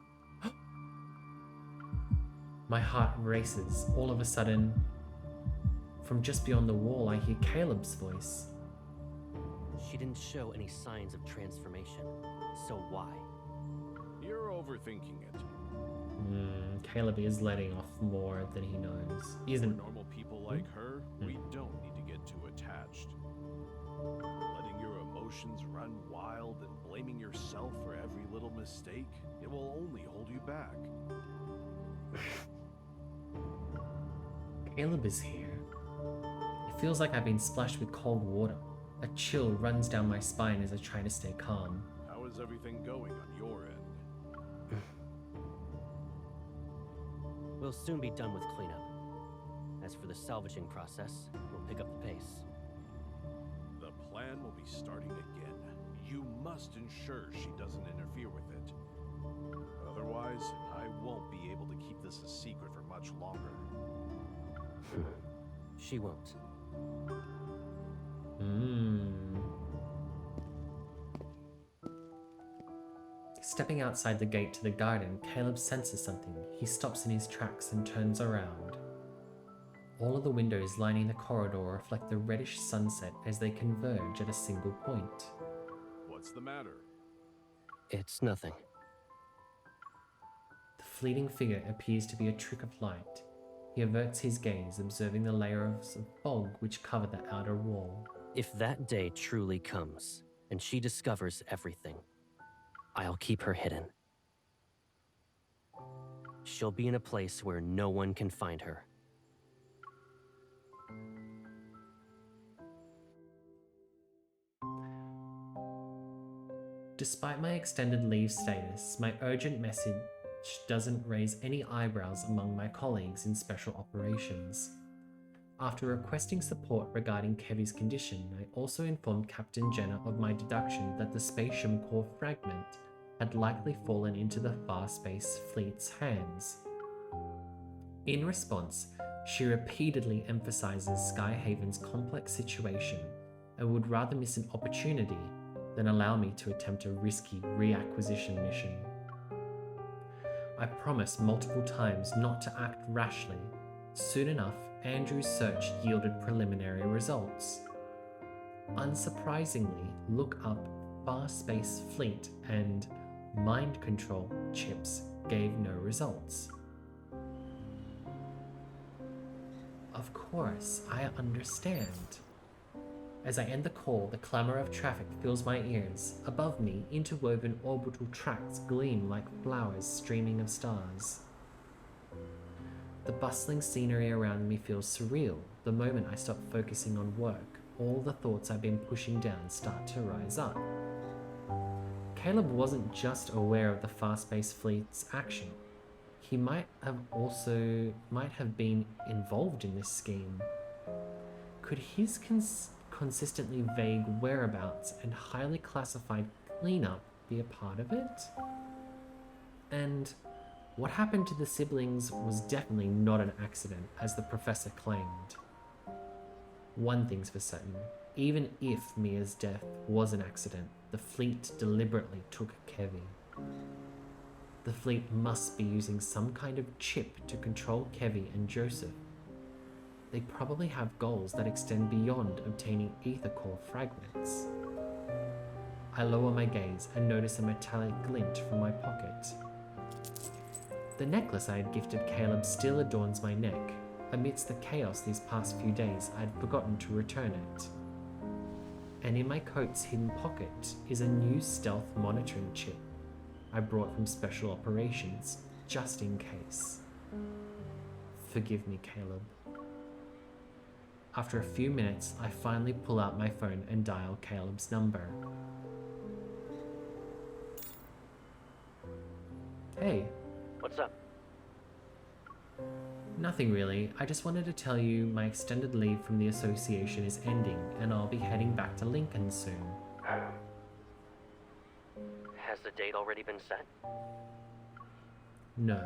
My heart races. All of a sudden, from just beyond the wall, I hear Caleb's voice. She didn't show any signs of transformation, so why? You're overthinking it. Caleb is letting off more than he knows. He isn't... For normal people like her, we don't need to get too attached. Letting your emotions run wild and blaming yourself for every little mistake, it will only hold you back. Caleb is here. It feels like I've been splashed with cold water. A chill runs down my spine as I try to stay calm. How is everything going on your end? We'll soon be done with cleanup. As for the salvaging process, we'll pick up the pace. The plan will be starting again. You must ensure she doesn't interfere with it. much longer. She won't. Stepping outside the gate to the garden, Caleb senses something. He stops in his tracks and turns around. All of the windows lining the corridor reflect the reddish sunset as they converge at a single point. What's the matter? It's nothing. The fleeting figure appears to be a trick of light. He averts his gaze, observing the layers of fog which cover the outer wall. If that day truly comes, and she discovers everything, I'll keep her hidden. She'll be in a place where no one can find her. Despite my extended leave status, my urgent message doesn't raise any eyebrows among my colleagues in special operations. After requesting support regarding Kevy's condition, I also informed Captain Jenner of my deduction that the spatium core fragment had likely fallen into the Far Space Fleet's hands. In response, she repeatedly emphasizes Skyhaven's complex situation and would rather miss an opportunity than allow me to attempt a risky reacquisition mission. I promised multiple times not to act rashly. Soon enough, Andrew's search yielded preliminary results. Unsurprisingly, look up Far Space Fleet and mind control chips gave no results. Of course, I understand. As I end the call, the clamor of traffic fills my ears. Above me, interwoven orbital tracks gleam like flowers streaming of stars. The bustling scenery around me feels surreal. The moment I stop focusing on work, all the thoughts I've been pushing down start to rise up. Caleb wasn't just aware of the Far Space Fleet's action. He might have been involved in this scheme. Could his consistently vague whereabouts and highly classified cleanup be a part of it? And what happened to the siblings was definitely not an accident, as the professor claimed. One thing's for certain, even if Mia's death was an accident, the fleet deliberately took Kevy. The fleet must be using some kind of chip to control Kevy and Joseph. They probably have goals that extend beyond obtaining ether core fragments. I lower my gaze and notice a metallic glint from my pocket. The necklace I had gifted Caleb still adorns my neck. Amidst the chaos these past few days, I had forgotten to return it. And in my coat's hidden pocket is a new stealth monitoring chip I brought from Special Operations, just in case. Forgive me, Caleb. After a few minutes, I finally pull out my phone and dial Caleb's number. Hey. What's up? Nothing really. I just wanted to tell you my extended leave from the association is ending and I'll be heading back to Lincoln soon. Has the date already been set? No.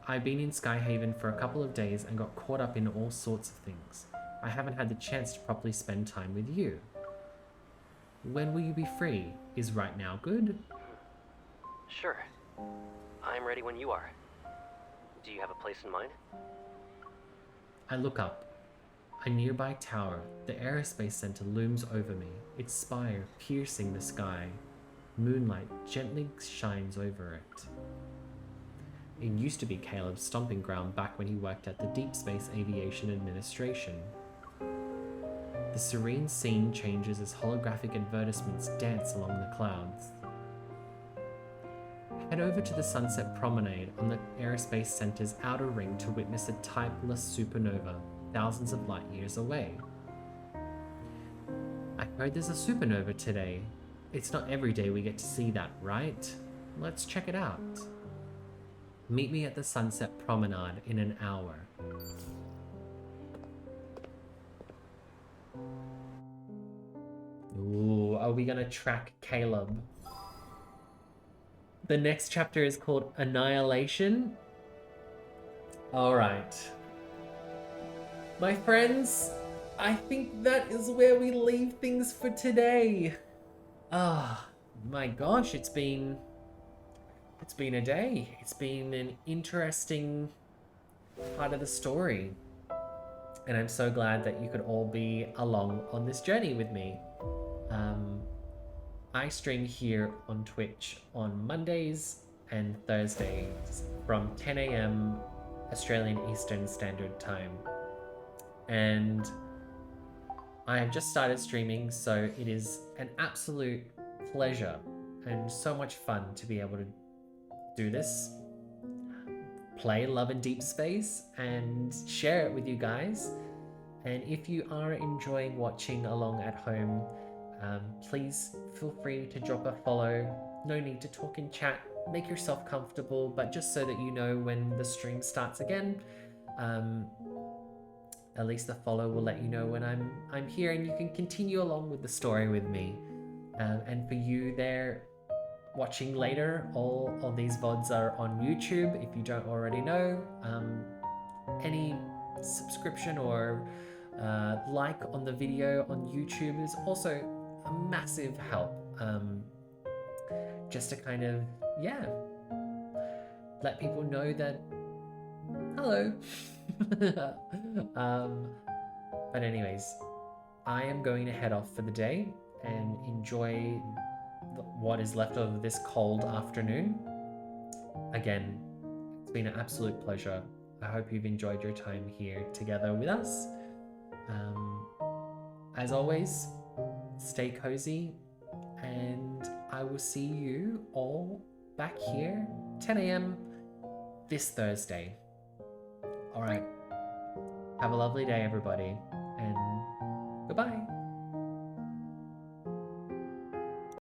I've been in Skyhaven for a couple of days and got caught up in all sorts of things. I haven't had the chance to properly spend time with you. When will you be free? Is right now good? Sure. I'm ready when you are. Do you have a place in mind? I look up. A nearby tower, the Aerospace Center, looms over me, its spire piercing the sky. Moonlight gently shines over it. It used to be Caleb's stomping ground back when he worked at the Deep Space Aviation Administration. The serene scene changes as holographic advertisements dance along the clouds. Head over to the Sunset Promenade on the Aerospace Center's outer ring to witness a typeless supernova thousands of light years away. I heard there's a supernova today. It's not every day we get to see that, right? Let's check it out. Meet me at the Sunset Promenade in an hour. Ooh, are we gonna track Caleb? The next chapter is called Annihilation. All right. My friends, I think that is where we leave things for today. Ah, my gosh, it's been a day. It's been an interesting part of the story. And I'm so glad that you could all be along on this journey with me. I stream here on Twitch on Mondays and Thursdays from 10 a.m. Australian Eastern Standard Time. And I have just started streaming, so it is an absolute pleasure and so much fun to be able to do this, play Love and Deepspace, and share it with you guys. And if you are enjoying watching along at home, please feel free to drop a follow. No need to talk in chat. Make yourself comfortable, but just so that you know when the stream starts again. At least the follow will let you know when I'm here, and you can continue along with the story with me. And for you there watching later, all of these VODs are on YouTube. If you don't already know, any subscription or like on the video on YouTube is also a massive help. Just to kind of, yeah, let people know that, hello. But anyways, I am going to head off for the day and enjoy what is left of this cold afternoon. Again, it's been an absolute pleasure. I hope you've enjoyed your time here together with us. As always, stay cozy, and I will see you all back here 10 a.m. this Thursday. All right. Have a lovely day, everybody, and goodbye.